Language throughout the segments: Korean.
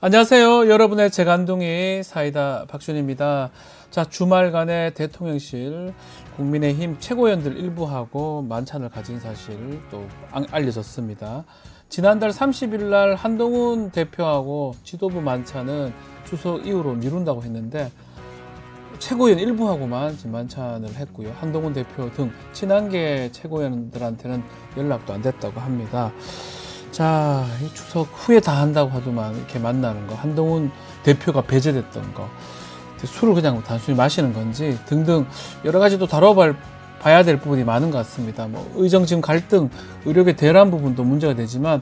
안녕하세요. 여러분의 재간둥이 사이다 박준입니다. 자, 주말간의 대통령실 국민의힘 최고위원들 일부하고 만찬을 가진 사실 또 알려졌습니다. 지난달 30일 날 한동훈 대표하고 지도부 만찬은 추석 이후로 미룬다고 했는데 최고위원 일부하고만 지금 만찬을 했고요. 한동훈 대표 등 친한계 최고위원들한테는 연락도 안 됐다고 합니다. 자, 이 추석 후에 다 한다고 하더만 이렇게 만나는 거, 한동훈 대표가 배제됐던 거, 술을 그냥 단순히 마시는 건지 등등 여러 가지 또 다뤄봐야 될 부분이 많은 것 같습니다. 뭐 의정 지금 갈등, 의료계 대란 부분도 문제가 되지만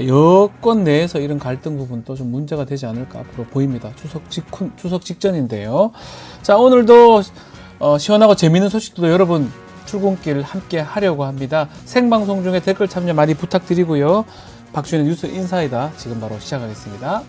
여권 내에서 이런 갈등 부분도 좀 문제가 되지 않을까 앞으로 보입니다. 추석 직전인데요. 자, 오늘도 시원하고 재미있는 소식도 여러분 출근길 함께 하려고 합니다. 생방송 중에 댓글 참여 많이 부탁드리고요. 박준의 뉴스 인사이다 지금 바로 시작하겠습니다.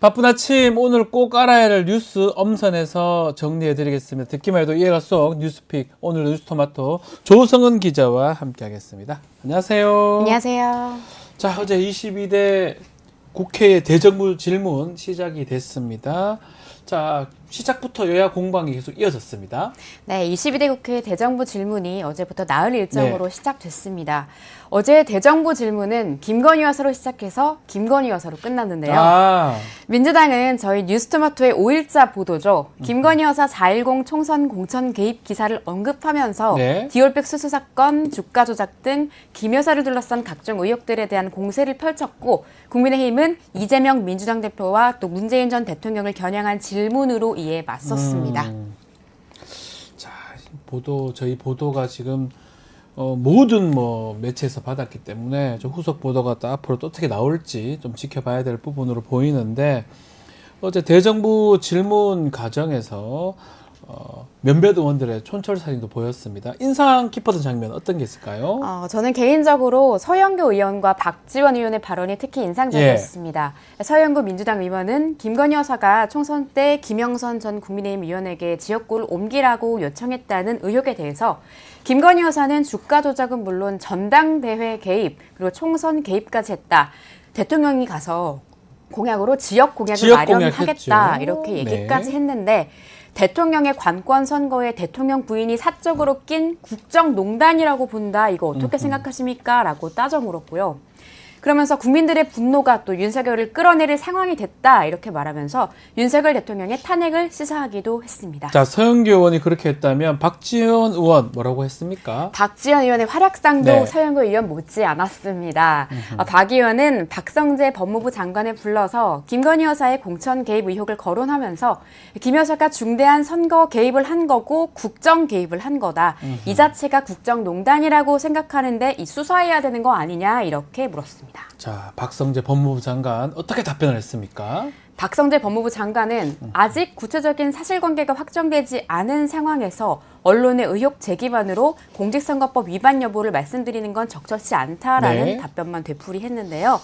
바쁜 아침 오늘 꼭 알아야 할 뉴스 엄선해서 정리해드리겠습니다. 듣기만 해도 이해가 쏙 뉴스픽 오늘 뉴스토마토 조성은 기자와 함께하겠습니다. 안녕하세요. 안녕하세요. 자, 어제 22대 국회 대정부 질문 시작이 됐습니다. 자, 시작부터 여야 공방이 계속 이어졌습니다. 네, 22대 국회 대정부 질문이 어제부터 나흘 일정으로 시작됐습니다. 어제 대정부 질문은 김건희 여사로 시작해서 김건희 여사로 끝났는데요. 민주당은 저희 뉴스토마토의 5일자 보도죠. 김건희 여사 4.10 총선 공천 개입 기사를 언급하면서 디올백 수수 사건, 주가 조작 등 김 여사를 둘러싼 각종 의혹들에 대한 공세를 펼쳤고 국민의힘은 이재명 민주당 대표와 또 문재인 전 대통령을 겨냥한 질문으로 이에 맞섰습니다. 자, 저희 보도가 지금 모든 매체에서 받았기 때문에 좀 후속 보도가 또 앞으로 또 어떻게 나올지 좀 지켜봐야 될 부분으로 보이는데 어제 대정부 질문 과정에서 몇몇 의원들의 촌철살인도 보였습니다. 인상 깊었던 장면 어떤 게 있을까요? 저는 개인적으로 서영교 의원과 박지원 의원의 발언이 특히 인상적이었습니다. 서영교 민주당 의원은 김건희 여사가 총선 때 김영선 전 국민의힘 의원에게 지역구를 옮기라고 요청했다는 의혹에 대해서 김건희 여사는 주가 조작은 물론 전당대회 개입 그리고 총선 개입까지 했다. 대통령이 가서 공약으로 지역 공약을 마련하겠다 이렇게 얘기까지 했는데 대통령의 관권 선거에 대통령 부인이 사적으로 낀 국정농단이라고 본다. 이거 어떻게 생각하십니까? 라고 따져 물었고요. 그러면서 국민들의 분노가 또 윤석열을 끌어내릴 상황이 됐다. 이렇게 말하면서 윤석열 대통령의 탄핵을 시사하기도 했습니다. 자, 서영교 의원이 그렇게 했다면 박지원 의원 뭐라고 했습니까? 박지원 의원의 활약상도 서영교 의원 못지 않았습니다. 박 의원은 박성재 법무부 장관을 불러서 김건희 여사의 공천 개입 의혹을 거론하면서 김 여사가 중대한 선거 개입을 한 거고 국정 개입을 한 거다. 이 자체가 국정농단이라고 생각하는데 이 수사해야 되는 거 아니냐 이렇게 물었습니다. 자, 박성재 법무부 장관 어떻게 답변을 했습니까? 박성재 법무부 장관은 아직 구체적인 사실관계가 확정되지 않은 상황에서 언론의 의혹 제기만으로 공직선거법 위반 여부를 말씀드리는 건 적절치 않다라는 답변만 되풀이했는데요.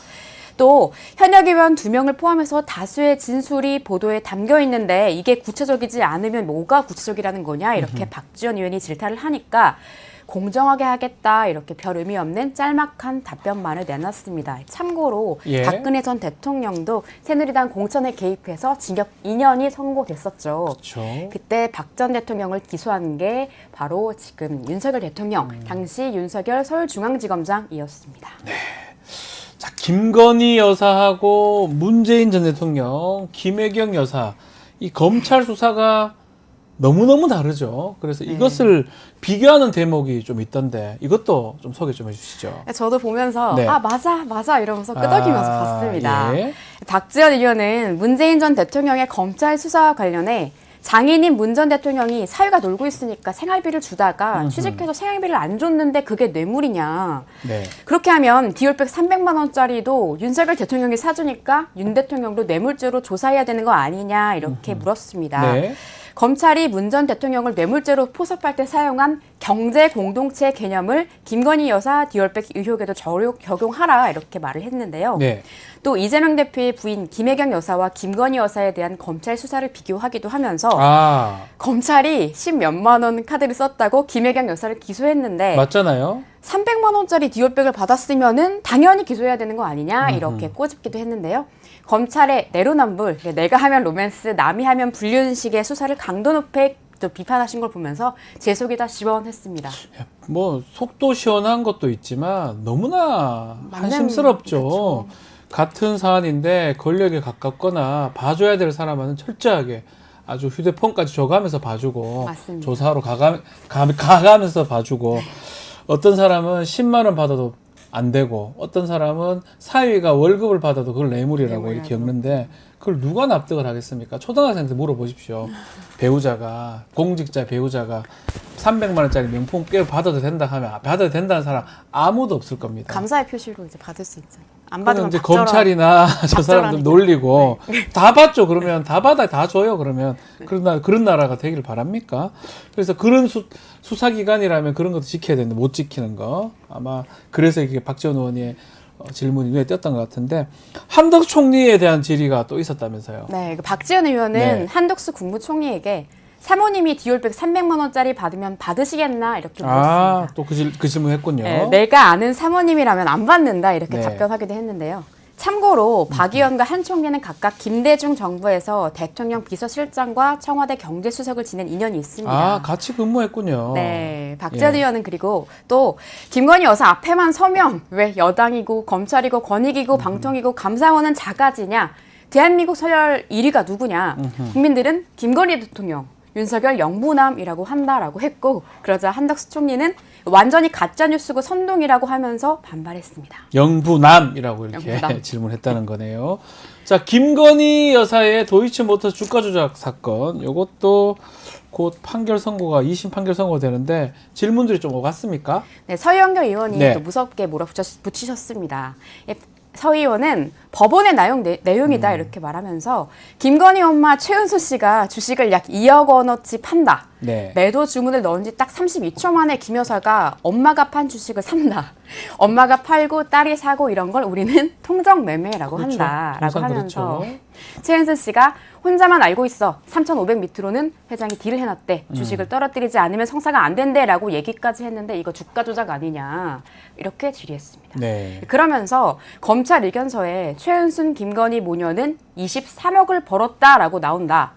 또 현역 의원 2명을 포함해서 다수의 진술이 보도에 담겨 있는데 이게 구체적이지 않으면 뭐가 구체적이라는 거냐 이렇게 박지원 의원이 질타를 하니까 공정하게 하겠다 이렇게 별 의미 없는 짤막한 답변만을 내놨습니다. 참고로 박근혜 전 대통령도 새누리당 공천에 개입해서 징역 2년이 선고됐었죠. 그렇죠. 그때 박 전 대통령을 기소한 게 바로 지금 윤석열 대통령, 당시 윤석열 서울중앙지검장이었습니다. 네. 자, 김건희 여사하고 문재인 전 대통령, 김혜경 여사 이 검찰 수사가 너무너무 다르죠. 그래서 이것을 비교하는 대목이 좀 있던데 이것도 좀 소개 좀 해주시죠. 저도 보면서 네. 아 맞아 이러면서 끄덕이면서 봤습니다. 예. 박지원 의원은 문재인 전 대통령의 검찰 수사와 관련해 장인인 문 전 대통령이 사유가 놀고 있으니까 생활비를 주다가 취직해서 생활비를 안 줬는데 그게 뇌물이냐. 네. 그렇게 하면 디올백 300만 원짜리도 윤석열 대통령이 사주니까 윤 대통령도 뇌물죄로 조사해야 되는 거 아니냐 이렇게 물었습니다. 네. 검찰이 문 전 대통령을 뇌물죄로 포섭할 때 사용한 경제 공동체 개념을 김건희 여사 디올백 의혹에도 적용하라 이렇게 말을 했는데요. 네. 또 이재명 대표의 부인 김혜경 여사와 김건희 여사에 대한 검찰 수사를 비교하기도 하면서 검찰이 10몇만 원 카드를 썼다고 김혜경 여사를 기소했는데 맞잖아요. 300만 원짜리 디올백을 받았으면은 당연히 기소해야 되는 거 아니냐 이렇게 꼬집기도 했는데요. 검찰의 내로남불, 내가 하면 로맨스, 남이 하면 불륜식의 수사를 강도 높게 또 비판하신 걸 보면서 제 속이 다 시원했습니다. 뭐 속도 시원한 것도 있지만 너무나 한심스럽죠. 그렇죠. 같은 사안인데 권력에 가깝거나 봐줘야 될 사람은 철저하게 아주 휴대폰까지 줘가면서 봐주고 맞습니다. 조사하러 가가면서 봐주고 어떤 사람은 10만 원 받아도 안 되고 어떤 사람은 사위가 월급을 받아도 그걸 뇌물이라고 이렇게 겪는데 그걸 누가 납득을 하겠습니까? 초등학생한테 물어보십시오. 배우자가 공직자 배우자가 300만 원짜리 명품 꽤 받아도 된다 하면 받아도 된다는 사람 아무도 없을 겁니다. 감사의 표시로 이제 받을 수 있죠. 안 그거는 받으면 이제 박절한- 검찰이나 저 사람들 박절하니까. 놀리고 다 받죠. 그러면 다 받아 다 줘요. 그러면 그런 나라가 되길 바랍니까? 그래서 그런 수사기관이라면 그런 것도 지켜야 되는데 못 지키는 거 아마 그래서 이게 박지원 의원의 질문이 눈에 띄었던 것 같은데 한덕수 총리에 대한 질의가 또 있었다면서요. 네, 그 박지원 의원은 네. 한덕수 국무총리에게 사모님이 디올백 300만 원짜리 받으면 받으시겠나 이렇게 물었습니다. 또 그 질문 했군요. 네, 내가 아는 사모님이라면 안 받는다 이렇게 네. 답변하기도 했는데요. 참고로 박 의원과 한 총리는 각각 김대중 정부에서 대통령 비서실장과 청와대 경제수석을 지낸 인연이 있습니다. 같이 근무했군요. 네, 박지원 예. 의원은 그리고 또 김건희 여사 앞에만 서면 왜 여당이고 검찰이고 권익이고 방통이고 감사원은 작아지냐? 대한민국 서열 1위가 누구냐? 국민들은 김건희 대통령, 윤석열 영부남이라고 한다라고 했고 그러자 한덕수 총리는 완전히 가짜뉴스고 선동이라고 하면서 반발했습니다. 영부남이라고 이렇게 영부남. 질문했다는 거네요. 자, 김건희 여사의 도이치모터스 주가 조작 사건, 이것도 곧 판결 선고가 2심 판결 선고가 되는데 질문들이 좀 오갔습니까? 네, 서영교 의원이 네. 또 무섭게 몰아붙이셨습니다. 서 의원은 법원의 내용이다 이렇게 말하면서 김건희 엄마 최은수 씨가 주식을 약 2억 원어치 판다. 네. 매도 주문을 넣은 지 딱 32초 만에 김 여사가 엄마가 판 주식을 산다. 엄마가 팔고 딸이 사고 이런 걸 우리는 통정 매매라고 그렇죠. 한다라고 항상 하면서 그렇죠. 최은수 씨가 혼자만 알고 있어. 3,500 밑으로는 회장이 딜을 해놨대. 주식을 떨어뜨리지 않으면 성사가 안 된대라고 얘기까지 했는데 이거 주가 조작 아니냐. 이렇게 질의했습니다. 네. 그러면서 검찰 의견서에 최은순, 김건희 모녀는 23억을 벌었다라고 나온다.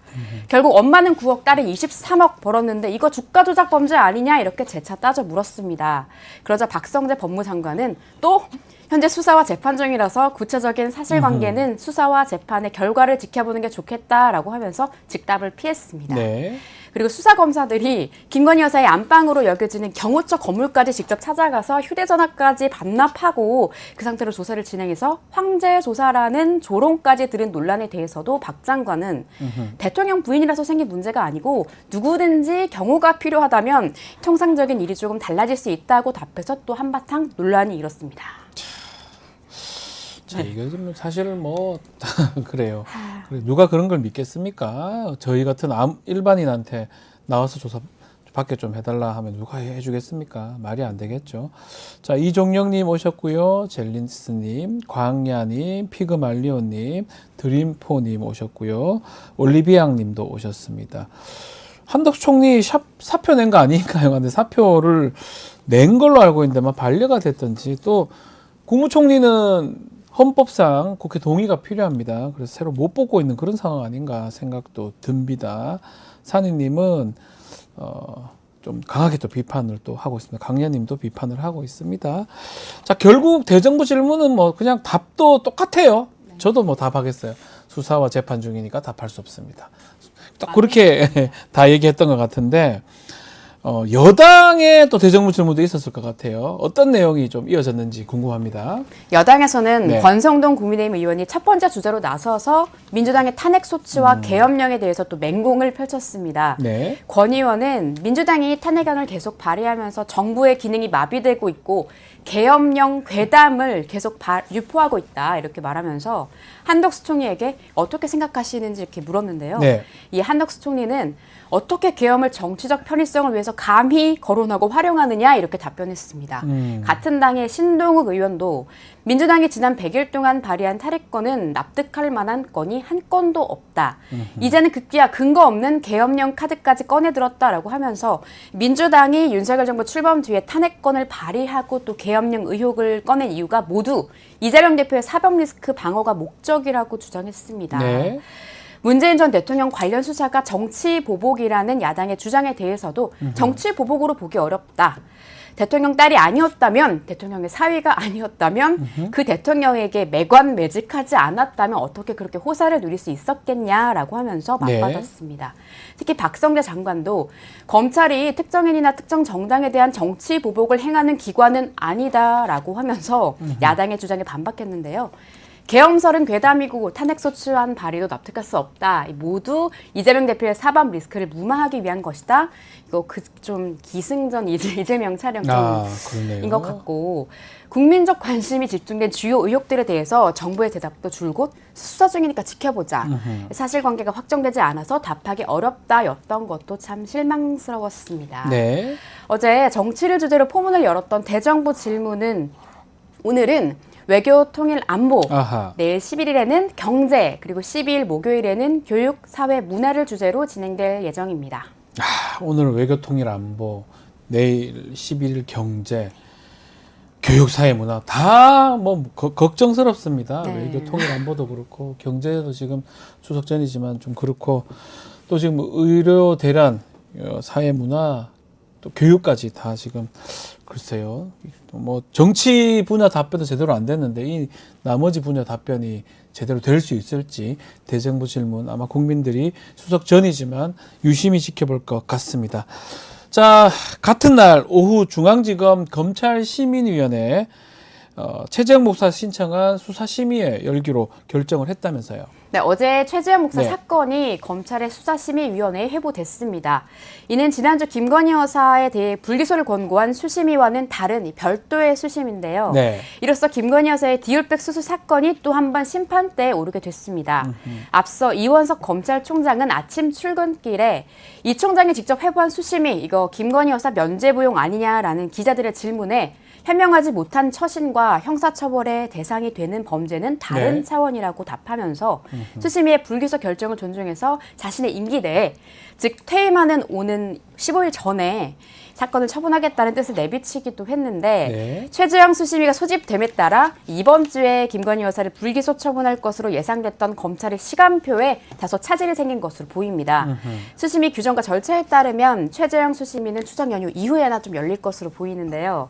결국 엄마는 9억, 딸은 23억 벌었는데 이거 주가 조작 범죄 아니냐 이렇게 재차 따져 물었습니다. 그러자 박성재 법무장관은 또 현재 수사와 재판 중이라서 구체적인 사실관계는 수사와 재판의 결과를 지켜보는 게 좋겠다라고 하면서 즉답을 피했습니다. 네. 그리고 수사검사들이 김건희 여사의 안방으로 여겨지는 경호처 건물까지 직접 찾아가서 휴대전화까지 반납하고 그 상태로 조사를 진행해서 황제 조사라는 조롱까지 들은 논란에 대해서도 박 장관은 대통령 부인이라서 생긴 문제가 아니고 누구든지 경호가 필요하다면 통상적인 일이 조금 달라질 수 있다고 답해서 또 한바탕 논란이 일었습니다. 자, 이게 좀 사실 뭐 그래요. 그래, 누가 그런 걸 믿겠습니까? 저희 같은 일반인한테 나와서 조사 밖에 좀 해달라 하면 누가 해주겠습니까? 말이 안 되겠죠. 자, 이종영님 오셨고요. 젤린스님, 광야님, 피그말리오님, 드림포님 오셨고요. 올리비앙님도 오셨습니다. 한덕수 총리 사표 낸 거 아닌가요? 근데 사표를 낸 걸로 알고 있는데 막 반려가 됐던지 또 국무총리는 헌법상 국회 동의가 필요합니다. 그래서 새로 못 뽑고 있는 그런 상황 아닌가 생각도 듭니다. 산이님은 좀 강하게 또 비판을 또 하고 있습니다. 강야님도 비판을 하고 있습니다. 자, 결국 대정부 질문은 뭐 그냥 답도 똑같아요. 저도 뭐 답하겠어요. 수사와 재판 중이니까 답할 수 없습니다. 딱 그렇게 다 얘기했던 것 같은데 여당의 또 대정부 질문도 있었을 것 같아요. 어떤 내용이 좀 이어졌는지 궁금합니다. 여당에서는 네. 권성동 국민의힘 의원이 첫 번째 주자로 나서서 민주당의 탄핵 소추와 계엄령에 대해서 또 맹공을 펼쳤습니다. 네. 권 의원은 민주당이 탄핵안을 계속 발의하면서 정부의 기능이 마비되고 있고 계엄령 괴담을 계속 유포하고 있다 이렇게 말하면서 한덕수 총리에게 어떻게 생각하시는지 이렇게 물었는데요. 네. 이 한덕수 총리는 어떻게 계엄을 정치적 편의성을 위해서 감히 거론하고 활용하느냐 이렇게 답변했습니다. 같은 당의 신동욱 의원도 민주당이 지난 100일 동안 발의한 탈핵건은 납득할 만한 건이 한 건도 없다. 이제는 급기야 근거 없는 계엄령 카드까지 꺼내들었다라고 하면서 민주당이 윤석열 정부 출범 뒤에 탄핵건을 발의하고 또 계엄령 의혹을 꺼낸 이유가 모두 이재명 대표의 사법 리스크 방어가 목적이라고 주장했습니다. 네. 문재인 전 대통령 관련 수사가 정치 보복이라는 야당의 주장에 대해서도 정치 보복으로 보기 어렵다. 대통령 딸이 아니었다면, 대통령의 사위가 아니었다면 그 대통령에게 매관매직하지 않았다면 어떻게 그렇게 호사를 누릴 수 있었겠냐라고 하면서 맞받았습니다. 특히 박성재 장관도 검찰이 특정인이나 특정 정당에 대한 정치 보복을 행하는 기관은 아니다라고 하면서 야당의 주장에 반박했는데요. 계엄설은 괴담이고 탄핵소추안 발의도 납득할 수 없다. 모두 이재명 대표의 사법 리스크를 무마하기 위한 것이다. 이거 좀 기승전 이재명 촬영인 것 같고 국민적 관심이 집중된 주요 의혹들에 대해서 정부의 대답도 줄곧 수사 중이니까 지켜보자. 사실관계가 확정되지 않아서 답하기 어렵다였던 것도 참 실망스러웠습니다. 네. 어제 정치를 주제로 포문을 열었던 대정부 질문은 오늘은 외교, 통일, 안보, 아하. 내일 11일에는 경제, 그리고 12일 목요일에는 교육, 사회, 문화를 주제로 진행될 예정입니다. 오늘 외교, 통일, 안보, 내일 11일 경제, 교육, 사회, 문화 다 뭐 걱정스럽습니다. 네. 외교, 통일, 안보도 그렇고 경제도 지금 추석 전이지만 좀 그렇고 또 지금 의료, 대란, 사회, 문화 또 교육까지 다 지금 글쎄요. 뭐 정치 분야 답변도 제대로 안 됐는데 이 나머지 분야 답변이 제대로 될 수 있을지 대정부 질문 아마 국민들이 추석 전이지만 유심히 지켜볼 것 같습니다. 자, 같은 날 오후 중앙지검 검찰시민위원회 최재형 목사 신청한 수사심의에 열기로 결정을 했다면서요. 네, 어제 최재형 목사 네. 사건이 검찰의 수사심의위원회에 회부됐습니다. 이는 지난주 김건희 여사에 대해 불기소를 권고한 수심위와는 다른 별도의 수심인데요. 네. 이로써 김건희 여사의 디올백 수수 사건이 또 한 번 심판대에 오르게 됐습니다. 앞서 이원석 검찰총장은 아침 출근길에 이 총장이 직접 회부한 수심위 이거 김건희 여사 면죄부용 아니냐라는 기자들의 질문에 현명하지 못한 처신과 형사처벌의 대상이 되는 범죄는 다른 네. 차원이라고 답하면서 수심위의 불기소 결정을 존중해서 자신의 임기 내에 즉 퇴임하는 오는 15일 전에 사건을 처분하겠다는 뜻을 내비치기도 했는데 네. 최재형 수심위가 소집됨에 따라 이번 주에 김건희 여사를 불기소 처분할 것으로 예상됐던 검찰의 시간표에 다소 차질이 생긴 것으로 보입니다. 수심위 규정과 절차에 따르면 최재형 수심위는 추석 연휴 이후에나 좀 열릴 것으로 보이는데요.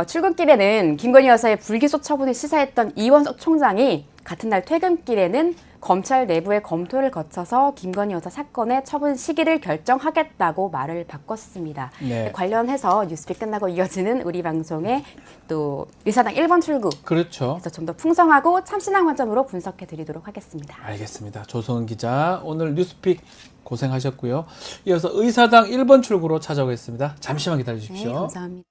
출근길에는 김건희 여사의 불기소 처분을 시사했던 이원석 총장이 같은 날 퇴근길에는 검찰 내부의 검토를 거쳐서 김건희 여사 사건의 처분 시기를 결정하겠다고 말을 바꿨습니다. 네. 관련해서 뉴스픽 끝나고 이어지는 우리 방송의 또 의사당 1번 출구 그렇죠. 그래서 좀 더 풍성하고 참신한 관점으로 분석해 드리도록 하겠습니다. 알겠습니다. 조성은 기자 오늘 뉴스픽 고생하셨고요. 이어서 의사당 1번 출구로 찾아오겠습니다. 잠시만 기다려 주십시오. 네, 감사합니다.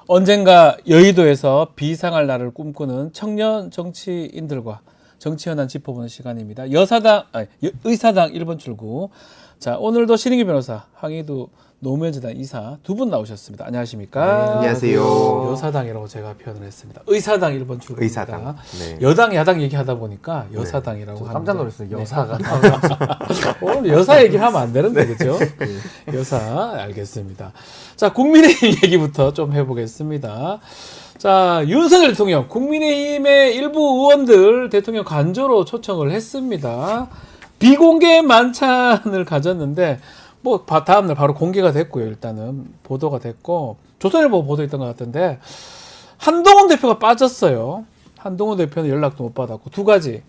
언젠가 여의도에서 비상할 날을 꿈꾸는 청년 정치인들과 정치 현안 짚어보는 시간입니다. 의사당 1번 출구. 자, 오늘도 신인규 변호사, 황희두 노무현재단 이사 두 분 나오셨습니다. 안녕하십니까? 네, 안녕하세요. 여사당이라고 제가 표현을 했습니다. 의사당 1번 출구입니다. 의사당. 네. 여당, 야당 얘기하다 보니까 여사당이라고 합니다. 깜짝 놀랐어요. 여사가. 오늘 여사 얘기하면 안 되는데, 그죠? 여사, 알겠습니다. 자, 국민의힘 얘기부터 좀 해보겠습니다. 자, 윤석열 대통령, 국민의힘의 일부 의원들 대통령 관저로 초청을 했습니다. 비공개 만찬을 가졌는데, 뭐, 다음날 바로 공개가 됐고요. 일단은 보도가 됐고, 조선일보 보도했던 것 같은데, 한동훈 대표가 빠졌어요. 한동훈 대표는 연락도 못 받았고, 두 가지.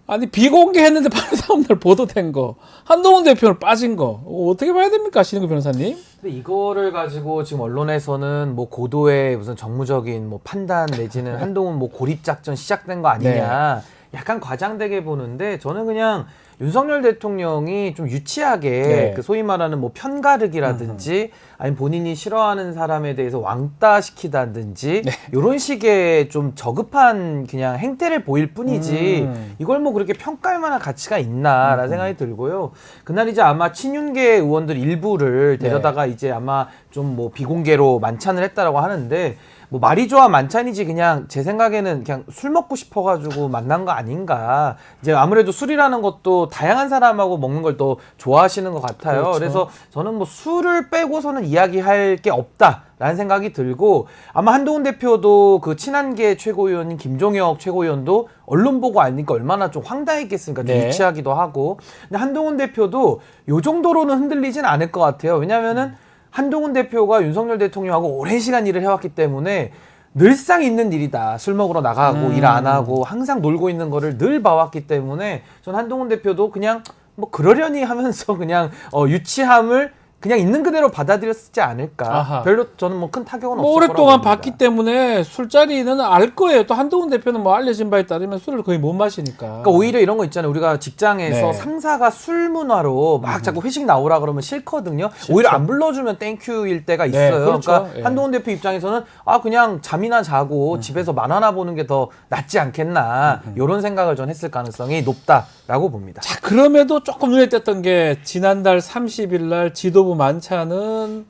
아니, 비공개했는데 바로 다음날 보도된 거. 한동훈 대표는 빠진 거. 어떻게 봐야 됩니까, 신인구 변호사님? 근데 이거를 가지고 지금 언론에서는 뭐 고도의 무슨 정무적인 뭐 판단 내지는 한동훈 뭐 고립 작전 시작된 거 아니냐. 약간 과장되게 보는데 저는 그냥 윤석열 대통령이 좀 유치하게 그 소위 말하는 뭐 편가르기라든지 아니면 본인이 싫어하는 사람에 대해서 왕따 시키다든지 이런 식의 좀 저급한 그냥 행태를 보일 뿐이지 이걸 뭐 그렇게 평가할 만한 가치가 있나라는 생각이 들고요. 그날 이제 아마 친윤계 의원들 일부를 데려다가 이제 아마 좀 뭐 비공개로 만찬을 했다라고 하는데 뭐 말이 좋아 만찬이지 그냥 제 생각에는 그냥 술 먹고 싶어가지고 만난 거 아닌가. 이제 아무래도 술이라는 것도 다양한 사람하고 먹는 걸 또 좋아하시는 것 같아요. 그렇죠. 그래서 저는 뭐 술을 빼고서는 이야기할 게 없다라는 생각이 들고 아마 한동훈 대표도 그 친한계 최고위원인 김종혁 최고위원도 언론 보고 아니까 얼마나 좀 황당했겠습니까? 좀 유치하기도 하고. 근데 한동훈 대표도 요 정도로는 흔들리진 않을 것 같아요. 왜냐면은 한동훈 대표가 윤석열 대통령하고 오랜 시간 일을 해왔기 때문에 늘상 있는 일이다. 술 먹으러 나가고 일 안 하고 항상 놀고 있는 거를 늘 봐왔기 때문에 전 한동훈 대표도 그냥 뭐 그러려니 하면서 그냥 유치함을 그냥 있는 그대로 받아들였지 않을까. 아하. 별로 저는 뭐 큰 타격은 없을 뭐 거라고 오랫동안 봅니다. 봤기 때문에 술자리는 알 거예요. 또 한동훈 대표는 뭐 알려진 바에 따르면 술을 거의 못 마시니까. 그러니까 오히려 이런 거 있잖아요. 우리가 직장에서 네. 상사가 술 문화로 막 자꾸 회식 나오라 그러면 싫거든요. 오히려 안 불러주면 땡큐일 때가 있어요. 그렇죠. 그러니까 한동훈 대표 입장에서는 그냥 잠이나 자고 집에서 만화나 보는 게 더 낫지 않겠나 이런 생각을 전 했을 가능성이 높다라고 봅니다. 자, 그럼에도 조금 눈에 띄었던 게 지난달 30일 날 지도부 만찬은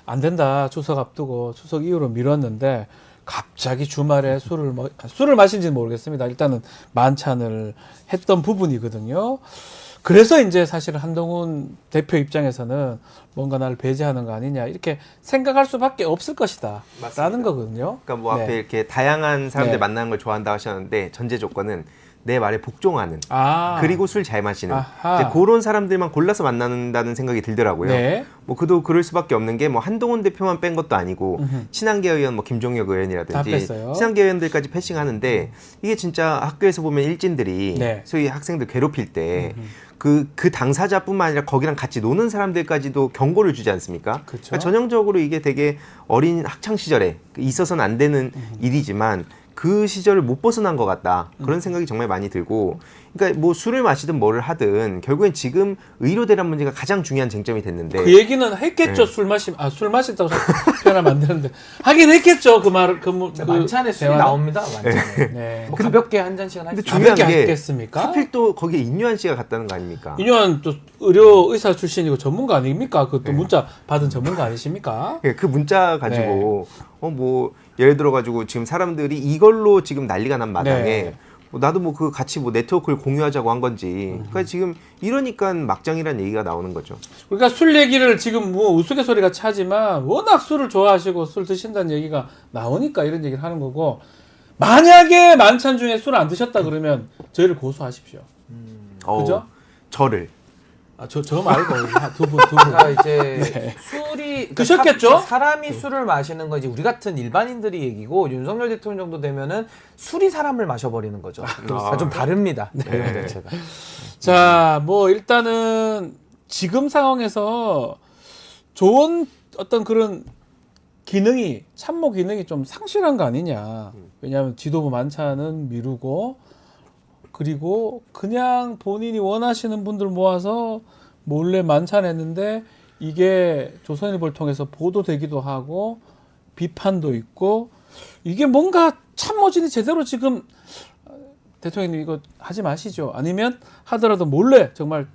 안 된다. 추석 앞두고 추석 이후로 미뤘는데 갑자기 주말에 술을 마신지는 모르겠습니다. 일단은 만찬을 했던 부분이거든요. 그래서 이제 사실 한동훈 대표 입장에서는 뭔가 나를 배제하는 거 아니냐 이렇게 생각할 수밖에 없을 것이다 라는 거거든요. 그러니까 뭐 앞에 이렇게 다양한 사람들 네. 만나는 걸 좋아한다 하셨는데 전제 조건은 내 말에 복종하는 그리고 술 잘 마시는 이제 그런 사람들만 골라서 만난다는 생각이 들더라고요. 네. 뭐 그도 그럴 수밖에 없는 게 뭐 한동훈 대표만 뺀 것도 아니고 친한계 의원 뭐 김종혁 다 의원이라든지 뺐어요. 친한계 의원들까지 패싱하는데 이게 진짜 학교에서 보면 일진들이 소위 학생들 괴롭힐 때 그 당사자뿐만 아니라 거기랑 같이 노는 사람들까지도 경고를 주지 않습니까? 그렇죠. 그러니까 전형적으로 이게 되게 어린 학창 시절에 있어서는 안 되는 일이지만 그 시절을 못 벗어난 것 같다. 그런 생각이 정말 많이 들고, 그러니까 뭐 술을 마시든 뭐를 하든 결국엔 지금 의료대란 문제가 가장 중요한 쟁점이 됐는데 그 얘기는 했겠죠. 술 마신다고 표현하면 안 되는데 하긴 했겠죠. 그 만찬에 술이 대화는. 나옵니다. 만찬에. 네. 뭐 가볍게 한 잔씩은 할 근데 수 중요한 가볍게 게 하겠습니까? 하필 또 거기에 인류한 씨가 갔다는 거 아닙니까? 인유한 또 의료 의사 출신이고 전문가 아닙니까? 그것도 문자 받은 전문가 아니십니까? 예, 그 문자 가지고 뭐 예를 들어 가지고 지금 사람들이 이걸로 지금 난리가 난 마당에 뭐 나도 뭐 그 같이 뭐 네트워크를 공유하자고 한 건지. 그러니까 지금 이러니까 막장이라는 얘기가 나오는 거죠. 그러니까 술 얘기를 지금 뭐 우스갯소리가 차지만 워낙 술을 좋아하시고 술 드신다는 얘기가 나오니까 이런 얘기를 하는 거고, 만약에 만찬 중에 술 안 드셨다 그러면 저희를 고소하십시오. 그죠? 저를. 저 말고 두 분. 그러니까 이제 술이 드셨겠죠? 사람이 술을 마시는 건 이제 우리 같은 일반인들이 얘기고 윤석열 대통령 정도 되면은 술이 사람을 마셔버리는 거죠. 좀 다릅니다. 내용 자체가. 자, 뭐 일단은 지금 상황에서 좋은 어떤 그런 기능이, 참모 기능이 좀 상실한 거 아니냐. 왜냐하면 지도부 만찬은 미루고, 그리고 그냥 본인이 원하시는 분들 모아서 몰래 만찬했는데 이게 조선일보를 통해서 보도되기도 하고 비판도 있고 이게 뭔가 참모진이 제대로 지금 대통령님 이거 하지 마시죠. 아니면 하더라도 몰래 정말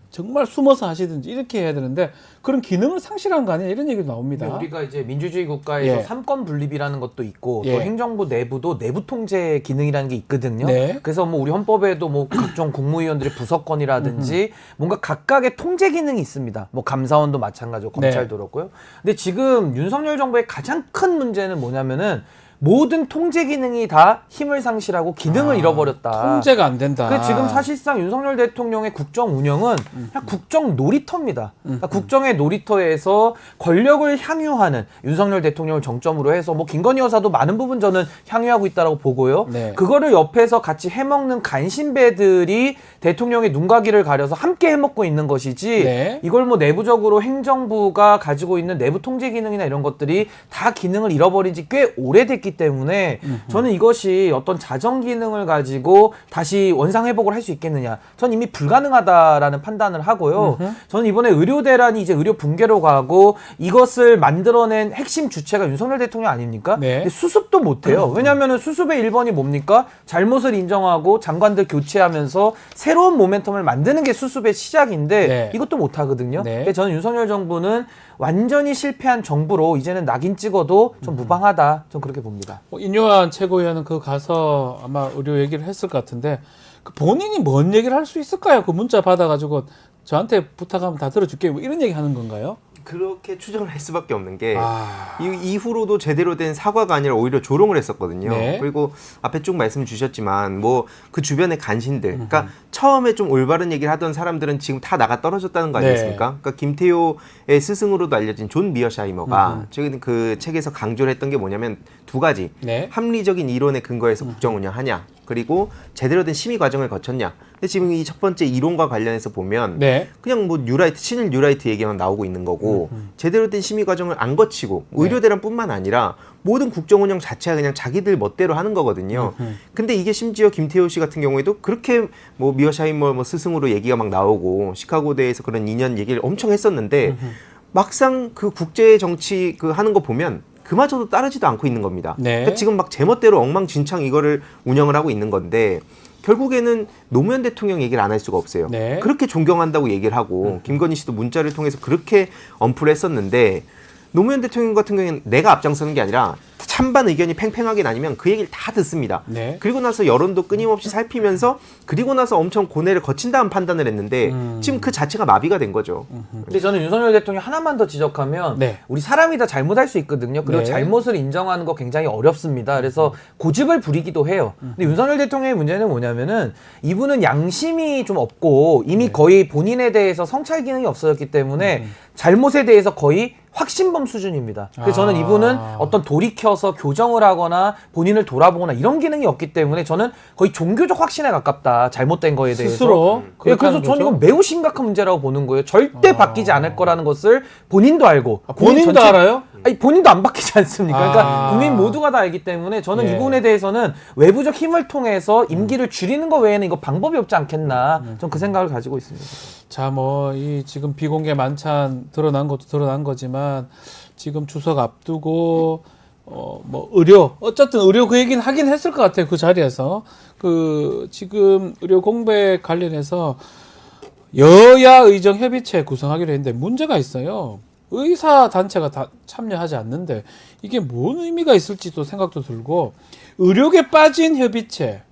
숨어서 하시든지 이렇게 해야 되는데 그런 기능을 상실한 거 아니냐 이런 얘기도 나옵니다. 우리가 이제 민주주의 국가에서 예. 삼권 분립이라는 것도 있고 예. 또 행정부 내부도 내부 통제 기능이라는 게 있거든요. 네. 그래서 뭐 우리 헌법에도 뭐 각종 국무위원들의 부서권이라든지 뭔가 각각의 통제 기능이 있습니다. 뭐 감사원도 마찬가지고 검찰도 그렇고요. 근데 지금 윤석열 정부의 가장 큰 문제는 뭐냐면은 모든 통제 기능이 다 힘을 상실하고 기능을 잃어버렸다. 통제가 안 된다. 그 지금 사실상 윤석열 대통령의 국정 운영은 그냥 국정 놀이터입니다. 그러니까 국정의 놀이터에서 권력을 향유하는 윤석열 대통령을 정점으로 해서 뭐 김건희 여사도 많은 부분 저는 향유하고 있다고 보고요. 네. 그거를 옆에서 같이 해먹는 간신배들이 대통령의 눈과 귀를 가려서 함께 해먹고 있는 것이지 네. 이걸 뭐 내부적으로 행정부가 가지고 있는 내부 통제 기능이나 이런 것들이 다 기능을 잃어버린 지 꽤 오래됐기 때문에 저는 이것이 어떤 자정 기능을 가지고 다시 원상 회복을 할 수 있겠느냐. 전 이미 불가능하다라는 판단을 하고요. 저는 이번에 의료 대란이 이제 의료 붕괴로 가고 이것을 만들어낸 핵심 주체가 윤석열 대통령 아닙니까? 네. 근데 수습도 못해요. 왜냐하면 수습의 1번이 뭡니까? 잘못을 인정하고 장관들 교체하면서 새로운 모멘텀을 만드는 게 수습의 시작인데 네. 이것도 못하거든요. 네. 근데 저는 윤석열 정부는 완전히 실패한 정부로 이제는 낙인 찍어도 좀 무방하다. 전 그렇게 봅니다. 인요한 최고위원은 그 가서 아마 의료 얘기를 했을 것 같은데 그 본인이 뭔 얘기를 할 수 있을까요? 그 문자 받아가지고 저한테 부탁하면 다 들어줄게 뭐 이런 얘기 하는 건가요? 그렇게 추정을 할 수밖에 없는 게 아. 이후로도 제대로 된 사과가 아니라 오히려 조롱을 했었거든요. 네. 그리고 앞에 쭉 말씀 주셨지만 뭐 그 주변의 간신들, 그러니까 처음에 좀 올바른 얘기를 하던 사람들은 지금 다 나가 떨어졌다는 거 아니겠습니까? 네. 그러니까 김태효의 스승으로도 알려진 존 미어샤이머가 최근 그 책에서 강조를 했던 게 뭐냐면 두 가지. 네. 합리적인 이론에 근거해서 국정 운영하냐, 그리고 제대로 된 심의 과정을 거쳤냐. 근데 지금 이 첫 번째 이론과 관련해서 보면 네. 그냥 뭐 뉴라이트, 친일 뉴라이트 얘기만 나오고 있는 거고 제대로 된 심의 과정을 안 거치고 의료 대란뿐만 아니라 모든 국정 운영 자체가 그냥 자기들 멋대로 하는 거거든요. 근데 이게 심지어 김태효 씨 같은 경우에도 그렇게 뭐 미어샤이머 뭐 스승으로 얘기가 막 나오고 시카고대에서 그런 2년 얘기를 엄청 했었는데 막상 그 국제 정치 그 하는 거 보면 그마저도 따르지도 않고 있는 겁니다. 네. 그러니까 지금 막 제멋대로 엉망진창 이거를 운영을 하고 있는 건데 결국에는 노무현 대통령 얘기를 안 할 수가 없어요. 네. 그렇게 존경한다고 얘기를 하고 김건희 씨도 문자를 통해서 그렇게 언플을 했었는데 노무현 대통령 같은 경우에는 내가 앞장서는 게 아니라 찬반 의견이 팽팽하게 나뉘면 그 얘기를 다 듣습니다. 네. 그리고 나서 여론도 끊임없이 살피면서 그리고 나서 엄청 고뇌를 거친 다음 판단을 했는데 지금 그 자체가 마비가 된 거죠. 근데 저는 윤석열 대통령 하나만 더 지적하면 네. 우리 사람이 다 잘못할 수 있거든요. 그리고 네. 잘못을 인정하는 거 굉장히 어렵습니다. 그래서 고집을 부리기도 해요. 근데 윤석열 대통령의 문제는 뭐냐면은 이분은 양심이 좀 없고 이미 거의 본인에 대해서 성찰 기능이 없어졌기 때문에 잘못에 대해서 거의 확신범 수준입니다. 그래서 저는 이분은 어떤 돌이켜서 교정을 하거나 본인을 돌아보거나 이런 기능이 없기 때문에 저는 거의 종교적 확신에 가깝다. 잘못된 거에 대해서. 스스로 예, 그렇게 그래서 하는 저는 거죠? 이건 매우 심각한 문제라고 보는 거예요. 절대 바뀌지 않을 거라는 것을 본인도 알고. 본인도 전체- 알아요? 아니, 본인도 안 바뀌지 않습니까? 그러니까 아. 국민 모두가 다 알기 때문에 저는 예. 이 부분에 대해서는 외부적 힘을 통해서 임기를 줄이는 거 외에는 이거 방법이 없지 않겠나. 전 그 생각을 가지고 있습니다. 자, 뭐 이 지금 비공개 만찬 드러난 것도 드러난 거지만 지금 추석 앞두고 뭐 의료 어쨌든 의료 그 얘기는 하긴 했을 것 같아요. 그 자리에서 그 지금 의료 공백 관련해서 여야 의정 협의체 구성하기로 했는데 문제가 있어요. 의사 단체가 다 참여하지 않는데 이게 뭔 의미가 있을지도 생각도 들고 의료계 빠진 협의체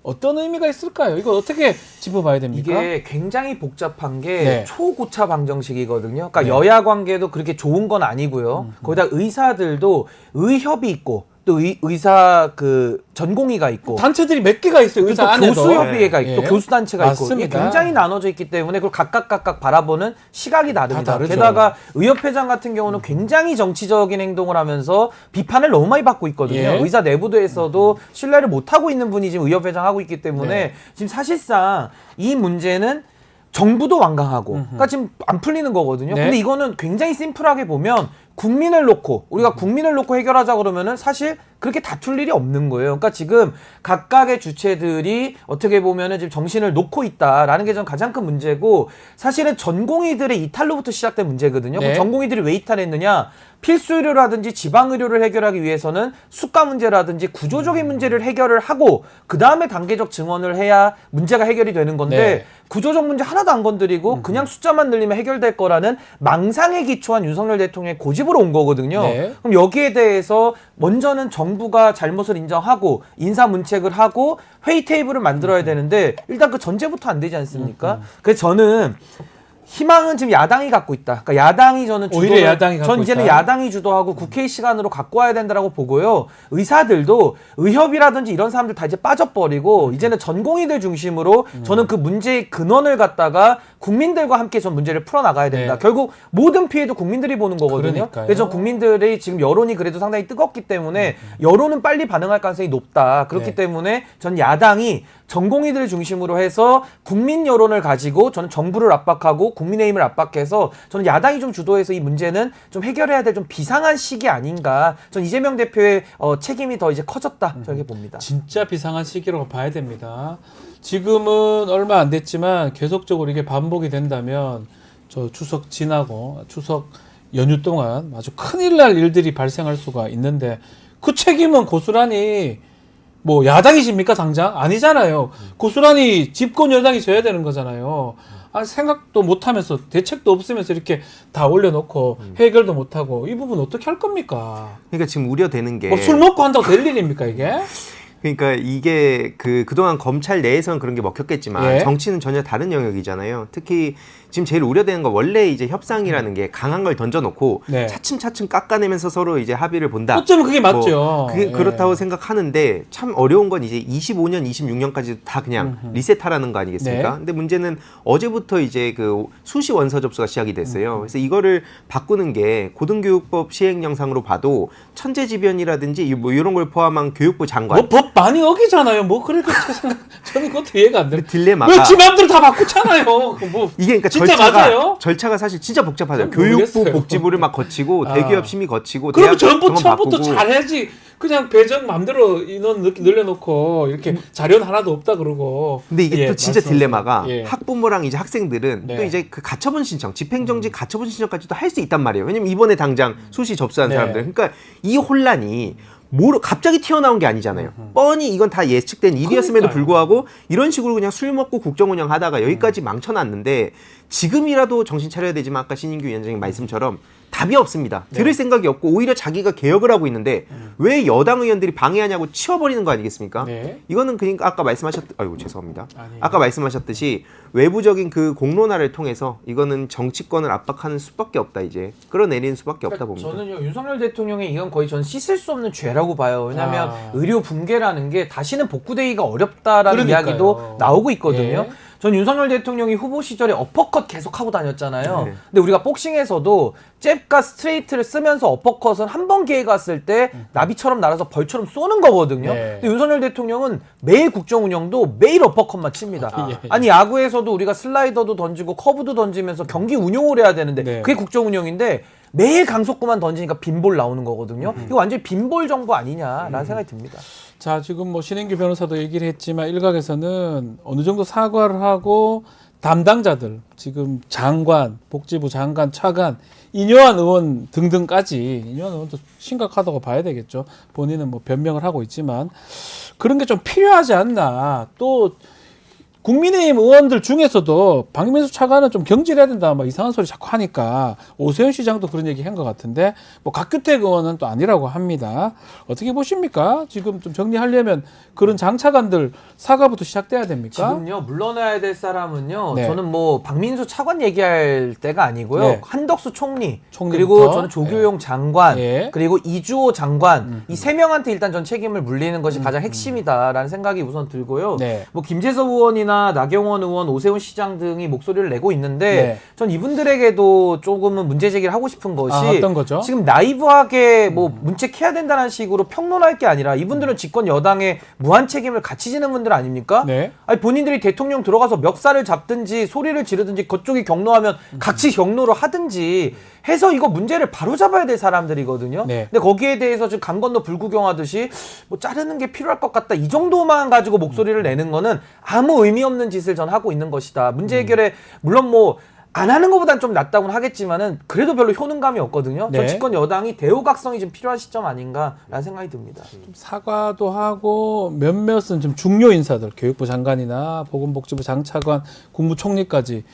어떤 의미가 있을까요? 이거 어떻게 짚어봐야 됩니까? 이게 굉장히 복잡한 게 네. 초고차 방정식이거든요. 그러니까 네. 여야 관계도 그렇게 좋은 건 아니고요. 거기다 의사들도 의협이 있고 또 의사 그 전공의가 있고 단체들이 몇 개가 있어요. 또 의사 안에도. 교수협의회가 있고 예. 또 교수단체가 있고 이게 맞습니다. 굉장히 나눠져 있기 때문에 그걸 각각 바라보는 시각이 다릅니다. 다르죠. 게다가 의협회장 같은 경우는 굉장히 정치적인 행동을 하면서 비판을 너무 많이 받고 있거든요. 예. 의사 내부대에서도 신뢰를 못하고 있는 분이 지금 의협회장 하고 있기 때문에 네. 지금 사실상 이 문제는 정부도 완강하고 그러니까 지금 안 풀리는 거거든요. 네. 근데 이거는 굉장히 심플하게 보면 국민을 놓고 우리가 국민을 놓고 해결하자 그러면은 사실 그렇게 다툴 일이 없는 거예요. 그러니까 지금 각각의 주체들이 어떻게 보면은 지금 정신을 놓고 있다라는 게 전 가장 큰 문제고, 사실은 전공의들의 이탈로부터 시작된 문제거든요. 네. 그럼 전공의들이 왜 이탈했느냐? 필수 의료라든지 지방 의료를 해결하기 위해서는 수가 문제라든지 구조적인 문제를 해결을 하고 그 다음에 단계적 증원을 해야 문제가 해결이 되는 건데 네. 구조적 문제 하나도 안 건드리고 그냥 숫자만 늘리면 해결될 거라는 망상에 기초한 윤석열 대통령의 고집으로 온 거거든요. 네. 그럼 여기에 대해서 먼저는 정부가 잘못을 인정하고 인사 문책을 하고 회의 테이블을 만들어야 되는데 일단 그 전제부터 안 되지 않습니까? 그래서 저는 희망은 지금 야당이 갖고 있다. 그러니까 야당이 저는 오히려 야당이 갖고 전 이제는 있다. 야당이 주도하고 국회의 시간으로 갖고 와야 된다라고 보고요. 의사들도 의협이라든지 이런 사람들 다 이제 빠져버리고 이제는 전공의들 중심으로 저는 그 문제의 근원을 갖다가 국민들과 함께 전 문제를 풀어나가야 된다. 네. 결국 모든 피해도 국민들이 보는 거거든요. 그러니까요. 그래서 국민들의 지금 여론이 그래도 상당히 뜨겁기 때문에 여론은 빨리 반응할 가능성이 높다. 그렇기 네. 때문에 전 야당이 전공의들을 중심으로 해서 국민 여론을 가지고 저는 정부를 압박하고 국민의힘을 압박해서 저는 야당이 좀 주도해서 이 문제는 좀 해결해야 될 좀 비상한 시기 아닌가. 전 이재명 대표의 책임이 더 이제 커졌다. 저렇게 봅니다. 진짜 비상한 시기라고 봐야 됩니다. 지금은 얼마 안 됐지만 계속적으로 이게 반복이 된다면 저 추석 지나고 추석 연휴 동안 아주 큰일 날 일들이 발생할 수가 있는데 그 책임은 고스란히 뭐 야당이십니까 당장? 아니잖아요. 고스란히 집권 여당이 져야 되는 거잖아요. 아, 생각도 못하면서 대책도 없으면서 이렇게 다 올려놓고 해결도 못하고 이 부분 어떻게 할 겁니까? 그러니까 지금 우려되는 게 뭐 술 먹고 한다고 될 일입니까 이게? 그러니까 이게 그동안 검찰 내에서는 그런 게 먹혔겠지만 예. 정치는 전혀 다른 영역이잖아요. 특히 지금 제일 우려되는 건 원래 이제 협상이라는 게 강한 걸 던져놓고 네. 차츰차츰 깎아내면서 서로 이제 합의를 본다. 어쩌면 그게 맞죠. 그게 예. 그렇다고 생각하는데 참 어려운 건 이제 25년, 26년까지 다 그냥 리셋하라는 거 아니겠습니까? 네. 근데 문제는 어제부터 이제 그 수시 원서 접수가 시작이 됐어요. 그래서 이거를 바꾸는 게 고등교육법 시행 영상으로 봐도 천재지변이라든지 뭐 이런 걸 포함한 교육부 장관 뭐 법 많이 어기잖아요. 뭐 그렇게 저는 그것도 이해가 안 돼. 딜레마가 왜지 마음대로 다 바꾸잖아요. 뭐 이게 그러니까 진짜 맞아요? 절차가 사실 진짜 복잡하죠. 저는 교육부 모르겠어요. 복지부를 막 거치고 아. 대기업 심의 거치고 그러면 대학 정원 처음부터 바꾸고. 잘해야지. 그냥 배정 마음대로 인원 늘려놓고 이렇게 자료는 하나도 없다 그러고. 근데 이게 예, 또 진짜 말씀하세요. 딜레마가 예. 학부모랑 이제 학생들은 네. 또 이제 그 가처분 신청, 집행정지 가처분 신청까지도 할 수 있단 말이에요. 왜냐면 이번에 당장 수시 접수한 네. 사람들. 그러니까 이 혼란이 갑자기 튀어나온 게 아니잖아요. 뻔히 이건 다 예측된 일이었음에도 그러니까요. 불구하고 이런 식으로 그냥 술 먹고 국정 운영하다가 여기까지 망쳐놨는데 지금이라도 정신 차려야 되지만 아까 신인규 위원장님 말씀처럼 답이 없습니다. 들을 생각이 없고 오히려 자기가 개혁을 하고 있는데 왜 여당 의원들이 방해하냐고 치워버리는 거 아니겠습니까? 네. 이거는 그러니까 아까 아이고 죄송합니다. 아니에요. 아까 말씀하셨듯이 외부적인 그 공론화를 통해서 이거는 정치권을 압박하는 수밖에 없다 이제 끌어내리는 수밖에 없다 봅니다. 저는요 윤석열 대통령의 이건 거의 전 씻을 수 없는 죄라고 봐요. 왜냐하면 의료 붕괴라는 게 다시는 복구되기가 어렵다라는 그러니까요. 이야기도 나오고 있거든요. 예. 전 윤석열 대통령이 후보 시절에 어퍼컷 계속 하고 다녔잖아요. 네. 근데 우리가 복싱에서도 잽과 스트레이트를 쓰면서 어퍼컷은 한 번 기회가 왔을 때 나비처럼 날아서 벌처럼 쏘는 거거든요. 네. 근데 윤석열 대통령은 매일 국정 운영도 매일 어퍼컷만 칩니다. 예. 아니 야구에서도 우리가 슬라이더도 던지고 커브도 던지면서 경기 운용을 해야 되는데 네. 그게 국정 운영인데 매일 강속구만 던지니까 빈볼 나오는 거거든요. 이거 완전히 빈볼 정부 아니냐라는 생각이 듭니다. 자, 지금 뭐 신인규 변호사도 얘기를 했지만 일각에서는 어느 정도 사과를 하고 담당자들 지금 장관, 복지부 장관, 차관, 이뇨한 의원 등등까지 이뇨한 의원도 심각하다고 봐야 되겠죠. 본인은 뭐 변명을 하고 있지만 그런 게 좀 필요하지 않나. 또 국민의힘 의원들 중에서도 박민수 차관은 좀 경질해야 된다, 막 이상한 소리 자꾸 하니까 오세훈 시장도 그런 얘기 한 것 같은데 뭐 각규택 의원은 또 아니라고 합니다. 어떻게 보십니까? 지금 좀 정리하려면 그런 장차관들 사과부터 시작돼야 됩니까? 지금요 물러나야 될 사람은요. 네. 저는 뭐 박민수 차관 얘기할 때가 아니고요. 네. 한덕수 총리 총리부터? 그리고 저는 조교용 장관 예. 그리고 이주호 장관 이 세 명한테 일단 전 책임을 물리는 것이 가장 핵심이다라는 생각이 우선 들고요. 네. 뭐 김재섭 의원이나 의원이나 나경원 의원, 오세훈 시장 등이 목소리를 내고 있는데 네. 전 이분들에게도 조금은 문제 제기를 하고 싶은 것이 어떤 거죠? 지금 나이브하게 뭐 문책해야 된다는 식으로 평론할 게 아니라 이분들은 집권 여당의 무한 책임을 같이 지는 분들 아닙니까? 네. 아니 본인들이 대통령 들어가서 멱살을 잡든지 소리를 지르든지 그쪽이 경로하면 같이 경로를 하든지 해서 이거 문제를 바로 잡아야 될 사람들이거든요. 네. 근데 거기에 대해서 지금 강 건너 불구경하듯이 뭐 자르는 게 필요할 것 같다. 이 정도만 가지고 목소리를 내는 거는 아무 의미 없는 짓을 전 하고 있는 것이다. 문제 해결에 물론 뭐 안 하는 것보단 좀 낫다고는 하겠지만은 그래도 별로 효능감이 없거든요. 네. 전 집권 여당이 대우각성이 좀 필요한 시점 아닌가라는 생각이 듭니다. 사과도 하고 몇몇은 좀 중요 인사들, 교육부 장관이나 보건복지부 장차관, 국무총리까지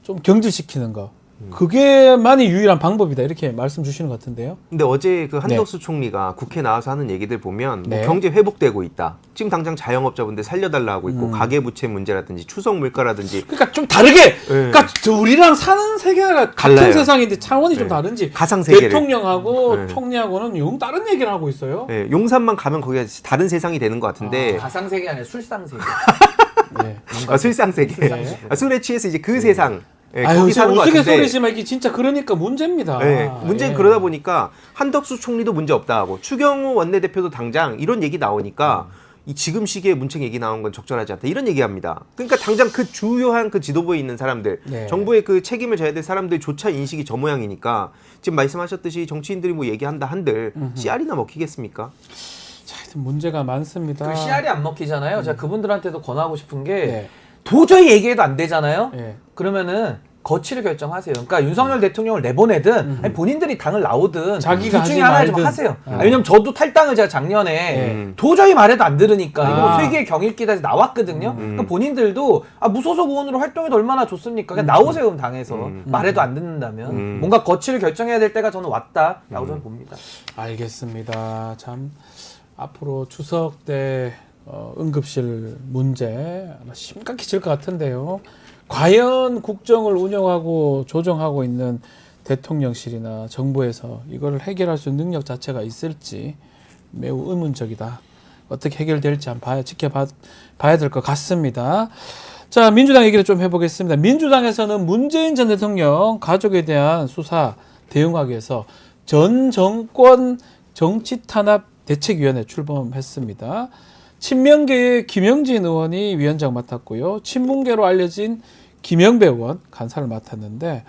좀 경질시키는 거. 그게만이 유일한 방법이다 이렇게 말씀 주시는 것 같은데요. 근데 어제 그 한덕수 총리가 국회 나와서 하는 얘기들 보면 뭐 네. 경제 회복되고 있다. 지금 당장 자영업자분들 살려달라 하고 있고 가계부채 문제라든지 추석 물가라든지 그러니까 좀 다르게, 그러니까 저 우리랑 사는 세계가 같은 달라요. 세상인데 차원이 좀 네. 다른지. 가상 세계를. 대통령하고 네. 총리하고는 영 다른 얘기를 하고 있어요. 예, 용산만 가면 거기가 다른 세상이 되는 것 같은데 가상세계 아니라 술상세계. 네. 술상 세계. 네. 술에 취해서 이제 그 세상. 예, 아유, 거기 사는 것 같은데. 우스갯소리지만 이게 진짜 그러니까 문제입니다. 예, 문제는 예. 그러다 보니까 한덕수 총리도 문제 없다 하고 추경호 원내대표도 당장 이런 얘기 나오니까 이 지금 시기에 문책 얘기 나온 건 적절하지 않다 이런 얘기합니다. 그러니까 당장 그 주요한 그 지도부에 있는 사람들, 네. 정부의 그 책임을 져야 될 사람들조차 인식이 저 모양이니까 지금 말씀하셨듯이 정치인들이 뭐 얘기한다 한들 씨알이나 먹히겠습니까? 자, 하여튼 문제가 많습니다. 그 씨알이 안 먹히잖아요. 제가 그분들한테도 권하고 싶은 게 네. 도저히 얘기해도 안 되잖아요. 네. 그러면은 거취를 결정하세요. 그러니까 윤석열 대통령을 내보내든 아니 본인들이 당을 나오든 자기가 둘 중에 하지 하나를 좀 말든. 하세요. 왜냐면 저도 탈당을 제가 작년에 도저히 말해도 안 들으니까 이거 뭐 세계의 경일기다에서 나왔거든요. 그러니까 본인들도 무소속 의원으로 활동해도 얼마나 좋습니까? 그냥 나오세요 그럼 당에서 말해도 안 듣는다면 뭔가 거취를 결정해야 될 때가 저는 왔다라고 저는 봅니다. 알겠습니다. 참 앞으로 추석 때 응급실 문제 아마 심각해질 것 같은데요. 과연 국정을 운영하고 조정하고 있는 대통령실이나 정부에서 이걸 해결할 수 있는 능력 자체가 있을지 매우 의문적이다. 어떻게 해결될지 한번 지켜봐야 될 것 같습니다. 자, 민주당 얘기를 좀 해보겠습니다. 민주당에서는 문재인 전 대통령 가족에 대한 수사 대응하기 위해서 전 정권 정치탄압 대책위원회 출범했습니다. 친명계의 김영진 의원이 위원장 맡았고요. 친문계로 알려진 김영배 의원 간사를 맡았는데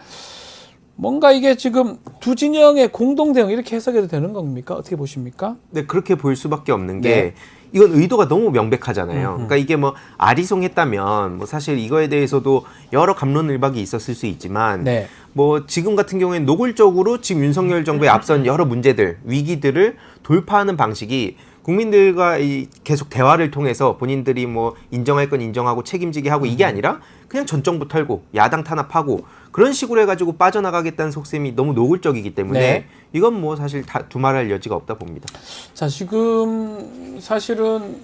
뭔가 이게 지금 두 진영의 공동 대응 이렇게 해석해도 되는 겁니까? 어떻게 보십니까? 네, 그렇게 보일 수밖에 없는 게 네. 이건 의도가 너무 명백하잖아요. 그러니까 이게 뭐 아리송했다면 뭐 사실 이거에 대해서도 여러 갑론을박이 있었을 수 있지만 네. 뭐 지금 같은 경우에는 노골적으로 지금 윤석열 정부의 앞선 여러 문제들, 위기들을 돌파하는 방식이 국민들과 계속 대화를 통해서 본인들이 뭐 인정할 건 인정하고 책임지게 하고 이게 아니라 그냥 전 정부 털고 야당 탄압하고 그런 식으로 해가지고 빠져나가겠다는 속셈이 너무 노골적이기 때문에 네. 이건 뭐 사실 다 두말할 여지가 없다 봅니다. 자, 지금 사실은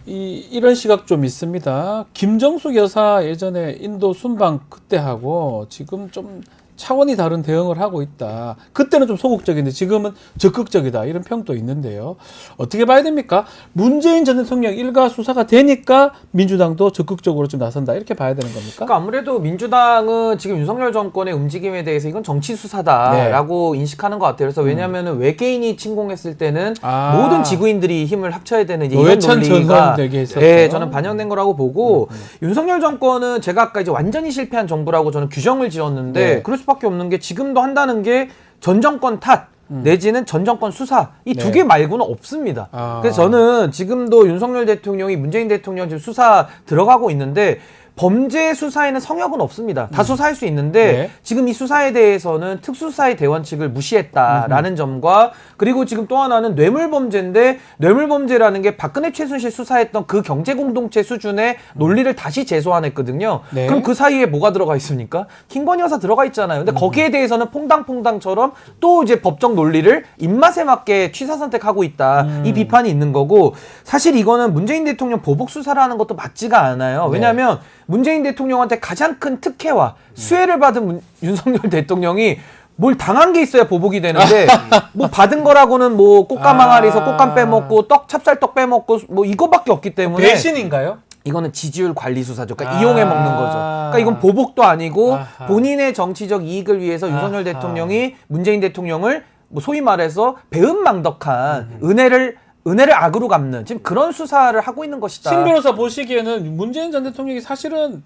이런 시각 좀 있습니다. 김정숙 여사 예전에 인도 순방 그때 하고 지금 좀 차원이 다른 대응을 하고 있다. 그때는 좀 소극적인데 지금은 적극적이다. 이런 평도 있는데요. 어떻게 봐야 됩니까? 문재인 전 대통령 일가 수사가 되니까 민주당도 적극적으로 좀 나선다. 이렇게 봐야 되는 겁니까? 그러니까 아무래도 민주당은 지금 윤석열 정권의 움직임에 대해서 이건 정치 수사다라고 인식하는 것 같아요. 그래서 왜냐하면 외계인이 침공했을 때는 모든 지구인들이 힘을 합쳐야 되는 이제 이런 노회찬 논리가 전 얘기했었죠. 예, 저는 반영된 거라고 보고 윤석열 정권은 제가 아까 이제 완전히 실패한 정부라고 저는 규정을 지었는데 네. 그럴 수밖에 없는 게 지금도 한다는 게 전 정권 탓 내지는 전 정권 수사 이 두 개 네. 말고는 없습니다. 그래서 저는 지금도 윤석열 대통령이 문재인 대통령 지금 수사 들어가고 있는데 범죄 수사에는 성역은 없습니다. 다 수사할 수 있는데 네. 지금 이 수사에 대해서는 특수수사의 대원칙을 무시했다라는 점과 그리고 지금 또 하나는 뇌물범죄인데 뇌물범죄라는 게 박근혜 최순실 수사했던 그 경제공동체 수준의 논리를 다시 재소환했거든요. 네. 그럼 그 사이에 뭐가 들어가 있습니까? 김건희 여사 들어가 있잖아요. 근데 거기에 대해서는 퐁당퐁당처럼 또 이제 법적 논리를 입맛에 맞게 취사 선택하고 있다. 이 비판이 있는 거고 사실 이거는 문재인 대통령 보복 수사를 하는 것도 맞지가 않아요. 왜냐하면 문재인 대통령한테 가장 큰 특혜와 수혜를 받은 윤석열 대통령이 뭘 당한 게 있어야 보복이 되는데 뭐 받은 거라고는 뭐 꽃감 항아리에서 꽃감 빼먹고 떡 찹쌀떡 빼먹고 뭐 이거밖에 없기 때문에 배신인가요? 이거는 지지율 관리 수사죠. 그러니까 아. 이용해 먹는 거죠. 그러니까 이건 보복도 아니고 아하. 본인의 정치적 이익을 위해서 윤석열 아하. 대통령이 문재인 대통령을 뭐 소위 말해서 배은망덕한 은혜를 악으로 갚는 지금 그런 수사를 하고 있는 것이다. 신 변호사 보시기에는 문재인 전 대통령이 사실은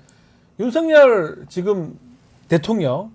윤석열 지금 대통령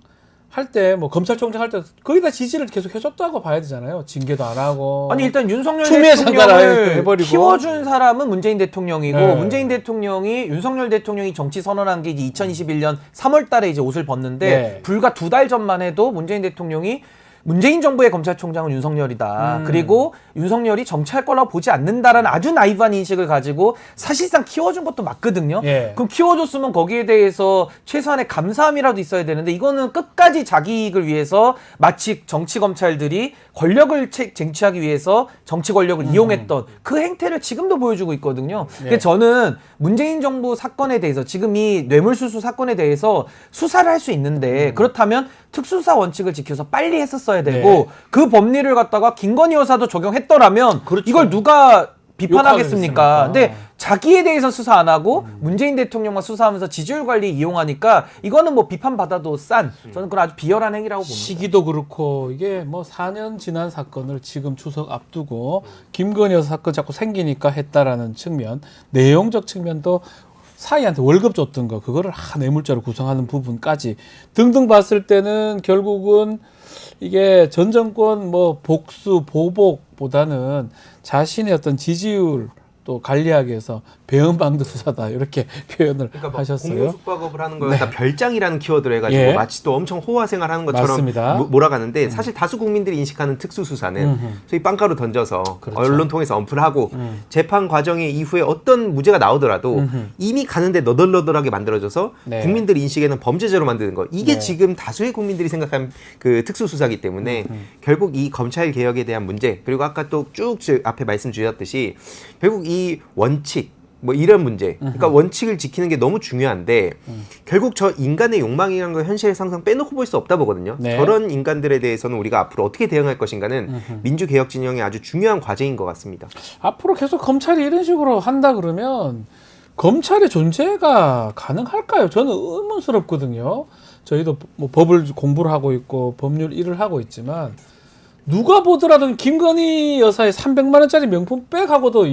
할 때 뭐 검찰총장 할 때 거기다 지지를 계속 해줬다고 봐야 되잖아요. 징계도 안 하고. 아니 일단 윤석열 추미애 장관 대통령을 해버리고. 키워준 사람은 문재인 대통령이고 네. 문재인 대통령이 윤석열 대통령이 정치 선언한 게 이제 2021년 3월달에 이제 옷을 벗는데 네. 불과 2달 전만 해도 문재인 대통령이 문재인 정부의 검찰총장은 윤석열이다. 그리고 윤석열이 정치할 거라고 보지 않는다라는 아주 나이브한 인식을 가지고 사실상 키워준 것도 맞거든요. 예. 그럼 키워줬으면 거기에 대해서 최소한의 감사함이라도 있어야 되는데 이거는 끝까지 자기 이익을 위해서 마치 정치 검찰들이 권력을 쟁취하기 위해서 정치 권력을 이용했던 그 행태를 지금도 보여주고 있거든요. 근데 저는 문재인 정부 사건에 대해서 지금 이 뇌물수수 사건에 대해서 수사를 할 수 있는데 그렇다면 특수수사 원칙을 지켜서 빨리 했었어야 되고 네. 그 법리를 갖다가 김건희 여사도 적용했더라면 그렇죠. 이걸 누가 비판하겠습니까? 욕하겠습니까? 근데 자기에 대해서 수사 안 하고 문재인 대통령만 수사하면서 지지율 관리 이용하니까 이거는 뭐 비판받아도 싼 저는 그건 아주 비열한 행위라고 봅니다. 시기도 그렇고 이게 뭐 4년 지난 사건을 지금 추석 앞두고 김건희 여사 사건 자꾸 생기니까 했다라는 측면, 내용적 측면도 사이한테 월급 줬던 거 그거를 뇌물죄로 구성하는 부분까지 등등 봤을 때는 결국은 이게 전 정권 뭐 복수 보복보다는 자신의 어떤 지지율 또 관리하기 위해서 배은방도 수사다 이렇게 표현을 하셨어요. 공무숙박업을 하는 걸 갖다 별장이라는 키워드로 해가지고 예. 마치 또 엄청 호화 생활하는 것처럼 맞습니다. 몰아가는데 사실 다수 국민들이 인식하는 특수수사는 소위 빵가루 던져서 그렇죠. 언론 통해서 언플하고 재판 과정의 이후에 어떤 무죄가 나오더라도 이미 가는데 너덜너덜하게 만들어져서 네. 국민들 인식에는 범죄죄로 만드는 거 이게 네. 지금 다수의 국민들이 생각하는 그 특수수사이기 때문에 결국 이 검찰 개혁에 대한 문제 그리고 아까 또 쭉 앞에 말씀 주셨듯이 결국 이 원칙 뭐 이런 문제, 그러니까 원칙을 지키는 게 너무 중요한데 결국 저 인간의 욕망이라는 걸 현실에 항상 빼놓고 볼 수 없다 보거든요. 네. 저런 인간들에 대해서는 우리가 앞으로 어떻게 대응할 것인가는 민주개혁 진영의 아주 중요한 과제인 것 같습니다. 앞으로 계속 검찰이 이런 식으로 한다 그러면 검찰의 존재가 가능할까요? 저는 의문스럽거든요. 저희도 뭐 법을 공부를 하고 있고 법률 일을 하고 있지만 누가 보더라도 김건희 여사의 300만 원짜리 명품백하고도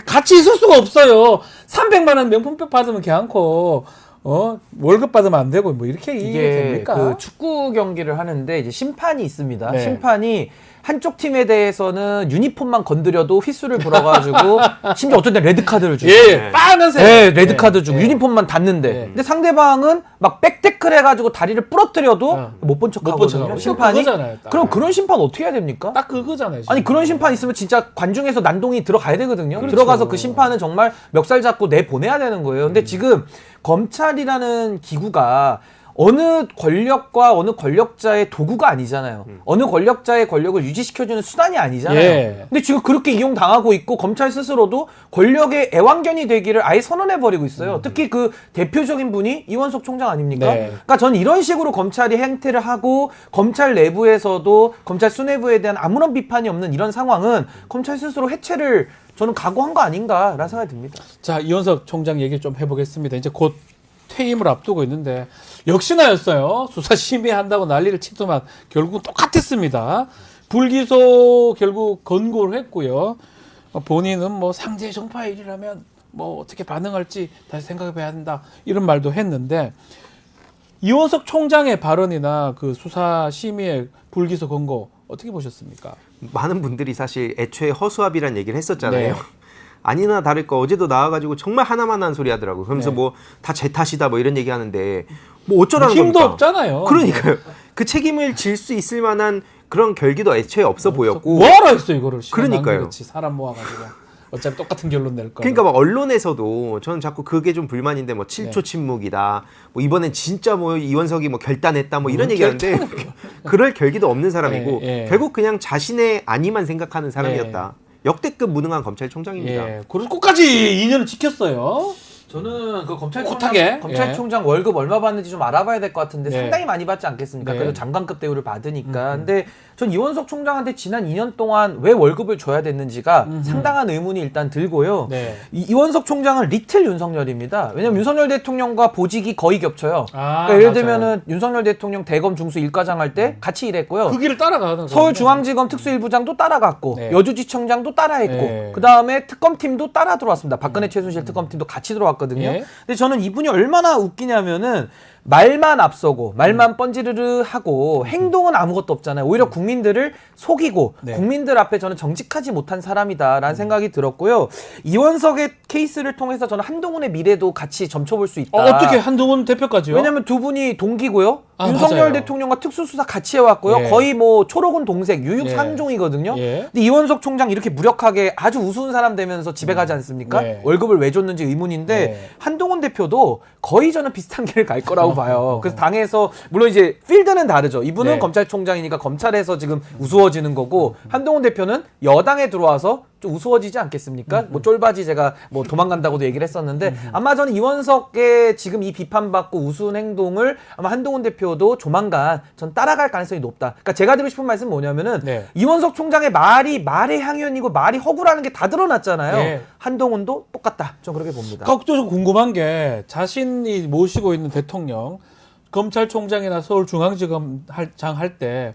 같이 있을 수가 없어요. 300만 원 명품백 받으면 걔않고 월급 받으면 안 되고 뭐 이렇게 이게 이게 됩니까? 그 축구 경기를 하는데 이제 심판이 있습니다. 네. 심판이 한쪽 팀에 대해서는 유니폼만 건드려도 휘슬을 불어가지고 심지어 어떤 때 레드 카드를 주고 예, 빨간색. 네, 레드 카드 주고 예. 유니폼만 닿는데 예. 근데 상대방은 막 백태클 해가지고 다리를 부러뜨려도 못 본 척 못 본 하거든요. 척하고. 심판이. 그거잖아요, 딱. 그럼 그런 심판 어떻게 해야 됩니까? 딱 그거잖아요. 지금. 아니 그런 심판 있으면 진짜 관중에서 난동이 들어가야 되거든요. 그렇죠. 들어가서 그 심판은 정말 멱살 잡고 내보내야 되는 거예요. 근데 지금 검찰이라는 기구가 어느 권력과 어느 권력자의 도구가 아니잖아요. 어느 권력자의 권력을 유지시켜주는 수단이 아니잖아요. 예. 근데 지금 그렇게 이용당하고 있고 검찰 스스로도 권력의 애완견이 되기를 아예 선언해버리고 있어요. 특히 그 대표적인 분이 이원석 총장 아닙니까? 네. 그러니까 전 이런 식으로 검찰이 행태를 하고 검찰 내부에서도 검찰 수뇌부에 대한 아무런 비판이 없는 이런 상황은 검찰 스스로 해체를 저는 각오한 거 아닌가라는 생각이 듭니다. 자, 이원석 총장 얘기 좀 해보겠습니다. 이제 곧 퇴임을 앞두고 있는데 역시나였어요. 수사 심의한다고 난리를 치더만 결국은 똑같았습니다. 불기소 결국 건고를 했고요. 본인은 뭐 상대 정파 일이라면 뭐 어떻게 반응할지 다시 생각해봐야 한다 이런 말도 했는데 이원석 총장의 발언이나 그 수사 심의의 불기소 건고 어떻게 보셨습니까? 많은 분들이 사실 애초에 허수아비란 얘기를 했었잖아요. 네. 아니나 다를까 어제도 나와가지고 정말 하나만 한 소리 하더라고요. 그러면서 네. 뭐 다 제 탓이다 뭐 이런 얘기 하는데 뭐 어쩌라는 힘도 겁니까? 없잖아요. 그러니까요. 그 책임을 질 수 있을 만한 그런 결기도 애초에 없어 보였고. 뭐하러 했어 이거를. 시간 그러니까요. 낭비같이 사람 모아가지고 어차피 똑같은 결론 낼 거. 그러니까 막 언론에서도 저는 자꾸 그게 좀 불만인데 뭐 7초 네. 침묵이다. 뭐 이번엔 진짜 뭐 이원석이 뭐 결단했다 뭐 이런 얘기하는데 그럴 결기도 없는 사람이고 예, 예. 결국 그냥 자신의 안위만 생각하는 사람이었다. 역대급 무능한 검찰총장입니다. 예. 그래서 끝까지 2년을 지켰어요. 저는 그 꿋하게, 검찰총장 월급 얼마 받는지 좀 알아봐야 될 것 같은데 네. 상당히 많이 받지 않겠습니까? 네. 그래도 장관급 대우를 받으니까. 근데 전 이원석 총장한테 지난 2년 동안 왜 월급을 줘야 됐는지가 상당한 의문이 일단 들고요. 네. 이원석 총장은 리틀 윤석열입니다. 왜냐면 윤석열 대통령과 보직이 거의 겹쳐요. 아, 그러니까 예를 맞아요. 들면은 윤석열 대통령 대검 중수 1과장 할 때 같이 일했고요. 그 길을 따라가는 서울중앙지검 특수일부장도 따라갔고 네. 여주지청장도 따라했고 네. 그다음에 특검팀도 따라 들어왔습니다. 박근혜 최순실 특검팀도 같이 들어왔거든요. 예. 근데 저는 이분이 얼마나 웃기냐면은 말만 앞서고 말만 번지르르 하고 행동은 아무것도 없잖아요. 오히려 국민들을 속이고 네. 국민들 앞에 저는 정직하지 못한 사람이다라는 생각이 들었고요. 이원석의 케이스를 통해서 저는 한동훈의 미래도 같이 점쳐볼 수 있다. 어떻게 한동훈 대표까지요? 왜냐면 두 분이 동기고요. 아, 윤석열 맞아요. 대통령과 특수수사 같이 해왔고요. 예. 거의 뭐 초록은 동색, 유육 예. 상종이거든요. 예. 근데 이원석 총장 이렇게 무력하게 아주 우스운 사람 되면서 집에 가지 않습니까? 네. 월급을 왜 줬는지 의문인데 네. 한동훈 대표도 거의 저는 비슷한 길을 갈 거라고 봐요. 그래서 당에서 물론 이제 필드는 다르죠. 이분은 네. 검찰총장이니까 검찰에서 지금 우스워지는 거고 한동훈 대표는 여당에 들어와서 좀 우스워지지 않겠습니까? 뭐 쫄바지 제가 뭐 도망간다고도 얘기를 했었는데 아마 저는 이원석의 지금 이 비판받고 우스운 행동을 아마 한동훈 대표도 조만간 전 따라갈 가능성이 높다. 그러니까 제가 드리고 싶은 말씀은 뭐냐면은 네. 이원석 총장의 말이 말의 향연이고 말이 허구라는 게 다 드러났잖아요. 네. 한동훈도 똑같다. 좀 그렇게 봅니다. 좀 궁금한 게 자신이 모시고 있는 대통령 검찰총장이나 서울중앙지검장 할 때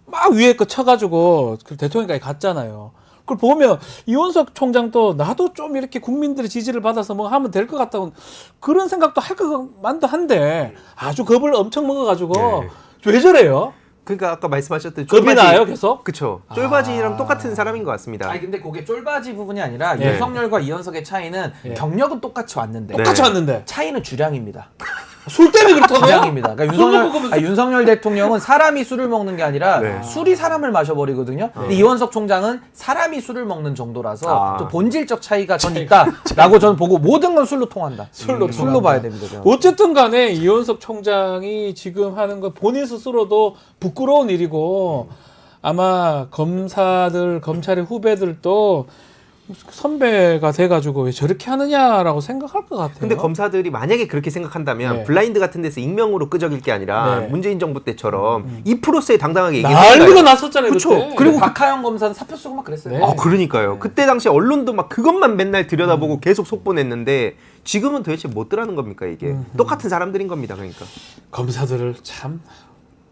막 위에 거 쳐가지고 그 대통령까지 갔잖아요. 그걸 보면 이원석 총장도 나도 좀 이렇게 국민들의 지지를 받아서 뭐 하면 될 것 같다고 그런 생각도 할 것만도 한데 아주 겁을 엄청 먹어가지고 네. 왜 저래요? 그러니까 아까 말씀하셨듯이 겁이 나요 계속? 그쵸. 쫄바지랑 똑같은 사람인 것 같습니다. 아니 근데 그게 쫄바지 부분이 아니라 네. 윤석열과 이원석의 차이는 네. 경력은 똑같이 왔는데 똑같이 네. 왔는데 차이는 주량입니다. 술 때문에 그렇다고요? 주량입니다. 그러니까 술 먹고 그러면 윤석열 대통령은 사람이 술을 먹는 게 아니라 네. 술이 사람을 마셔버리거든요. 근데 이원석 총장은 사람이 술을 먹는 정도라서 아. 좀 본질적 차이가 전 있다라고 저는 보고 모든 건 술로 통한다. 술로 통한다. 봐야 됩니다. 저는. 어쨌든 간에 이원석 총장이 지금 하는 거 본인 스스로도 부끄러운 일이고 아마 검사들, 검찰의 후배들도 선배가 돼가지고 왜 저렇게 하느냐라고 생각할 것 같아요. 근데 검사들이 만약에 그렇게 생각한다면 네. 블라인드 같은 데서 익명으로 끄적일 게 아니라 네. 문재인 정부 때처럼 이 프로세에 당당하게 난리가 얘기해요. 났었잖아요. 그쵸. 그때. 그리고 그리고 박하영 검사는 사표 쓰고 막 그랬어요. 네. 아, 그러니까요. 그때 당시 언론도 막 그것만 맨날 들여다보고 계속 속보냈는데 지금은 도대체 뭐 뜨라는 겁니까 이게? 똑같은 사람들인 겁니다. 그러니까. 검사들을 참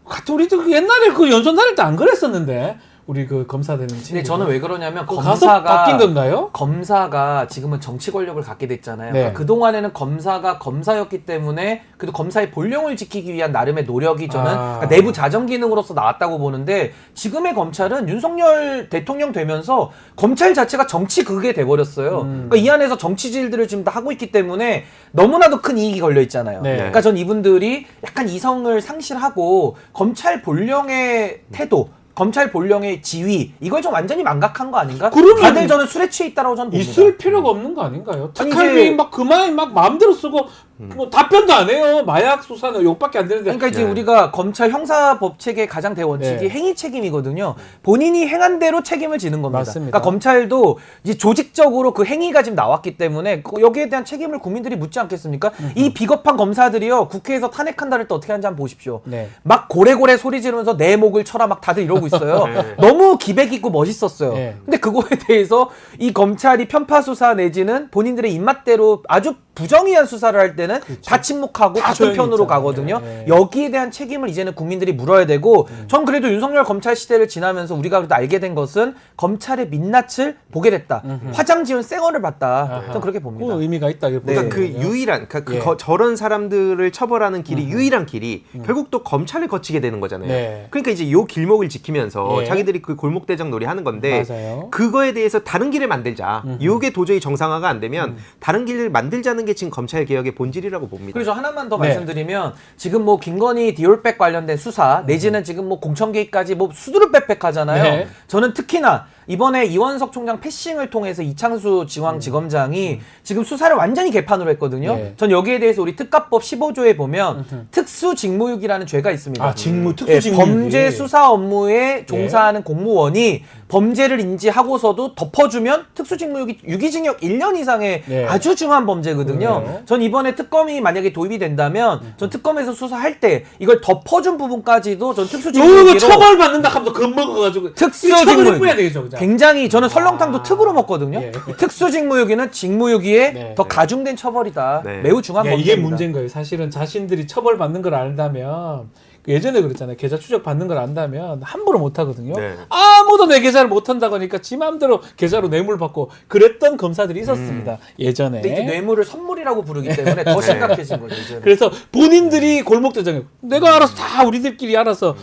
같은 우리도 옛날에 그 연수원 다닐 때 안 그랬었는데 우리 그 검사 되는 친구. 근데 저는 왜 그러냐면 가서 바뀐 건가요? 검사가 지금은 정치 권력을 갖게 됐잖아요. 네. 그러니까 그동안에는 검사가 검사였기 때문에 그래도 검사의 본령을 지키기 위한 나름의 노력이 저는 그러니까 내부 자정 기능으로서 나왔다고 보는데 지금의 검찰은 윤석열 대통령 되면서 검찰 자체가 정치 그게 돼버렸어요. 그러니까 이 안에서 정치질들을 지금 다 하고 있기 때문에 너무나도 큰 이익이 걸려 있잖아요. 네. 그러니까 전 이분들이 약간 이성을 상실하고 검찰 본령의 태도 검찰 본령의 지위 이걸 좀 완전히 망각한 거 아닌가? 그러면 다들 저는 술에 취해 있다라고 저는 봅니다. 있을 필요가 없는 거 아닌가요? 아니, 특활비 이제- 막 그만 막 마음대로 쓰고 뭐 답변도 안 해요. 마약 수사는 욕밖에 안 되는데. 그러니까 이제 네. 우리가 검찰 형사법 체계의 가장 대원칙이 네. 행위 책임이거든요. 본인이 행한 대로 책임을 지는 겁니다. 맞습니다. 그러니까 검찰도 이제 조직적으로 그 행위가 지금 나왔기 때문에 여기에 대한 책임을 국민들이 묻지 않겠습니까? 이 비겁한 검사들이요 국회에서 탄핵한다 할 때 어떻게 하는지 한번 보십시오. 네. 막 고래고래 소리 지르면서 내 목을 쳐라 막 다들 이러고 있어요. 네. 너무 기백 있고 멋있었어요. 네. 근데 그거에 대해서 이 검찰이 편파 수사 내지는 본인들의 입맛대로 아주 부정의한 수사를 할 때는 다 침묵하고 다 같은 조용히 편으로 있잖아요. 가거든요. 네. 여기에 대한 책임을 이제는 국민들이 물어야 되고 전 그래도 윤석열 검찰 시대를 지나면서 우리가 그래도 알게 된 것은 검찰의 민낯을 보게 됐다. 화장 지은 쌩얼을 봤다. 전 그렇게 봅니다. 그 의미가 있다. 이렇게 그러니까 보는 그 거군요. 유일한 예. 저런 사람들을 처벌하는 길이 유일한 길이 결국 또 검찰을 거치게 되는 거잖아요. 네. 그러니까 이제 요 길목을 지키면서 예. 자기들이 그 골목대장 놀이 하는 건데 맞아요. 그거에 대해서 다른 길을 만들자. 요게 도저히 정상화가 안 되면 다른 길을 만들자는 게 지금 검찰 개혁의 본질이라고 봅니다. 그리고 저 하나만 더 네. 말씀드리면 지금 뭐 김건희 디올백 관련된 수사 내지는 지금 뭐 공천 개입까지 뭐 수두룩 빽빽하잖아요. 네. 저는 특히나 이번에 이원석 총장 패싱을 통해서 이창수 지방지검장이 지금 수사를 완전히 개판으로 했거든요. 네. 전 여기에 대해서 우리 특가법 15조에 보면 특수직무유기라는 죄가 있습니다. 아, 직무 예, 특수직무 범죄 수사 업무에 종사하는 공무원이 범죄를 인지하고서도 덮어주면 특수직무유기 유기징역 1년 이상의 네. 아주 중한 범죄거든요. 그래요? 전 이번에 특검이 만약에 도입이 된다면 전 특검에서 수사할 때 이걸 덮어준 부분까지도 전 요거 특수직무유기로 처벌받는다 하면 겁먹어가지고 특수직무유기 뿌야 되겠죠, 그죠? 굉장히 저는 설렁탕도 특으로 먹거든요. 예. 특수직무유기는 직무유기에 네. 더 가중된 처벌이다. 네. 매우 중한 야, 범죄입니다. 이게 문제인 거예요. 사실은 자신들이 처벌받는 걸 안다면 예전에 그랬잖아요. 계좌 추적 받는 걸 안다면 함부로 못 하거든요. 네. 아무도 내 계좌를 못 한다고 하니까 지 마음대로 계좌로 뇌물 받고 그랬던 검사들이 있었습니다. 예전에. 근데 이제 뇌물을 선물이라고 부르기 때문에 더 심각해진 거죠. 이제는. 그래서 본인들이 골목대장에 내가 알아서 다 우리들끼리 알아서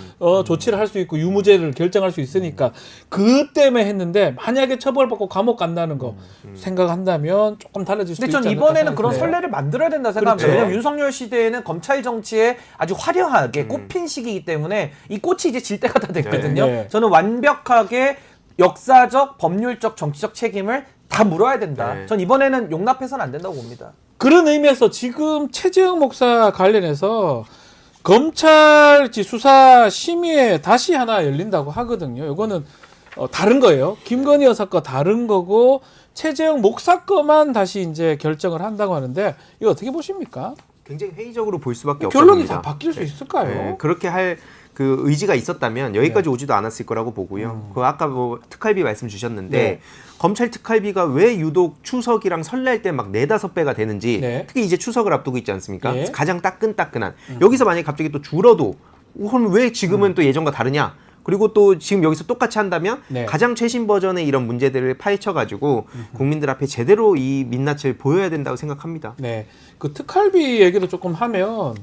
조치를 할 수 있고 유무죄를 결정할 수 있으니까 그 때문에 했는데 만약에 처벌받고 감옥 간다는 거 생각한다면 조금 달라질 수도 근데 있지 전 않을까 이번에는 그런 생각해요. 선례를 만들어야 된다 생각합니다. 그렇죠. 왜냐면 윤석열 시대에는 검찰 정치에 아주 화려하게 꼽힌 시기이기 때문에 이 꽃이 이제 질 때가 다 됐거든요. 네. 저는 완벽하게 역사적, 법률적, 정치적 책임을 다 물어야 된다. 네. 전 이번에는 용납해서는 안 된다고 봅니다. 그런 의미에서 지금 최재형 목사 관련해서 검찰 수사 심의에 다시 하나 열린다고 하거든요. 이거는 다른 거예요. 김건희 여사 거 다른 거고 최재형 목사 거만 다시 이제 결정을 한다고 하는데 이거 어떻게 보십니까? 굉장히 회의적으로 볼 수밖에 없습니다. 결론이 다 바뀔 수 있을까요? 네, 그렇게 할 그 의지가 있었다면 여기까지 오지도 않았을 거라고 보고요. 그 아까 뭐 특활비 말씀 주셨는데 네. 검찰 특활비가 왜 유독 추석이랑 설날 때 막 4-5배가 되는지 네. 특히 이제 추석을 앞두고 있지 않습니까? 네. 가장 따끈따끈한 여기서 만약에 갑자기 또 줄어도 그럼 왜 지금은 또 예전과 다르냐? 그리고 또 지금 여기서 똑같이 한다면 네. 가장 최신 버전의 이런 문제들을 파헤쳐가지고 국민들 앞에 제대로 이 민낯을 보여야 된다고 생각합니다. 네. 그 특활비 얘기도 조금 하면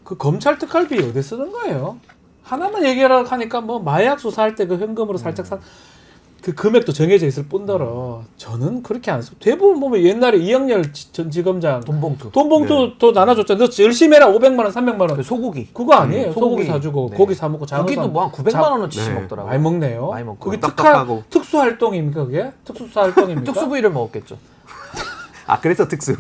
그 검찰 특활비 어디 쓰는 거예요? 하나만 얘기하라 하니까 뭐 마약 수사할 때 그 현금으로 살짝 그 금액도 정해져 있을 뿐더러 저는 그렇게 안 써. 대부분 보면 옛날에 이영렬 전 지검장 돈봉투. 돈봉투 또 나눠줬잖아요. 너 열심히 해라 500만 원, 300만 원. 그 소고기. 그거 아니에요. 소고기. 소고기 사주고 네. 고기 사 먹고 장어 고기도 사 뭐 한 900만 원어치씩 네. 먹더라고요. 많이 먹네요. 많이 먹고. 그게 딱딱하고. 특수 활동입니까 그게? 특수사 활동입니까? 특수 부위를 먹었겠죠. 아 그래서 특수.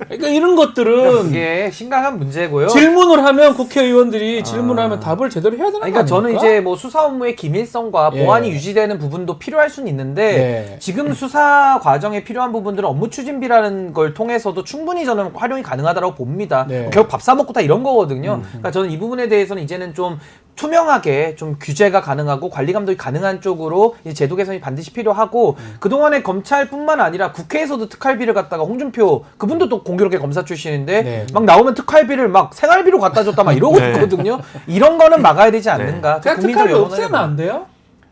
그러니까 이런 것들은 이게 심각한 문제고요. 질문을 하면 국회의원들이 질문을 하면 답을 제대로 해야 되는 거 그러니까 아닙니까? 저는 이제 뭐 수사 업무의 기밀성과 예. 보안이 유지되는 부분도 필요할 수는 있는데 네. 지금 수사 과정에 필요한 부분들은 업무 추진비라는 걸 통해서도 충분히 저는 활용이 가능하다고 봅니다. 네. 뭐 결국 밥 사 먹고 다 이런 거거든요. 그러니까 저는 이 부분에 대해서는 이제는 좀 투명하게 좀 규제가 가능하고 관리 감독이 가능한 쪽으로 이제 제도 개선이 반드시 필요하고 그동안에 검찰뿐만 아니라 국회에서도 특활비를 갖다가 홍준표 그분도 또 공교롭게 검사 출신인데 네. 막 나오면 특활비를 막 생활비로 갖다 줬다 막 이러고 네. 있거든요. 이런 거는 막아야 되지 않는가. 그냥 국민들 특활비 여론을 없애면 안 돼요?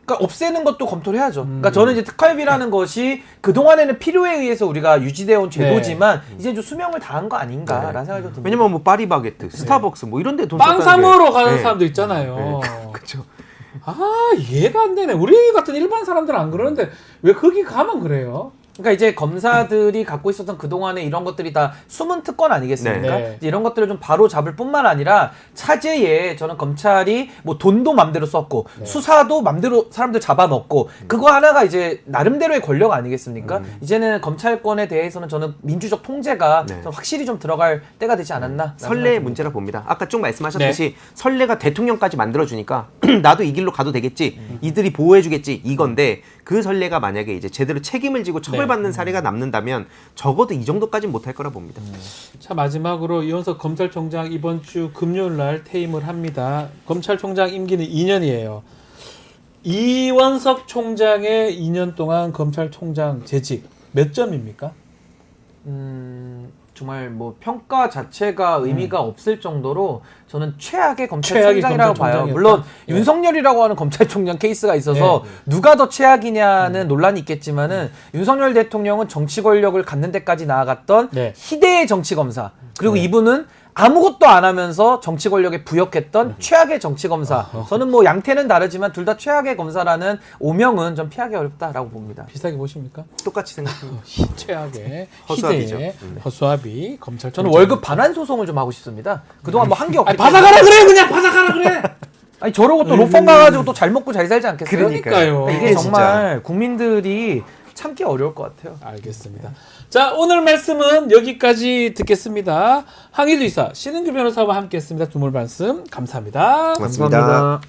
그러니까 없애는 것도 검토를 해야죠. 그러니까 저는 이제 특활비라는 것이 그동안에는 필요에 의해서 우리가 유지되어 온 제도지만 이제 좀 수명을 다한 거 아닌가라는 생각이 좀 듭니다. 왜냐면 뭐 파리바게트, 스타벅스 뭐 이런 데 돈 빵 썼다는 사 게- 먹으러 가는 네. 사람도 있잖아요. 그렇죠. 아 이해가 안 되네. 우리 같은 일반 사람들은 안 그러는데 왜 거기 가면 그래요? 그러니까 이제 검사들이 갖고 있었던 그동안에 이런 것들이 다 숨은 특권 아니겠습니까? 네. 이제 이런 것들을 좀 바로 잡을 뿐만 아니라 차제에 저는 검찰이 뭐 돈도 맘대로 썼고 수사도 맘대로 사람들 잡아먹고 그거 하나가 이제 나름대로의 권력 아니겠습니까? 이제는 검찰권에 대해서는 저는 민주적 통제가 네. 좀 확실히 좀 들어갈 때가 되지 않았나? 선례의 문제라 봅니다. 아까 쭉 말씀하셨듯이 선례가 대통령까지 만들어주니까 나도 이 길로 가도 되겠지. 이들이 보호해주겠지. 이건데 그 선례가 만약에 이제 제대로 책임을 지고 처벌받는 사례가 남는다면 적어도 이 정도까지는 못할 거라 봅니다. 자 마지막으로 이원석 검찰총장 이번 주 금요일 날 퇴임을 합니다. 검찰총장 임기는 2년이에요. 이원석 총장의 2년 동안 검찰총장 재직 몇 점입니까? 정말 뭐 평가 자체가 의미가 없을 정도로 저는 최악의 최악의 검찰총장이라고 봐요. 검찰총장이었다? 물론 예. 윤석열이라고 하는 검찰총장 케이스가 있어서 누가 더 최악이냐는 논란이 있겠지만은 윤석열 대통령은 정치 권력을 갖는 데까지 나아갔던 네. 희대의 정치 검사. 그리고 네. 이분은 아무것도 안 하면서 정치 권력에 부역했던 최악의 정치 검사. 저는 뭐 양태는 다르지만 둘 다 최악의 검사라는 오명은 좀 피하기 어렵다라고 봅니다. 비슷하게 보십니까? 똑같이 생각합니다. 최악의 허수아비죠. 희대의 허수아비 검찰총장. 저는 월급 반환 소송을 좀 하고 싶습니다. 그동안 뭐 한 게 없기 아니, 때문에. 받아가라 그래 그냥 받아가라 그래. 아니 저러고 또 로펌 가가지고 또 잘 먹고 잘 살지 않겠어요? 그러니까요. 그러니까 이게 정말 국민들이 참기 어려울 것 같아요. 알겠습니다. 자 오늘 말씀은 여기까지 듣겠습니다. 항의도 이사 신은규 변호사와 함께했습니다. 두물 말씀 감사합니다. 고맙습니다.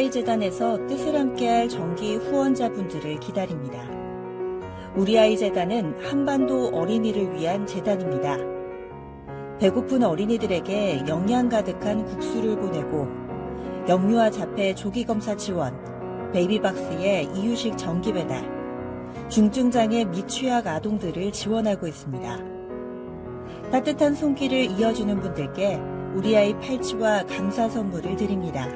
아이 재단에서 뜻을 함께할 정기 후원자분들을 기다립니다. 우리 아이 재단은 한반도 어린이를 위한 재단입니다. 배고픈 어린이들에게 영양 가득한 국수를 보내고 영유아 자폐 조기 검사 지원, 베이비박스의 이유식 정기 배달, 중증장애 및 취약 아동들을 지원하고 있습니다. 따뜻한 손길을 이어주는 분들께 우리 아이 팔찌와 감사 선물을 드립니다.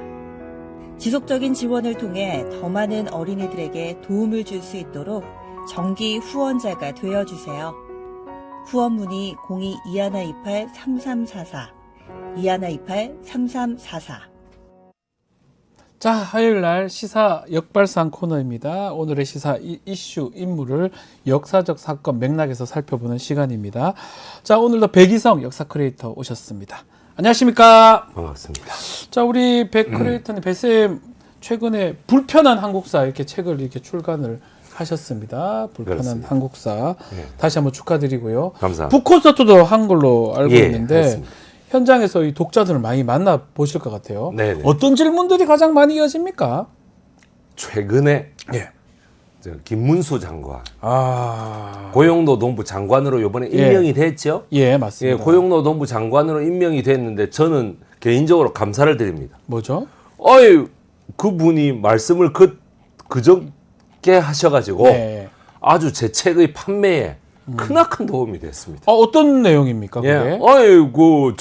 지속적인 지원을 통해 더 많은 어린이들에게 도움을 줄 수 있도록 정기 후원자가 되어주세요. 후원 문의 02-2128-3344, 2128-3344. 자, 화요일 날 시사 역발상 코너입니다. 오늘의 시사 이슈 인물을 역사적 사건 맥락에서 살펴보는 시간입니다. 자, 오늘도 백이성 역사 크리에이터 오셨습니다. 안녕하십니까? 반갑습니다. 자, 우리 백 크리에이터님, 백쌤 최근에 불편한 한국사 이렇게 책을 이렇게 출간을 하셨습니다. 불편한 그렇습니다. 한국사. 네. 다시 한번 축하드리고요. 감사합니다. 북콘서트도 한 걸로 알고 예, 있는데 했습니다. 현장에서 이 독자들을 많이 만나 보실 것 같아요. 네네. 어떤 질문들이 가장 많이 이어집니까? 최근에 예. 김문수 장관, 아, 고용노동부 장관으로 이번에 예. 임명이 됐죠. 예, 예, 맞습니다. 고용노동부 장관으로 임명이 됐는데 저는 개인적으로 감사를 드립니다. 뭐죠? 어이, 그분이 말씀을 그저께 하셔가지고 네. 아주 제 책의 판매에 크나큰 도움이 됐습니다. 어떤 내용입니까, 그게? 예, 어이구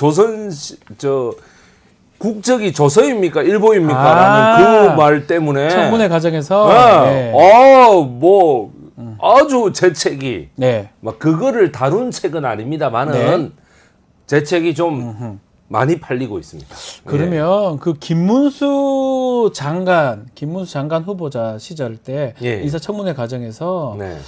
국적이 조서입니까 일보입니까라는 그 말 때문에 청문회 과정에서 네. 뭐 아주 제 책이 네. 막 그거를 다룬 책은 아닙니다만은 네. 제 책이 좀 많이 팔리고 있습니다. 그러면 그 김문수 장관 후보자 시절 때 예. 인사청문회 과정에서 네.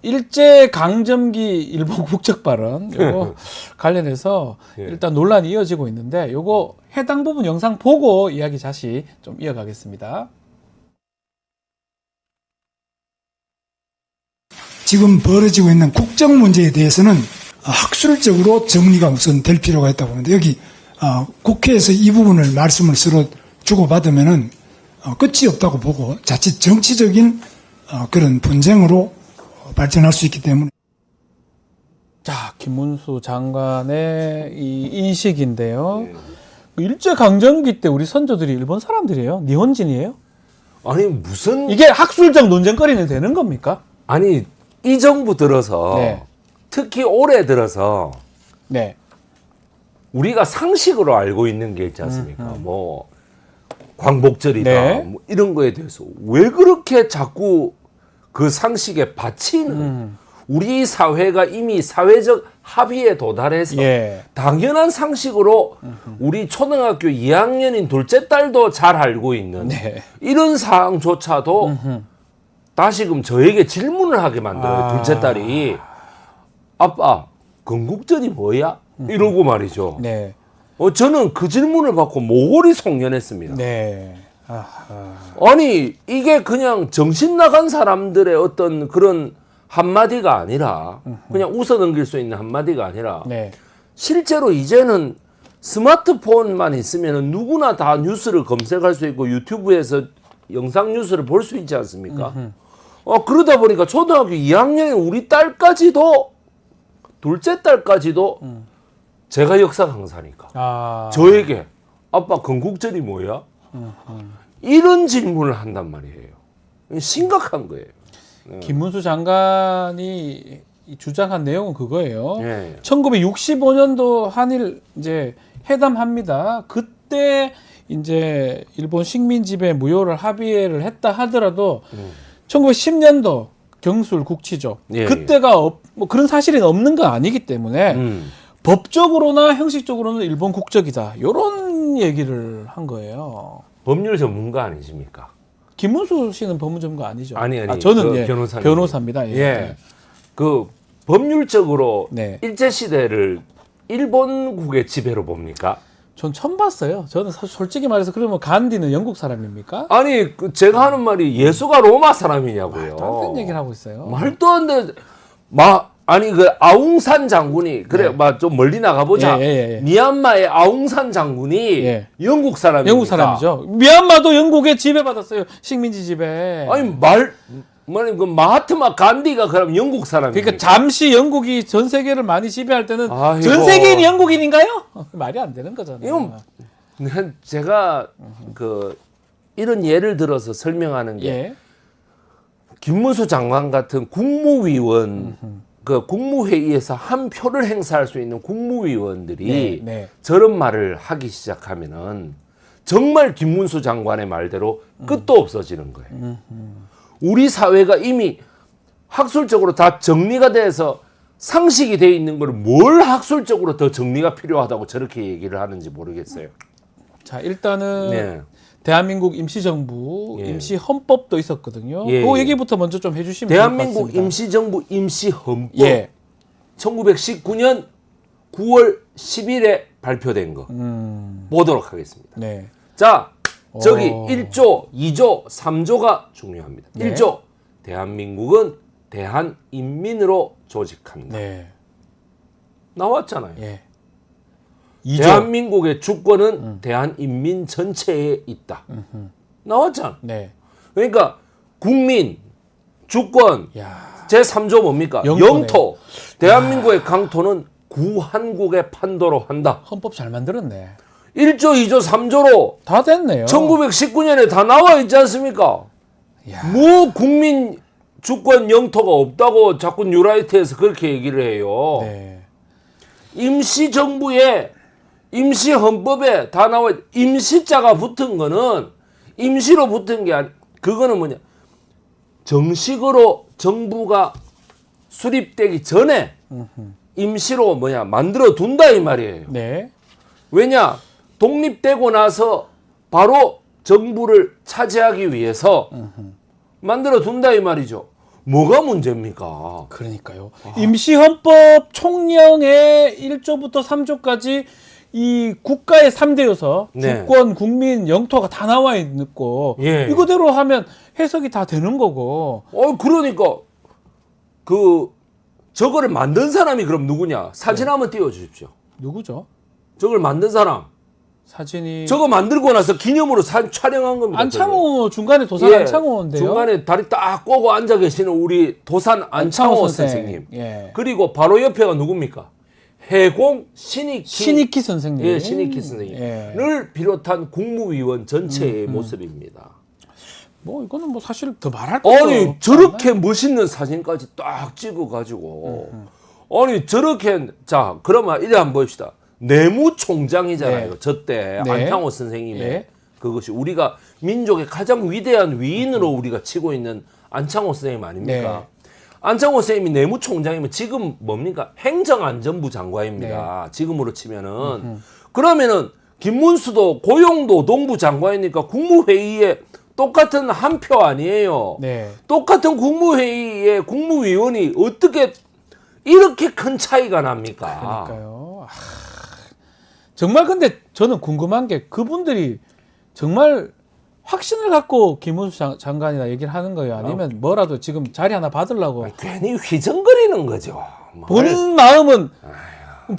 일제 강점기 일본 국적 발언 요거 관련해서 예. 일단 논란이 이어지고 있는데 요거 해당 부분 영상 보고 이야기 다시 좀 이어가겠습니다. 지금 벌어지고 있는 국정 문제에 대해서는 학술적으로 정리가 우선 될 필요가 있다고 보는데 여기 국회에서 이 부분을 말씀을 서로 주고받으면은 끝이 없다고 보고 자칫 정치적인 그런 분쟁으로 발전할 수 있기 때문에 자, 김문수 장관의 이 인식인데요. 일제 강점기 때 우리 선조들이 일본 사람들이에요? 니혼진이에요? 아니 무슨 이게 학술적 논쟁거리는 되는 겁니까? 아니 이 정부 들어서 네. 특히 올해 들어서 네. 우리가 상식으로 알고 있는 게 있지 않습니까? 뭐 광복절이다 네. 뭐 이런 거에 대해서 왜 그렇게 자꾸 그 상식에 바치는 우리 사회가 이미 사회적 합의에 도달해서 예. 당연한 상식으로 우리 초등학교 2학년인 둘째 딸도 잘 알고 있는 네. 이런 사항조차도 다시금 저에게 질문을 하게 만들어요. 둘째 딸이 아빠 건국절이 뭐야? 이러고 말이죠. 네. 저는 그 질문을 받고 모골이 송연했습니다. 네. 아니 이게 그냥 정신 나간 사람들의 어떤 그런 한마디가 아니라 그냥 웃어 넘길 수 있는 한마디가 아니라 네. 실제로 이제는 스마트폰만 있으면 누구나 다 뉴스를 검색할 수 있고 유튜브에서 영상 뉴스를 볼 수 있지 않습니까? 그러다 보니까 초등학교 2학년인 우리 딸까지도 둘째 딸까지도 제가 역사 강사니까 저에게 아빠 건국절이 뭐야? 이런 질문을 한단 말이에요. 심각한 거예요. 김문수 장관이 주장한 내용은 그거예요. 예. 1965년도 한일 이제 회담합니다. 그때 이제 일본 식민 지배 무효를 합의를 했다 하더라도 1910년도 경술 국치죠. 예, 그때가 뭐 그런 사실이 없는 건 아니기 때문에 법적으로나 형식적으로는 일본 국적이다. 이런 얘기를 한 거예요. 법률 전문가 아니십니까? 김문수 씨는 법무 전문가 아니죠? 아니, 저는 그 예, 변호사님. 변호사입니다. 예. 예. 그 법률적으로 네. 일제 시대를 일본국의 지배로 봅니까? 전 처음 봤어요. 저는 솔직히 말해서 그러면 간디는 영국 사람입니까? 아니 제가 하는 말이 예수가 로마 사람이냐고요. 말도 안 되는 얘기를 하고 있어요. 말도 안 돼. 아니 그 아웅산 장군이 그래 막 좀 멀리 나가보자. 예. 미얀마의 아웅산 장군이 예. 영국 사람입니까? 영국 사람이죠. 미얀마도 영국에 지배받았어요. 식민지 지배. 아니 그 마하트마 간디가 그럼 영국 사람입니까? 그러니까 잠시 영국이 전 세계를 많이 지배할 때는 아이고. 전 세계인이 영국인인가요? 말이 안 되는 거잖아요. 이건 제가 그 이런 예를 들어서 설명하는 게 예. 김문수 장관 같은 국무위원 그 국무회의에서 한 표를 행사할 수 있는 국무위원들이 네. 저런 말을 하기 시작하면은 정말 김문수 장관의 말대로 끝도 없어지는 거예요. 우리 사회가 이미 학술적으로 다 정리가 돼서 상식이 돼 있는 걸 뭘 학술적으로 더 정리가 필요하다고 저렇게 얘기를 하는지 모르겠어요. 자, 일단은 네. 대한민국 임시정부, 예. 임시헌법도 있었거든요. 예, 그 예. 얘기부터 먼저 좀 해주시면 대한민국 좋을 것 같습니다. 임시정부 임시헌법 예. 1919년 9월 10일에 발표된 거 보도록 하겠습니다. 네. 자, 저기 오. 1조, 2조, 3조가 중요합니다. 네. 1조, 대한민국은 대한인민으로 조직한다. 네. 나왔잖아요. 예. 2조. 대한민국의 주권은 대한인민 전체에 있다. 나왔잖아. 네. 그러니까 국민, 주권, 야. 제3조 뭡니까? 영토네. 영토. 대한민국의 강토는 구한국의 판도로 한다. 헌법 잘 만들었네. 1조, 2조, 3조로 다 됐네요. 1919년에 다 나와 있지 않습니까? 야. 뭐 국민 주권 영토가 없다고 자꾸 뉴라이트에서 그렇게 얘기를 해요. 네. 임시정부에 임시헌법에 다 나와 임시자가 붙은 거는 임시로 붙은 게 그거는 뭐냐 정식으로 정부가 수립되기 전에 임시로 만들어 둔다 이 말이에요. 네. 왜냐 독립되고 나서 바로 정부를 차지하기 위해서 만들어 둔다 이 말이죠. 뭐가 문제입니까? 그러니까요. 임시헌법 총령의 1조부터 3조까지 이 국가의 3대 요소, 네. 주권, 국민, 영토가 다 나와 있고 예. 이거대로 하면 해석이 다 되는 거고. 그러니까 저거를 만든 사람이 그럼 누구냐? 사진 한번 띄워 주십시오. 누구죠? 저걸 만든 사람. 사진이 저거 만들고 나서 기념으로 사진 촬영한 겁니다. 안창호 중간에 도산 예, 안창호인데요. 중간에 다리 딱 꼬고 앉아 계시는 우리 도산 안창호 선생님. 예. 그리고 바로 옆에가 누굽니까? 해공 신익희 신익희 선생님. 예, 신익희 선생님을 비롯한 국무위원 전체의 모습입니다. 뭐 이거는 뭐 사실 더 말할 거 없죠. 아니 저렇게 멋있는 사진까지 딱 찍어가지고 아니 저렇게 자 그러면 이래 한번 봅시다. 내무총장이잖아요. 네. 저때 네. 안창호 선생님의 네. 그것이 우리가 민족의 가장 위대한 위인으로 우리가 치고 있는 안창호 선생님 아닙니까? 네. 안창호 선생님이 내무총장이면 지금 뭡니까? 행정안전부 장관입니다. 지금으로 치면은 그러면은 김문수도 고용노동부 장관이니까 국무회의에 똑같은 한 표 아니에요. 네. 똑같은 국무회의에 국무위원이 어떻게 이렇게 큰 차이가 납니까? 그러니까요. 정말 근데 저는 궁금한 게 그분들이 정말 확신을 갖고 김문수 장관이나 얘기를 하는 거예요? 아니면 뭐라도 지금 자리 하나 받으려고? 괜히 휘청거리는 거죠. 본인 마음은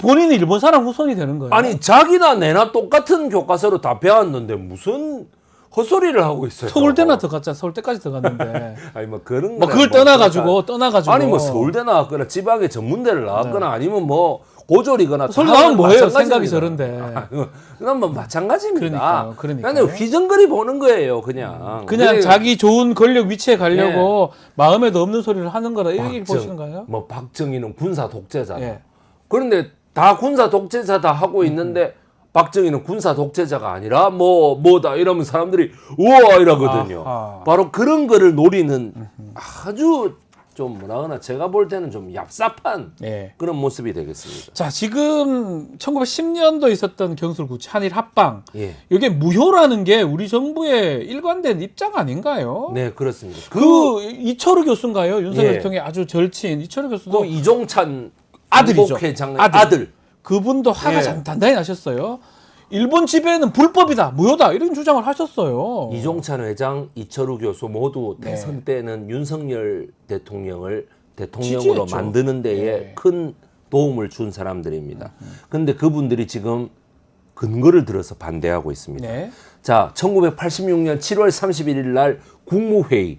본인이 일본 사람 후손이 되는 거예요. 아니 자기나 내나 똑같은 교과서로 다 배웠는데 무슨 헛소리를 하고 있어요. 서울대나 더 갔잖아. 서울대까지 더 갔는데. 아니 뭐 그런 뭐 그걸 떠나가지고. 아니 뭐 서울대 나왔거나 지방의 전문대를 나왔거나 아니면 뭐 고졸이거나 서울 나오면 뭐예요? 생각이 저런데. 그건 뭐 마찬가지입니다. 그러니까요. 그냥 휘정거리 보는 거예요, 그냥. 그냥 자기 좋은 권력 위치에 가려고 마음에도 없는 소리를 하는 거라 이렇게 보시는 거예요? 뭐 박정희는 군사 독재자다. 예. 그런데 다 군사 독재자다 하고 있는데 박정희는 군사 독재자가 아니라 뭐다 이러면 사람들이 우와 이러거든요. 아하. 바로 그런 거를 노리는 아주 좀 뭐라 하나 제가 볼 때는 좀 얍삽한 예. 그런 모습이 되겠습니다. 자, 지금 1910년도 있었던 경술구치 한일 합방. 예. 이게 무효라는 게 우리 정부의 일관된 입장 아닌가요? 네, 그렇습니다. 이철우 교수인가요? 윤석열 예. 대통령의 아주 절친 이철우 교수도 그 이종찬 아들이죠. 회장 아들. 그분도 화가 예. 단단히 나셨어요. 일본 지배는 불법이다, 무효다 이런 주장을 하셨어요. 이종찬 회장, 이철우 교수 모두 네. 대선 때는 윤석열 대통령을 대통령으로 지지했죠. 만드는 데에 예. 큰 도움을 준 사람들입니다. 근데 그분들이 지금 근거를 들어서 반대하고 있습니다. 네. 자, 1986년 7월 31일 날 국무회의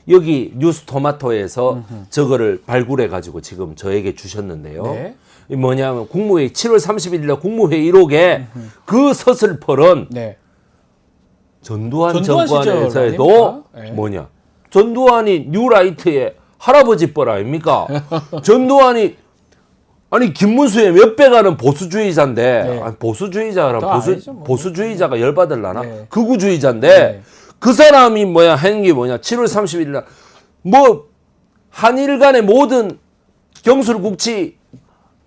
여기 뉴스토마토에서 저거를 발굴해 가지고 지금 저에게 주셨는데요. 네. 이 뭐냐면 국무회의 7월 31일 날 국무회의록에 그 서슬펄은 네. 전두환 전두환 시절 정권에서도 아닙니까? 네. 뭐냐? 전두환이 뉴라이트의 할아버지 뻘 아닙니까? 전두환이 아니 김문수의 몇 배 가는 보수주의자인데 네. 아니, 보수주의자라 더 아니죠, 뭐. 보수주의자가 열받을라나? 네. 극우주의자인데 네. 그 사람이 뭐야 하는 게 뭐냐? 7월 31일 날 뭐 한일 간의 모든 경술국치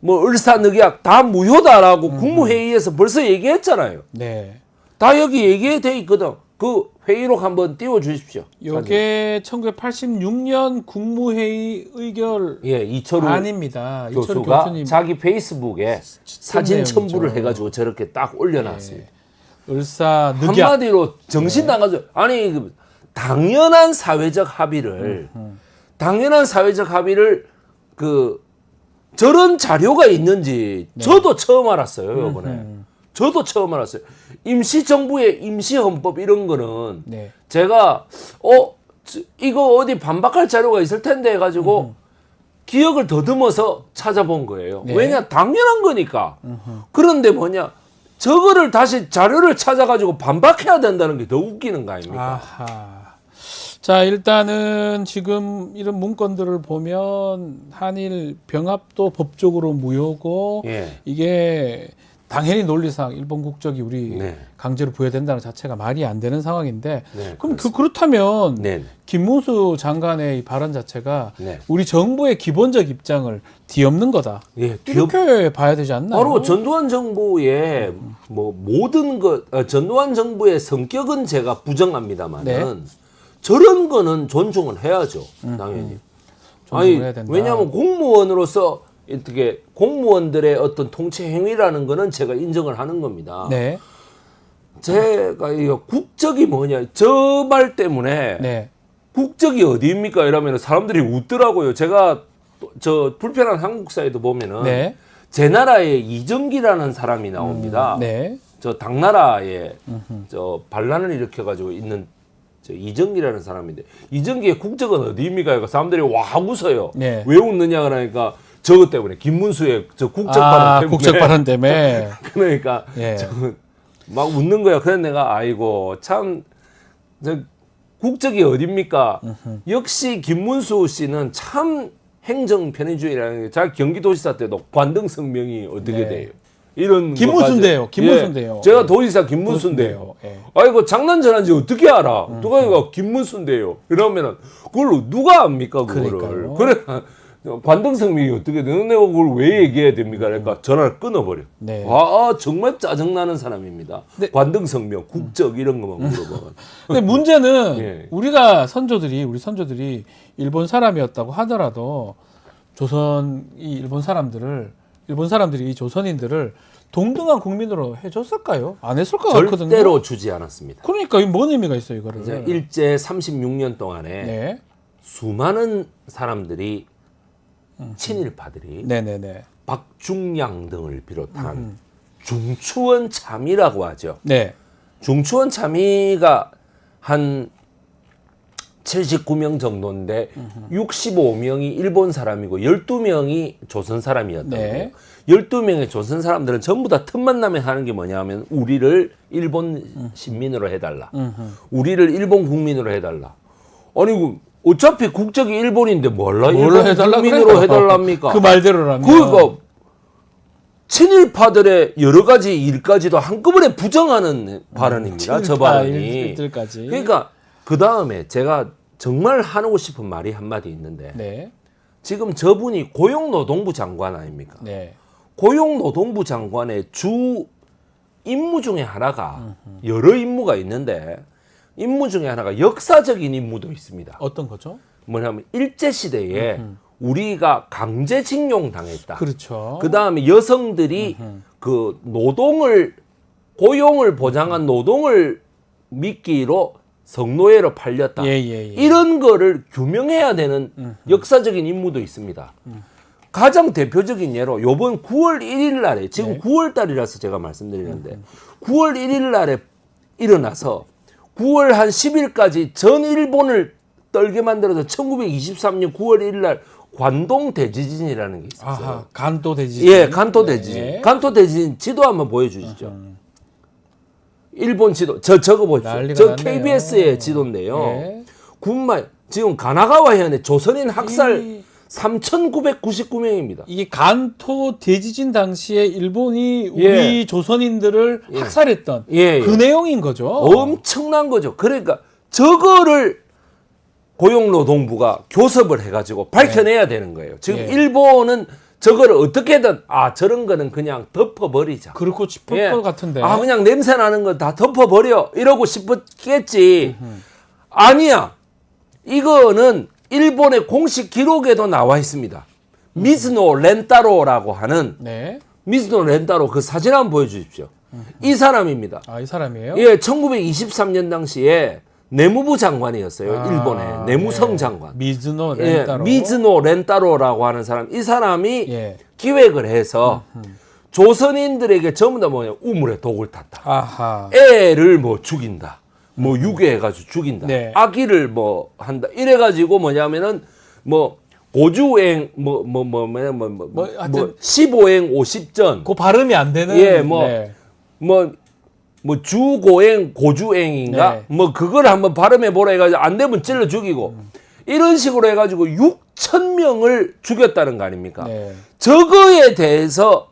뭐 을사늑약 다 무효다라고 국무회의에서 벌써 얘기했잖아요. 네. 다 여기 얘기돼 있거든. 그 회의록 한번 띄워 주십시오. 이게 1986년 국무회의 의결 예, 이철우 아닙니다. 이철우 교수가 교수님 자기 페이스북에 사진 내용이죠. 첨부를 해가지고 저렇게 딱 올려놨습니다. 을사 늑약. 한마디로 정신 나가죠. 아니 그 당연한 사회적 합의를 그 저런 자료가 있는지 저도 처음 알았어요 이번에. 저도 처음 알았어요. 임시정부의 임시헌법 이런 거는 네. 제가 이거 어디 반박할 자료가 있을 텐데 해가지고 기억을 더듬어서 찾아본 거예요. 네. 왜냐 당연한 거니까. 그런데 뭐냐 저거를 다시 자료를 찾아가지고 반박해야 된다는 게 더 웃기는 거 아닙니까? 아하. 자, 일단은 지금 이런 문건들을 보면 한일 병합도 법적으로 무효고 예. 이게 당연히 논리상 일본 국적이 우리 네. 강제로 부여된다는 자체가 말이 안 되는 상황인데 네, 그럼 그렇다면 네. 김문수 장관의 이 발언 자체가 네. 우리 정부의 기본적 입장을 뒤엎는 거다. 예, 이렇게 봐야 되지 않나요? 바로 전두환 정부의 뭐 모든 전두환 정부의 성격은 제가 부정합니다만은 네. 저런 거는 존중을 해야죠, 당연히. 존중을 해야 된다. 왜냐하면 공무원으로서 어떻게 공무원들의 어떤 통치 행위라는 거는 제가 인정을 하는 겁니다. 네. 제가 이거 국적이 뭐냐 저 말 때문에 네. 국적이 어디입니까 이러면 사람들이 웃더라고요. 제가 저 불편한 한국사에도 보면은 네. 제 나라에 이정기라는 사람이 나옵니다. 네. 저 당나라에 저 반란을 일으켜가지고 있는 저 이정기라는 사람인데 이정기의 국적은 어디입니까? 그러니까 사람들이 와 웃어요. 네. 왜 웃느냐 그러니까 저것 때문에 김문수의 저 국적 발언 때문에. 국적 발언 때문에. 그러니까 예. 막 웃는 거야. 그래서 내가 아이고 참 저 국적이 어딥니까? 역시 김문수 씨는 참 행정 편의주의라는 게 자 경기도지사 때도 관등성명이 어떻게 네. 돼요? 이런 김문수인데요. 것까지. 김문수인데요. 예, 제가 예. 도지사 김문수인데요. 예. 아이고 장난 전화인지 어떻게 알아? 누가 이거 김문수인데요. 이러면은 그걸 누가 압니까 그거를? 그러니까요. 그래 관등성명이 어떻게 되는 내가 그걸 왜 얘기해야 됩니까? 그러니까 전화를 끊어버려. 네. 정말 짜증나는 사람입니다. 네. 관등성명, 국적 이런 것만 물어보면. 근데 문제는 예. 우리 선조들이 일본 사람이었다고 하더라도 일본 사람들이 이 조선인들을 동등한 국민으로 해줬을까요? 안 했을 것 같거든요. 절대로 주지 않았습니다. 그러니까 이게 뭔 의미가 있어요, 이거를? 이제 일제 36년 동안에 네, 수많은 사람들이 친일파들이 네네네. 박중양 등을 비롯한 중추원 참의라고 하죠. 네, 중추원 참의가 한 79명 정도인데 65명이 일본 사람이고 12명이 조선 사람이었다고. 네. 12명의 조선 사람들은 전부 다 틈만 나면 하는 게 뭐냐면 우리를 일본 시민으로 해달라. 우리를 일본 국민으로 해달라. 아니 어차피 국적이 일본인데 뭘로 해달라 국민으로 그래요? 해달랍니까? 그 말대로라면. 그러니까 친일파들의 여러 가지 일까지도 한꺼번에 부정하는 발언입니다. 저 발언이. 일들까지. 그러니까 그 다음에 제가 정말 하고 싶은 말이 한마디 있는데 네, 지금 저분이 고용노동부 장관 아닙니까? 네, 고용노동부 장관의 주 임무 중에 하나가 여러 임무가 있는데 임무 중에 하나가 역사적인 임무도 있습니다. 어떤 거죠? 뭐냐면 일제시대에 우리가 강제징용 당했다. 그렇죠. 그 다음에 여성들이 그 고용을 보장한 노동을 미끼로 성노예로 팔렸다. 예, 예, 예. 이런 거를 규명해야 되는 역사적인 임무도 있습니다. 가장 대표적인 예로 요번 9월 1일 날에 지금 네. 9월 달이라서 제가 말씀드리는데 9월 1일 날에 일어나서 9월 한 10일까지 전 일본을 떨게 만들어서 1923년 9월 1일 날 관동 대지진이라는 게 있었어요. 아하, 간도 대지진. 예, 간토 대지진. 네. 간토 대지진 지도 한번 보여주시죠. 일본 지도 적어 보십시오. 난리가 저 났네요. KBS의 지도인데요. 예. 군마 지금 가나가와 현의 조선인 학살 이- 3,999명입니다. 이게 간토 대지진 당시에 일본이 우리 예. 조선인들을 예. 학살했던 예, 그 예. 내용인 거죠. 엄청난 거죠. 그러니까 저거를 고용노동부가 교섭을 해가지고 밝혀내야 되는 거예요. 지금 예. 일본은 저거를 어떻게든 저런 거는 그냥 덮어버리자. 그렇고 싶을 예. 것 같은데. 그냥 냄새 나는 거 다 덮어버려 이러고 싶었겠지. 아니야. 이거는 일본의 공식 기록에도 나와 있습니다. 미즈노 렌타로라고 하는 네. 미즈노 렌타로 그 사진 한번 보여주십시오. 이 사람입니다. 이 사람이에요? 예, 1923년 당시에 내무부 장관이었어요. 일본의 내무성 네. 장관. 미즈노 예, 렌타로. 미즈노 렌타로라고 하는 사람. 이 사람이 예. 기획을 해서 조선인들에게 전부 다 우물에 독을 탔다. 아하. 애를 죽인다. 유괴해가지고 죽인다. 네. 아기를 한다. 이래가지고 뭐냐면은 고주행 하여튼 15행 50전 그 발음이 안 되는. 예, 네. 주고행 고주행인가 네. 그걸 한번 발음해 보라 해가지고 안 되면 찔러 죽이고 이런 식으로 해가지고 6,000명을 죽였다는 거 아닙니까? 네. 저거에 대해서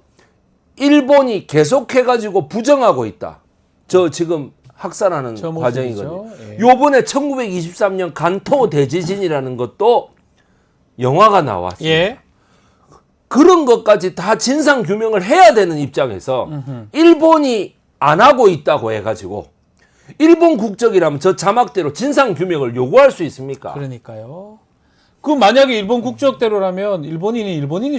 일본이 계속해가지고 부정하고 있다. 저 지금 학살하는 저 과정이거든요. 모습이죠. 예. 요번에 1923년 간토 대지진이라는 것도 영화가 나왔어요. 예. 그런 것까지 다 진상 규명을 해야 되는 입장에서 일본이 안 하고 있다고 해가지고 일본 국적이라면 저 자막대로 진상 규명을 요구할 수 있습니까? 그러니까요. 그 만약에 일본 국적대로라면 일본인을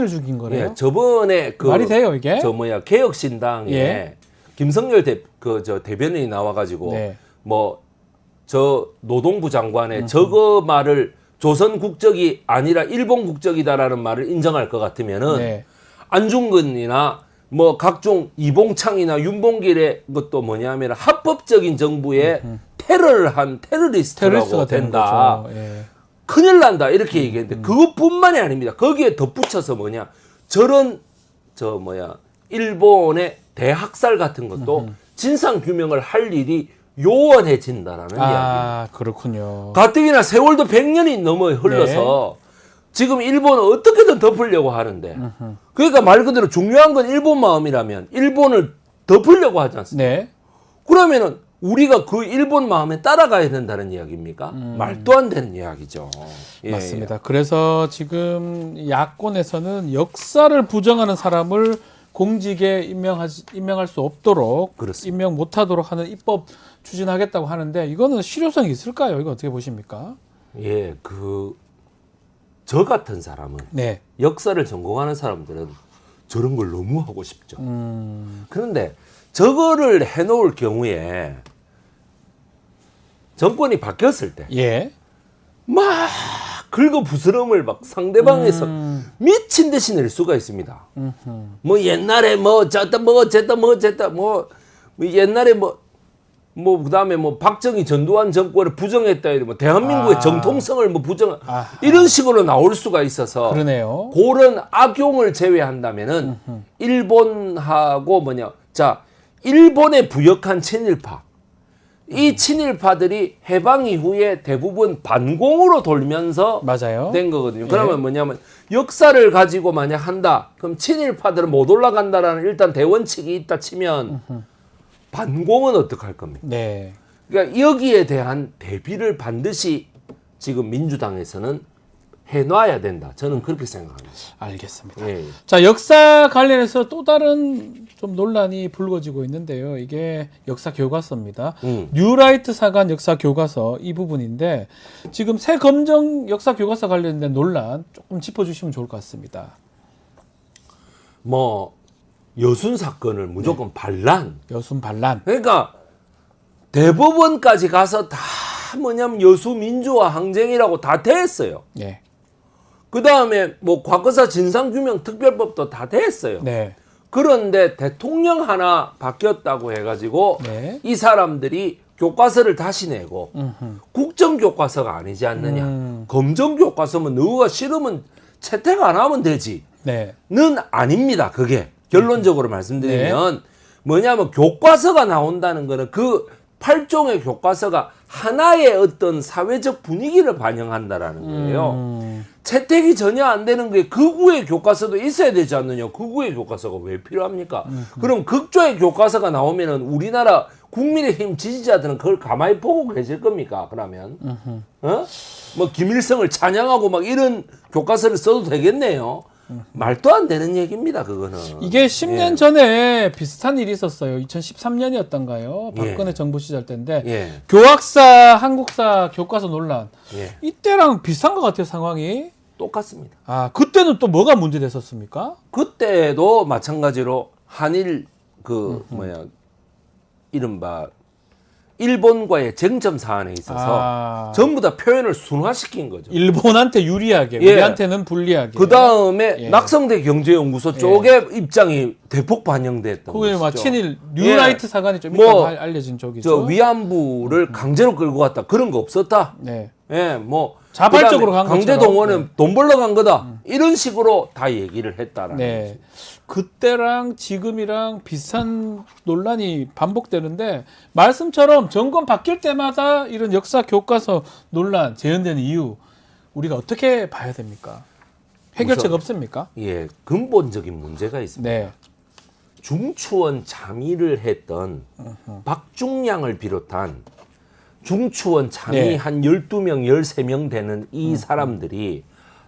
죽인 거네요. 예, 저번에 말이 돼요, 이게? 개혁신당에 예. 김성열 대변인이 나와가지고 네. 저 노동부 장관의 저거 말을 조선 국적이 아니라 일본 국적이다라는 말을 인정할 것 같으면은 네. 안중근이나 각종 이봉창이나 윤봉길의 것도 뭐냐면 합법적인 정부에 테러를 한 테러리스트라고 테러리스트가 되는 된다. 거죠. 예. 큰일 난다 이렇게 얘기했는데 그것뿐만이 아닙니다. 거기에 덧붙여서 저런 일본의 대학살 같은 것도 진상 규명을 할 일이 요원해진다라는 이야기. 그렇군요. 가뜩이나 세월도 100년이 넘어 흘러서 지금 일본은 어떻게든 덮으려고 하는데 그러니까 말 그대로 중요한 건 일본 마음이라면 일본을 덮으려고 하지 않습니까? 네. 그러면은 우리가 그 일본 마음에 따라가야 된다는 이야기입니까? 말도 안 되는 이야기죠. 예, 맞습니다. 그래서 지금 야권에서는 역사를 부정하는 사람을 공직에 임명할 수 없도록 그렇습니다. 임명 못하도록 하는 입법 추진하겠다고 하는데 이거는 실효성이 있을까요? 이거 어떻게 보십니까? 예, 저 같은 사람은 네. 역사를 전공하는 사람들은 저런 걸 너무 하고 싶죠. 그런데 저거를 해놓을 경우에 정권이 바뀌었을 때 예. 막 긁어 부스럼을 상대방에서 미친 듯이 낼 수가 있습니다. 옛날에 어쨌다 옛날에 그다음에 박정희 전두환 정권을 부정했다 이러면 대한민국의 정통성을 부정 이런 식으로 나올 수가 있어서 그러네요. 그런 악용을 제외한다면은 일본하고 일본에 부역한 친일파 이 친일파들이 해방 이후에 대부분 반공으로 돌면서 맞아요. 된 거거든요. 그러면 뭐냐면 역사를 가지고 만약 한다. 그럼 친일파들은 못 올라간다라는 일단 대원칙이 있다 치면 반공은 어떡할 겁니까? 네. 그러니까 여기에 대한 대비를 반드시 지금 민주당에서는 해놔야 된다. 저는 그렇게 생각합니다. 알겠습니다. 예. 자, 역사 관련해서 또 다른 좀 논란이 불거지고 있는데요. 이게 역사 교과서입니다. 뉴라이트 사관 역사 교과서 이 부분인데 지금 새 검정 역사 교과서 관련된 논란 조금 짚어주시면 좋을 것 같습니다. 여순 사건을 무조건 반란. 여순 반란. 그러니까 대법원까지 가서 다 뭐냐면 여수 민주화 항쟁이라고 다 됐어요. 예. 그 다음에 뭐 과거사 진상규명 특별법도 다 됐어요. 네. 그런데 대통령 하나 바뀌었다고 해가지고 네. 이 사람들이 교과서를 다시 내고 국정교과서가 아니지 않느냐. 검정교과서면 너가 싫으면 채택 안 하면 되지. 네. 는 아닙니다. 그게 결론적으로 말씀드리면 뭐냐면 교과서가 나온다는 거는 그 8종의 교과서가 하나의 어떤 사회적 분위기를 반영한다라는 거예요. 채택이 전혀 안 되는 게 극우의 교과서도 있어야 되지 않느냐. 극우의 교과서가 왜 필요합니까? 그럼 극조의 교과서가 나오면은 우리나라 국민의힘 지지자들은 그걸 가만히 보고 계실 겁니까? 그러면 어? 뭐 김일성을 찬양하고 막 이런 교과서를 써도 되겠네요. 말도 안 되는 얘기입니다. 그거는. 이게 10년 전에 비슷한 일이 있었어요. 2013년이었던가요? 박근혜 예. 정부 시절 때인데 예. 교학사, 한국사 교과서 논란. 예. 이때랑 비슷한 것 같아요, 상황이. 똑같습니다. 아, 그때는 또 뭐가 문제됐었습니까? 그때도 마찬가지로 한일 이른바 일본과의 쟁점 사안에 있어서 전부 다 표현을 순화시킨 거죠. 일본한테 유리하게, 예. 우리한테는 불리하게. 그 다음에 예. 낙성대 경제연구소 쪽의 입장이 대폭 반영됐던 그게 막 것이죠. 친일 뉴라이트 사관이 좀 있다고 뭐, 알려진 쪽이죠. 저 위안부를 강제로 끌고 갔다 그런 거 없었다. 네. 예, 뭐 자발적으로 그다음에 간 강제 것처럼. 동원은 네. 돈 벌러 간 거다. 이런 식으로 다 얘기를 했다라는 네. 거죠. 그때랑 지금이랑 비슷한 논란이 반복되는데 말씀처럼 정권 바뀔 때마다 이런 역사 교과서 논란 재현되는 이유 우리가 어떻게 봐야 됩니까? 해결책 우선, 없습니까? 예, 근본적인 문제가 있습니다. 네. 중추원 참의를 했던 박중량을 비롯한 중추원 참의 네. 한 12명, 13명 되는 이 사람들이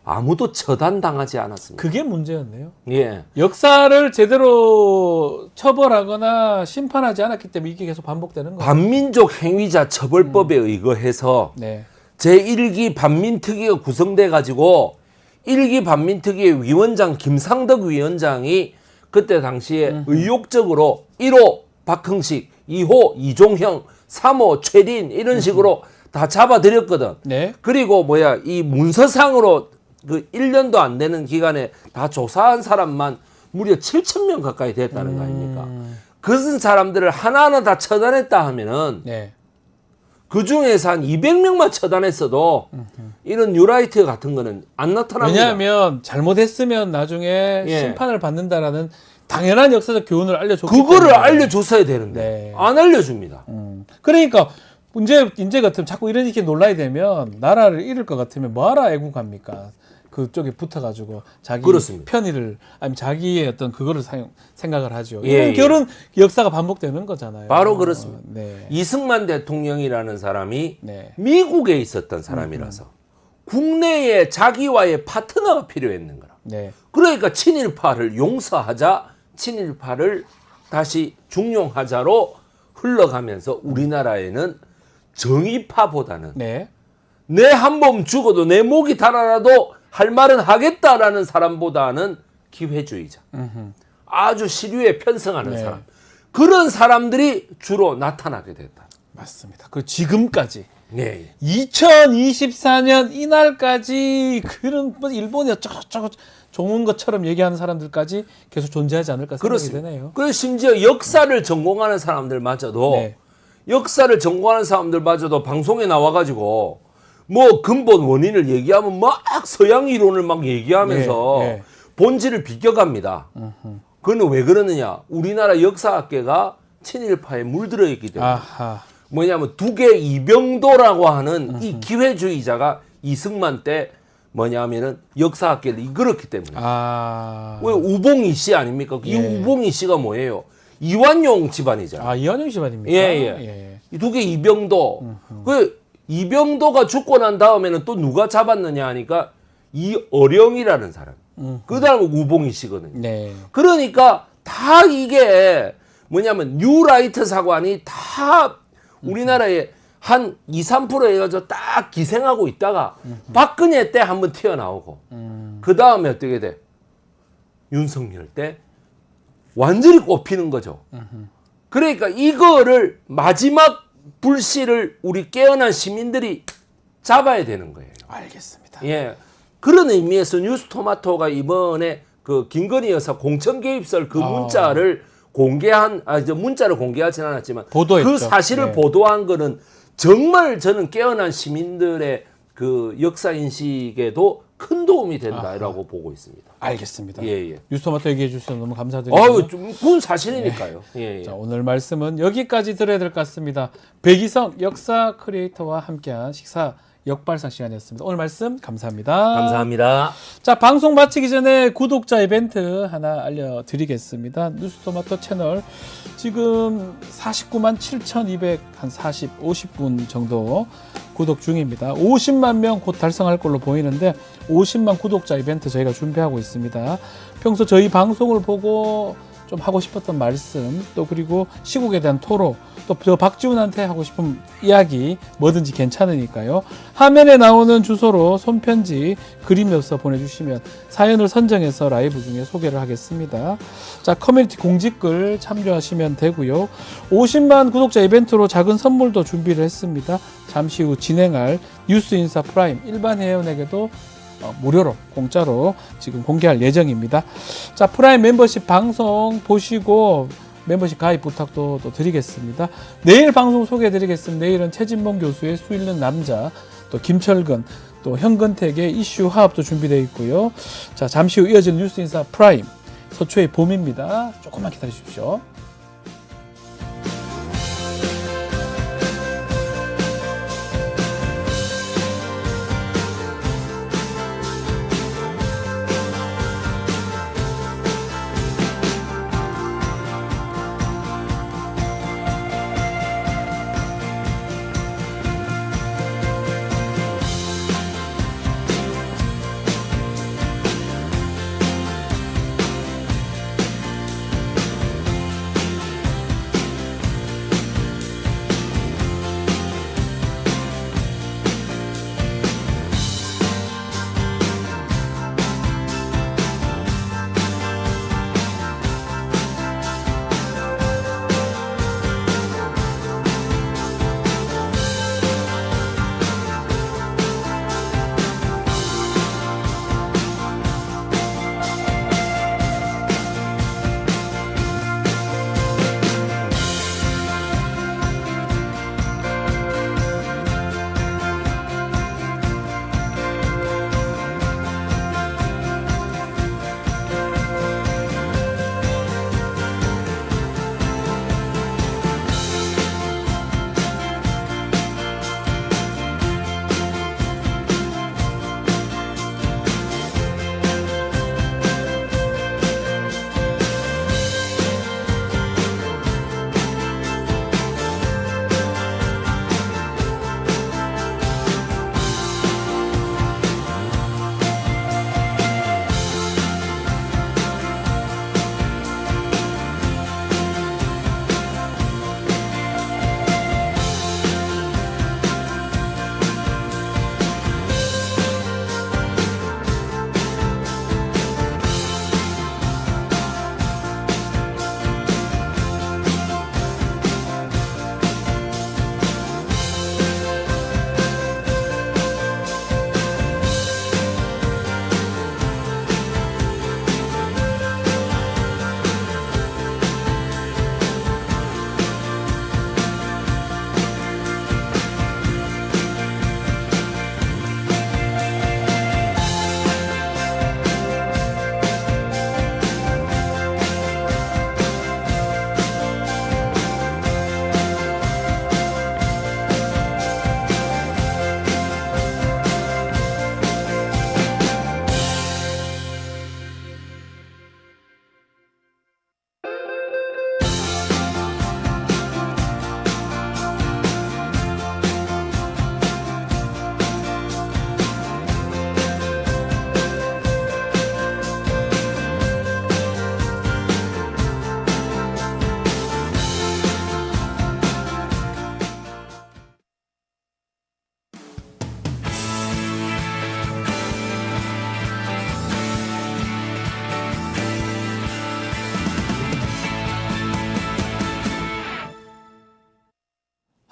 아무도 처단당하지 않았습니다. 그게 문제였네요. 예. 역사를 제대로 처벌하거나 심판하지 않았기 때문에 이게 계속 반복되는 거예요. 반민족 행위자 처벌법에 의거해서 네. 제1기 반민특위가 구성돼 가지고 1기 반민특위의 위원장 김상덕 위원장이 그때 당시에 의욕적으로 1호 박흥식, 2호 이종형, 3호 최린 이런 식으로 다 잡아들였거든. 네. 그리고 이 문서상으로 그 1년도 안 되는 기간에 다 조사한 사람만 무려 7,000명 가까이 됐다는 거 아닙니까? 그런 사람들을 하나하나 다 처단했다 하면은 네. 그 중에서 한 200명만 처단했어도 이런 뉴라이트 같은 거는 안 나타납니다. 왜냐하면 잘못했으면 나중에 예. 심판을 받는다라는 당연한 역사적 교훈을 알려줬기 그거를 때문에. 알려줬어야 되는데 네. 안 알려줍니다. 그러니까 문제 같으면 자꾸 이런 식의 논란이 되면 나라를 잃을 것 같으면 뭐하러 애국합니까? 그쪽에 붙어가지고 자기 그렇습니다. 편의를 아니면 자기의 어떤 그거를 생각을 하죠. 예, 이런 예. 결혼 역사가 반복되는 거잖아요. 바로 그렇습니다. 네. 이승만 대통령이라는 사람이 네. 미국에 있었던 사람이라서 국내에 자기와의 파트너가 필요했는 거라. 네. 그러니까 친일파를 용서하자, 친일파를 다시 중용하자로 흘러가면서 우리나라에는 정의파보다는 네. 내 한 몸 죽어도 내 목이 달아나도 할 말은 하겠다라는 사람보다는 기회주의자. 아주 시류에 편성하는 네. 사람. 그런 사람들이 주로 나타나게 됐다. 맞습니다. 그 지금까지 네. 2024년 이날까지 그런 뭐 일본이 어쩌고저쩌고 좋은 것처럼 얘기하는 사람들까지 계속 존재하지 않을까 생각이 그렇습니다. 되네요. 그래서 심지어 역사를 전공하는 사람들마저도 네. 역사를 전공하는 사람들마저도 방송에 나와가지고 뭐 근본 원인을 얘기하면 막 서양 이론을 막 얘기하면서 네, 네. 본질을 비껴갑니다. 그건 왜 그러느냐? 우리나라 역사학계가 친일파에 물들어 있기 때문에. 아하. 뭐냐면 두개 이병도라고 하는 이 기회주의자가 이승만 때 뭐냐면은 역사학계를 이끌었기 때문에. 아. 왜 우봉이 씨 아닙니까? 이 예. 우봉이 씨가 뭐예요? 이완용 집안이잖아요. 아, 이완용 집안입니까? 예. 이 두 개 이병도. 그 이병도가 죽고 난 다음에는 또 누가 잡았느냐 하니까 이어령이라는 사람. 그 다음에 우봉이 씨거든요. 네. 그러니까 다 이게 뭐냐면 뉴라이트 사관이 다 우리나라에 한 2, 3% 해가지고 딱 기생하고 있다가 박근혜 때 한번 튀어나오고 그 다음에 어떻게 돼? 윤석열 때 완전히 꼽히는 거죠. 그러니까 이거를 마지막 불씨를 우리 깨어난 시민들이 잡아야 되는 거예요. 알겠습니다. 예. 그런 의미에서 뉴스토마토가 이번에 그 김건희 여사 공천 개입설 그 문자를 공개한 이제 문자를 공개하지는 않았지만 보도했죠. 그 사실을 네. 보도한 거는 정말 저는 깨어난 시민들의 그 역사 인식에도 큰 도움이 된다라고 보고 있습니다. 알겠습니다. 예, 예. 뉴스토마토 얘기해 주셔서 너무 감사드리고요. 아유, 그건 사실이니까요. 예, 예. 자, 오늘 말씀은 여기까지 들어야 될 것 같습니다. 백이성 역사 크리에이터와 함께한 식사 역발상 시간이었습니다. 오늘 말씀 감사합니다. 감사합니다. 자, 방송 마치기 전에 구독자 이벤트 하나 알려드리겠습니다. 뉴스토마토 채널 지금 49만 7,250분 정도 구독 중입니다. 50만 명 곧 달성할 걸로 보이는데 50만 구독자 이벤트 저희가 준비하고 있습니다. 평소 저희 방송을 보고 좀 하고 싶었던 말씀, 또 그리고 시국에 대한 토로, 또 저 박지훈한테 하고 싶은 이야기 뭐든지 괜찮으니까요. 화면에 나오는 주소로 손편지, 그림 엽서 보내주시면 사연을 선정해서 라이브 중에 소개를 하겠습니다. 자, 커뮤니티 공지글 참조하시면 되고요. 50만 구독자 이벤트로 작은 선물도 준비를 했습니다. 잠시 후 진행할 뉴스인사 프라임 일반 회원에게도 무료로 공짜로 지금 공개할 예정입니다. 자, 프라임 멤버십 방송 보시고 멤버십 가입 부탁도 또 드리겠습니다. 내일 방송 소개해 드리겠습니다. 내일은 최진봉 교수의 수 있는 남자, 또 김철근, 또 현근택의 이슈 화합도 준비되어 있고요. 자, 잠시 후 이어지는 뉴스인사 프라임 서초의 봄입니다. 조금만 기다려 주십시오.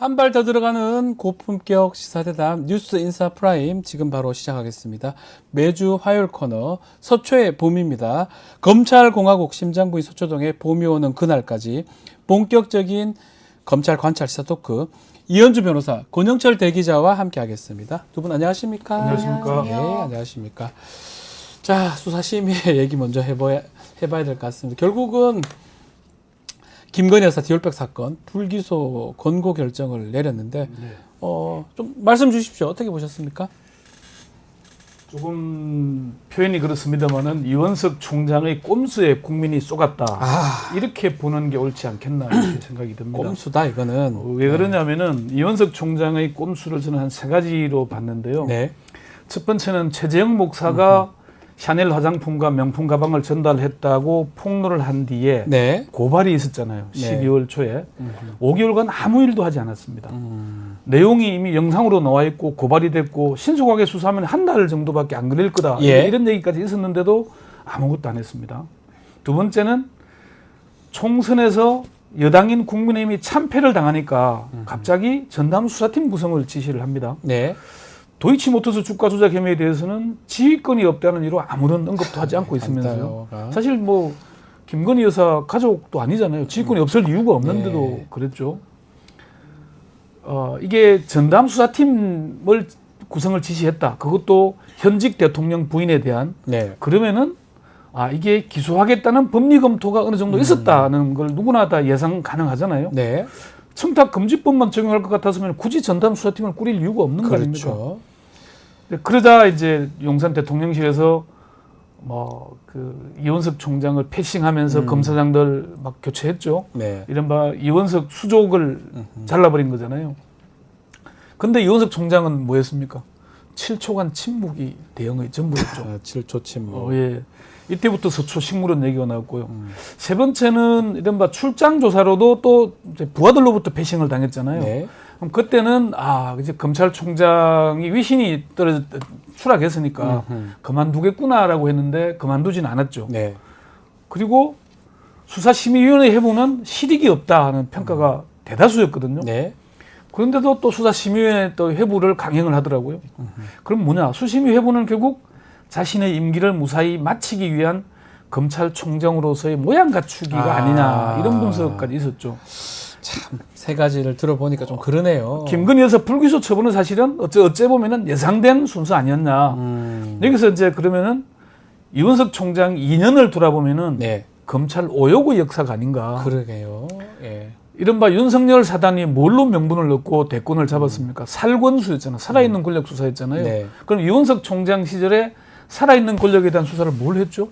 한 발 더 들어가는 고품격 시사대담 뉴스 인사 프라임 지금 바로 시작하겠습니다. 매주 화요일 코너 서초의 봄입니다. 검찰공화국 심장부인 서초동에 봄이 오는 그날까지 본격적인 검찰 관찰 시사 토크 이현주 변호사, 권영철 대기자와 함께하겠습니다. 두 분 안녕하십니까? 안녕하십니까? 네, 안녕하십니까? 자, 수사심의 얘기 먼저 해봐야 될 것 같습니다. 결국은 김건희 여사 디올백 사건 불기소 권고 결정을 내렸는데 좀 말씀 주십시오. 어떻게 보셨습니까? 조금 표현이 그렇습니다만은 이원석 총장의 꼼수에 국민이 쏘갔다. 이렇게 보는 게 옳지 않겠나 이렇게 생각이 듭니다. 꼼수다 이거는. 왜 그러냐면은 이원석 총장의 꼼수를 저는 한 3가지로 봤는데요. 네. 첫 번째는 최재형 목사가 샤넬 화장품과 명품 가방을 전달했다고 폭로를 한 뒤에 네. 고발이 있었잖아요. 네. 12월 초에 5개월간 아무 일도 하지 않았습니다. 내용이 이미 영상으로 나와 있고 고발이 됐고 신속하게 수사하면 한 달 정도밖에 안 걸릴 거다. 예. 이런 얘기까지 있었는데도 아무것도 안 했습니다. 두 번째는 총선에서 여당인 국민의힘이 참패를 당하니까 갑자기 전담 수사팀 구성을 지시를 합니다. 네. 도이치모터스 주가 조작 혐의에 대해서는 지휘권이 없다는 이유로 아무런 언급도 하지 않고 있으면서요. 감사요. 사실 뭐 김건희 여사 가족도 아니잖아요. 지휘권이 없을 이유가 없는데도 네. 그랬죠. 이게 전담 수사팀을 구성을 지시했다. 그것도 현직 대통령 부인에 대한 네. 그러면은 이게 기소하겠다는 법리 검토가 어느 정도 있었다는 걸 누구나 다 예상 가능하잖아요. 네. 청탁 금지법만 적용할 것 같았으면 굳이 전담 수사팀을 꾸릴 이유가 없는 거 아닙니까? 그렇죠. 그러자 이제 용산 대통령실에서 이원석 총장을 패싱하면서 검사장들 막 교체했죠. 네. 이른바 이원석 수족을 잘라버린 거잖아요. 근데 이원석 총장은 뭐 했습니까? 7초간 침묵이 대응의 전부였죠. 7초 침묵. 예. 이때부터 서초 식물원 얘기가 나왔고요. 세 번째는 이른바 출장 조사로도 또 이제 부하들로부터 패싱을 당했잖아요. 네. 그럼 그때는 이제 검찰총장이 위신이 추락했으니까 그만두겠구나라고 했는데 그만두진 않았죠. 네. 그리고 수사심의위원회 해부는 실익이 없다 하는 평가가 대다수였거든요. 네. 그런데도 또 수사심의위원회 또 회부를 강행을 하더라고요. 그럼 뭐냐? 수심위 회부는 결국 자신의 임기를 무사히 마치기 위한 검찰총장으로서의 모양 갖추기가 아니냐 이런 분석까지 있었죠. 참 세 가지를 들어보니까 좀 그러네요. 김건희 여사 불기소 처분은 사실은 어째 보면은 예상된 순서 아니었냐. 여기서 이제 그러면은 이원석 총장 2년을 돌아보면은 네. 검찰 오요구 역사가 아닌가. 그러게요. 예. 이른바 윤석열 사단이 뭘로 명분을 얻고 대권을 잡았습니까? 살권수였잖아요. 살아있는 권력 수사였잖아요. 네. 그럼 이원석 총장 시절에 살아있는 권력에 대한 수사를 뭘 했죠?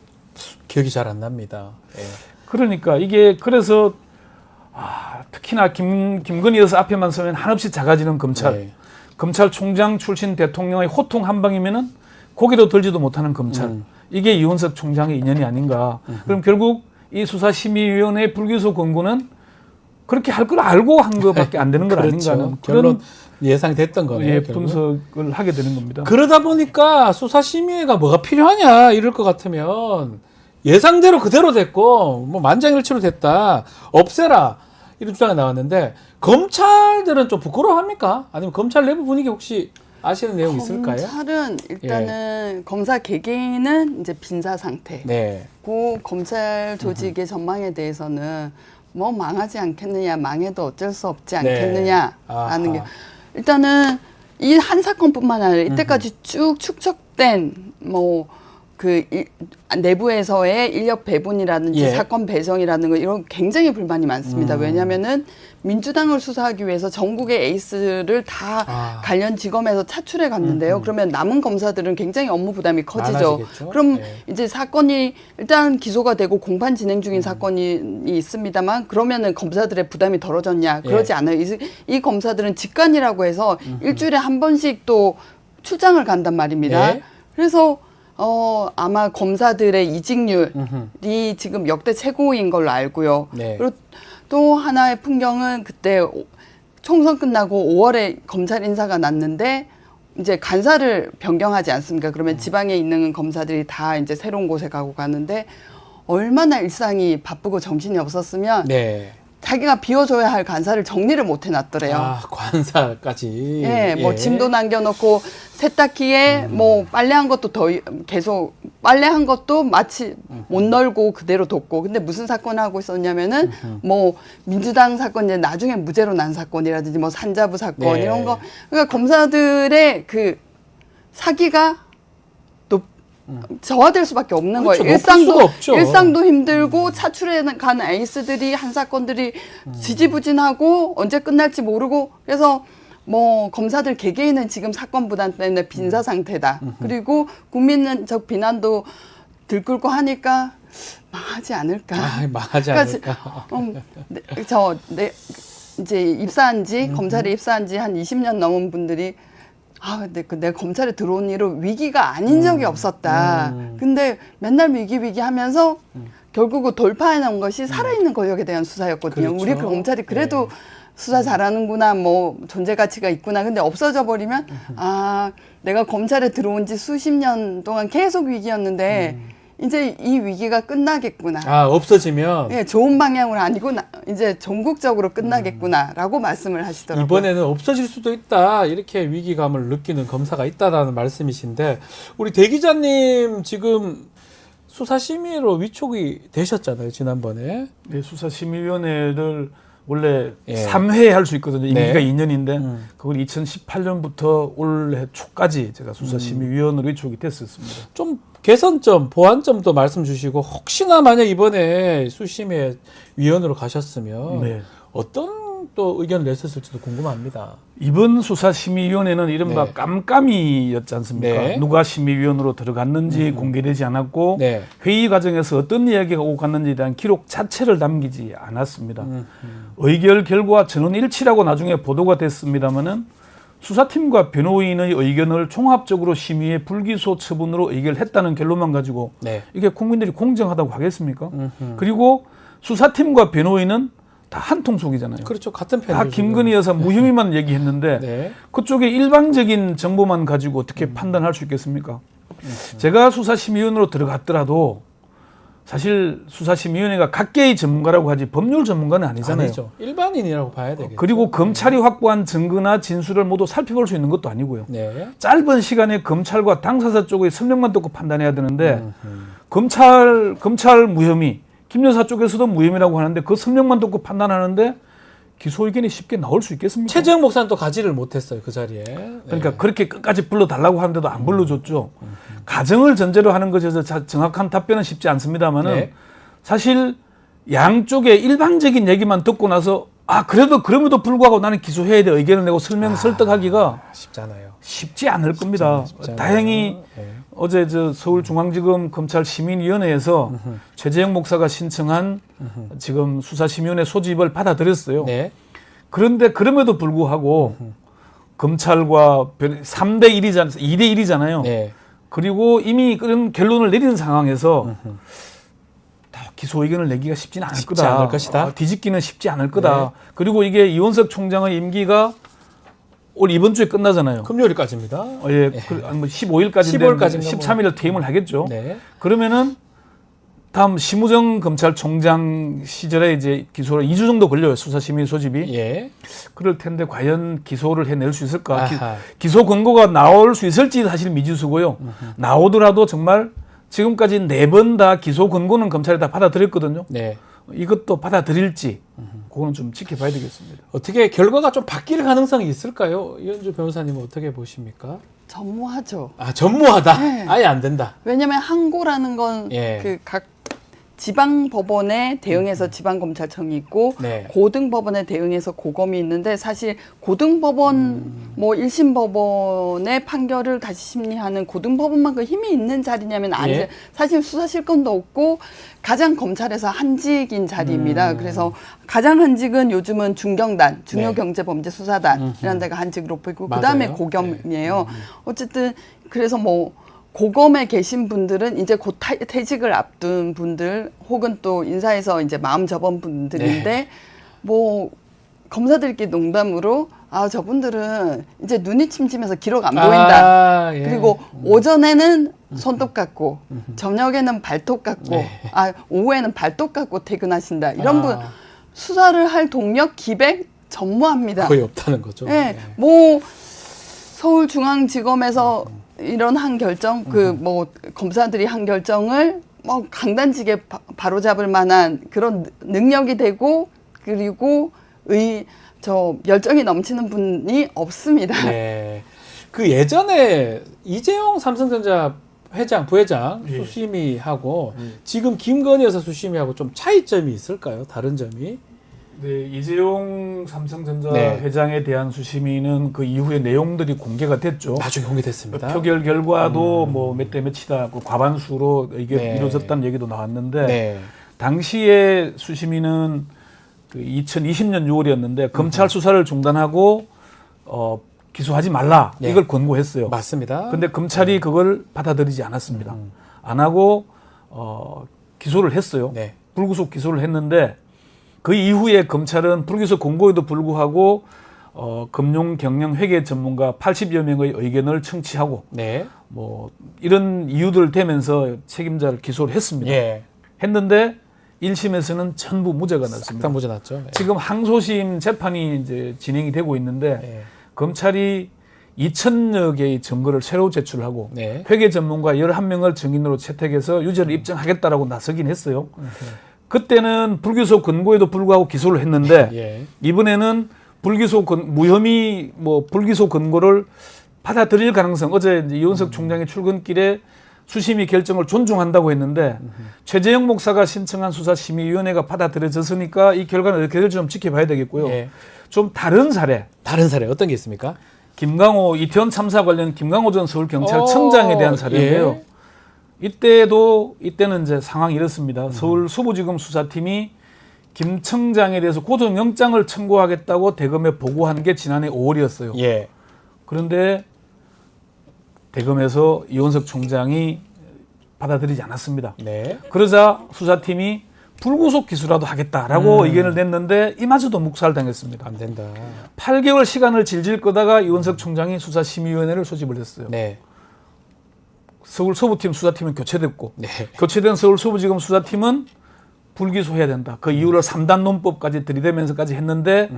기억이 잘 안 납니다. 예. 그러니까 이게 그래서 특히나 김건희 여사 앞에만 서면 한없이 작아지는 검찰. 네. 검찰총장 출신 대통령의 호통 한 방이면은 고개도 들지도 못하는 검찰. 이게 이원석 총장의 인연이 아닌가. 그럼 결국 이 수사심의위원회 불기소 권고는 그렇게 할 걸 알고 한 것밖에 안 되는 것 그렇죠. 아닌가 하는 결론 그런 예상됐던 거네요. 결국. 분석을 하게 되는 겁니다. 그러다 보니까 수사심의회가 뭐가 필요하냐 이럴 것 같으면 예상대로 그대로 됐고 뭐 만장일치로 됐다 없애라 이런 주장이 나왔는데 검찰들은 좀 부끄러워합니까? 아니면 검찰 내부 분위기 혹시 아시는 내용 있을까요? 검찰은 일단은 검사 개개인은 이제 빈사 상태. 네. 그 검찰 조직의 전망에 대해서는 뭐 망하지 않겠느냐, 망해도 어쩔 수 없지 않겠느냐 라는 게 일단은 이 한 사건뿐만 아니라 이때까지 쭉 축적된 뭐 내부에서의 인력 배분이라든지 예. 사건 배정이라는 거 이런 굉장히 불만이 많습니다. 왜냐하면은 민주당을 수사하기 위해서 전국의 에이스를 다 관련 지검에서 차출해 갔는데요. 그러면 남은 검사들은 굉장히 업무 부담이 커지죠. 많아지겠죠. 그럼 예. 이제 사건이 일단 기소가 되고 공판 진행 중인 사건이 있습니다만 그러면은 검사들의 부담이 덜어졌냐? 그러지 않아요. 이 검사들은 직관이라고 해서 일주일에 한 번씩 또 출장을 간단 말입니다. 네. 그래서 아마 검사들의 이직률이 지금 역대 최고인 걸로 알고요. 네. 그리고 또 하나의 풍경은 그때 총선 끝나고 5월에 검찰 인사가 났는데 이제 간사를 변경하지 않습니까? 그러면 지방에 있는 검사들이 다 이제 새로운 곳에 가고 가는데 얼마나 일상이 바쁘고 정신이 없었으면 네. 자기가 비워줘야 할 관사를 정리를 못 해놨더래요. 아, 관사까지. 예, 뭐 짐도 남겨놓고 세탁기에 뭐 빨래한 것도 계속 빨래한 것도 마치 못 널고 그대로 뒀고. 근데 무슨 사건을 하고 있었냐면은 뭐 민주당 사건 이제 나중에 무죄로 난 사건이라든지 뭐 산자부 사건 네. 이런 거. 그러니까 검사들의 그 사기가 저하될 수밖에 없는 그렇죠. 거예요. 높을 수가 없죠. 일상도 힘들고 차출해 간 에이스들이 한 사건들이 지지부진하고 언제 끝날지 모르고 그래서 뭐 검사들 개개인은 지금 사건 부담 때문에 빈사 상태다. 그리고 국민적 비난도 들끓고 하니까 망하지 않을까. 아, 망하지 그러니까 않을까. 이제 입사한 지 검찰에 입사한 지 한 20년 넘은 분들이 근데 내가 검찰에 들어온 이후로 위기가 아닌 적이 없었다. 근데 맨날 위기 하면서 결국은 돌파해놓은 것이 살아있는 권력에 대한 수사였거든요. 그렇죠. 우리 검찰이 그래도 수사 잘하는구나, 뭐 존재 가치가 있구나. 근데 없어져 버리면 내가 검찰에 들어온 지 수십 년 동안 계속 위기였는데 이제 이 위기가 끝나겠구나. 아, 없어지면 예, 좋은 방향으로 아니고 이제 전국적으로 끝나겠구나라고 말씀을 하시더라고요. 이번에는 없어질 수도 있다. 이렇게 위기감을 느끼는 검사가 있다라는 말씀이신데 우리 대 기자님 지금 수사심의로 위촉이 되셨잖아요. 지난번에. 네, 수사심의위원회를 원래 예. 3회 할 수 있거든요. 임기가 네. 2년인데 그걸 2018년부터 올해 초까지 제가 수사심의위원으로 위촉이 됐었습니다. 좀 개선점, 보완점도 말씀 주시고 혹시나 만약 이번에 수심의 위원으로 가셨으면 네. 어떤 또 의견을 냈었을지도 궁금합니다. 이번 수사심의위원회는 이른바 네. 깜깜이였지 않습니까? 네. 누가 심의위원으로 들어갔는지 공개되지 않았고 네. 회의 과정에서 어떤 이야기가 오고 갔는지에 대한 기록 자체를 남기지 않았습니다. 의결 결과 전원 일치라고 나중에 보도가 됐습니다마는 수사팀과 변호인의 의견을 종합적으로 심의해 불기소 처분으로 의결했다는 결론만 가지고 네. 이게 국민들이 공정하다고 하겠습니까? 그리고 수사팀과 변호인은 다 한 통속이잖아요. 그렇죠. 같은 편이죠. 다 김건희 여사 무혐의만 얘기했는데 네. 그쪽에 일방적인 정보만 가지고 어떻게 판단할 수 있겠습니까? 제가 수사심의위원으로 들어갔더라도 사실 수사심의위원회가 각계의 전문가라고 하지 법률 전문가는 아니잖아요. 아니죠. 일반인이라고 봐야 되겠죠. 그리고 검찰이 확보한 증거나 진술을 모두 살펴볼 수 있는 것도 아니고요. 네. 짧은 시간에 검찰과 당사자 쪽의 설명만 듣고 판단해야 되는데 검찰 무혐의, 김 여사 쪽에서도 무혐의라고 하는데 그 설명만 듣고 판단하는데 기소 의견이 쉽게 나올 수 있겠습니까? 최재형 목사는 또 가지를 못했어요. 그 자리에. 그러니까 그렇게 끝까지 불러달라고 하는데도 안 불러줬죠. 가정을 전제로 하는 것에서 정확한 답변은 쉽지 않습니다만은 네. 사실 양쪽의 일방적인 얘기만 듣고 나서 그래도 그럼에도 불구하고 나는 기소해야 돼 의견을 내고 설득하기가 쉽잖아요. 쉽지 않을 겁니다. 쉽잖아요. 다행히 네. 어제 서울중앙지검 검찰시민위원회에서 최재형 목사가 신청한 지금 수사심의위원회 소집을 받아들였어요. 네. 그런데 그럼에도 불구하고 검찰과 3대 1이잖아요. 2대 1이잖아요. 네. 그리고 이미 그런 결론을 내린 상황에서 다 기소 의견을 내기가 쉽지는 않을 쉽지 거다. 않을 것이다. 뒤집기는 쉽지 않을 거다. 네. 그리고 이게 이원석 총장의 임기가 올 이번 주에 끝나잖아요. 금요일까지입니다. 예, 뭐 15일까지인데 15일까지인가 13일을 퇴임을 하겠죠. 네. 그러면은 다음 심우정 검찰총장 시절에 이제 기소를 2주 정도 걸려요. 수사심의 소집이. 예. 그럴 텐데 과연 기소를 해낼 수 있을까? 아하. 기소 권고가 나올 수 있을지 사실 미지수고요. 나오더라도 정말 지금까지 4번 다 기소 권고는 검찰이 다 받아들였거든요. 네. 이것도 받아들일지 그거는 좀 지켜봐야 되겠습니다. 어떻게 결과가 좀 바뀔 가능성이 있을까요? 이현주 변호사님은 어떻게 보십니까? 전무하죠. 전무하다. 네. 아예 안 된다. 왜냐하면 항고라는 건 예. 그 각 지방 법원에 대응해서 지방 검찰청이 있고 네. 고등 법원에 대응해서 고검이 있는데 사실 고등 법원 뭐 1심 법원의 판결을 다시 심리하는 고등 법원만큼 힘이 있는 자리냐면 아니죠. 예. 사실 수사실권도 없고 가장 검찰에서 한직인 자리입니다. 그래서 가장 한직은 요즘은 중경단, 중요경제범죄수사단 이런 데가 한직으로 보이고 그다음에 맞아요. 고검이에요. 어쨌든 그래서 뭐 고검에 계신 분들은 이제 곧 퇴직을 앞둔 분들 혹은 또 인사에서 이제 마음 접은 분들인데 뭐 검사들끼리 농담으로 저분들은 이제 눈이 침침해서 기록 안 보인다. 예. 그리고 오전에는 손톱 깎고 저녁에는 발톱 깎고 오후에는 발톱 깎고 퇴근하신다. 이런 분 수사를 할 동력, 기백 전무합니다. 거의 없다는 거죠. 네, 뭐 서울중앙지검에서 이런 한 결정, 그 뭐 검사들이 한 결정을 뭐 강단지게 바로잡을 만한 그런 능력이 되고 그리고 열정이 넘치는 분이 없습니다. 네. 그 예전에 이재용 삼성전자 회장, 부회장 예. 수심이하고 지금 김건희 여사 수심이하고 좀 차이점이 있을까요? 다른 점이? 네, 이재용 삼성전자 네. 회장에 대한 수심위는 그 이후에 내용들이 공개가 됐죠. 나중에 공개됐습니다. 표결 결과도 뭐 몇 대 몇이다, 그 과반수로 이게 네. 이루어졌다는 얘기도 나왔는데 네. 당시에 수심위는 그 2020년 6월이었는데 검찰 수사를 중단하고 기소하지 말라 네. 이걸 권고했어요. 맞습니다. 근데 검찰이 그걸 받아들이지 않았습니다. 안 하고 기소를 했어요. 네. 불구속 기소를 했는데 그 이후에 검찰은 불기소 공고에도 불구하고 금융 경영 회계 전문가 80여 명의 의견을 청취하고 네. 뭐 이런 이유들 대면서 책임자를 기소를 했습니다. 예. 했는데 1심에서는 전부 무죄가 싹 났습니다. 다 무죄 났죠. 네. 지금 항소심 재판이 이제 진행이 되고 있는데 네. 검찰이 2,000여 개의 증거를 새로 제출하고 네. 회계 전문가 11명을 증인으로 채택해서 유죄를 입증하겠다라고 나서긴 했어요. 그때는 불기소 권고에도 불구하고 기소를 했는데 예. 이번에는 무혐의 불기소 권고를 받아들일 가능성. 어제 이제 이원석 총장의 출근길에 수심위 결정을 존중한다고 했는데 최재형 목사가 신청한 수사심의위원회가 받아들여졌으니까 이 결과는 어떻게 될지 좀 지켜봐야 되겠고요. 예. 좀 다른 사례. 다른 사례 어떤 게 있습니까? 김강호 이태원 참사 관련 김강호 전 서울경찰청장에 대한 사례인데요. 예. 이때는 이제 상황이 이렇습니다. 서울 수부지검 수사팀이 김 청장에 대해서 구속영장을 청구하겠다고 대검에 보고한 게 지난해 5월이었어요. 예. 그런데 대검에서 이원석 총장이 받아들이지 않았습니다. 네. 그러자 수사팀이 불구속 기소라도 하겠다라고 의견을 냈는데 이마저도 묵살당했습니다. 안 된다. 8개월 시간을 질질 끄다가 이원석 총장이 수사심의위원회를 소집을 했어요. 네. 서울 서부팀 수사팀은 교체됐고 네. 교체된 서울 서부지검 수사팀은 불기소해야 된다. 그 이유를 3단 논법까지 들이대면서까지 했는데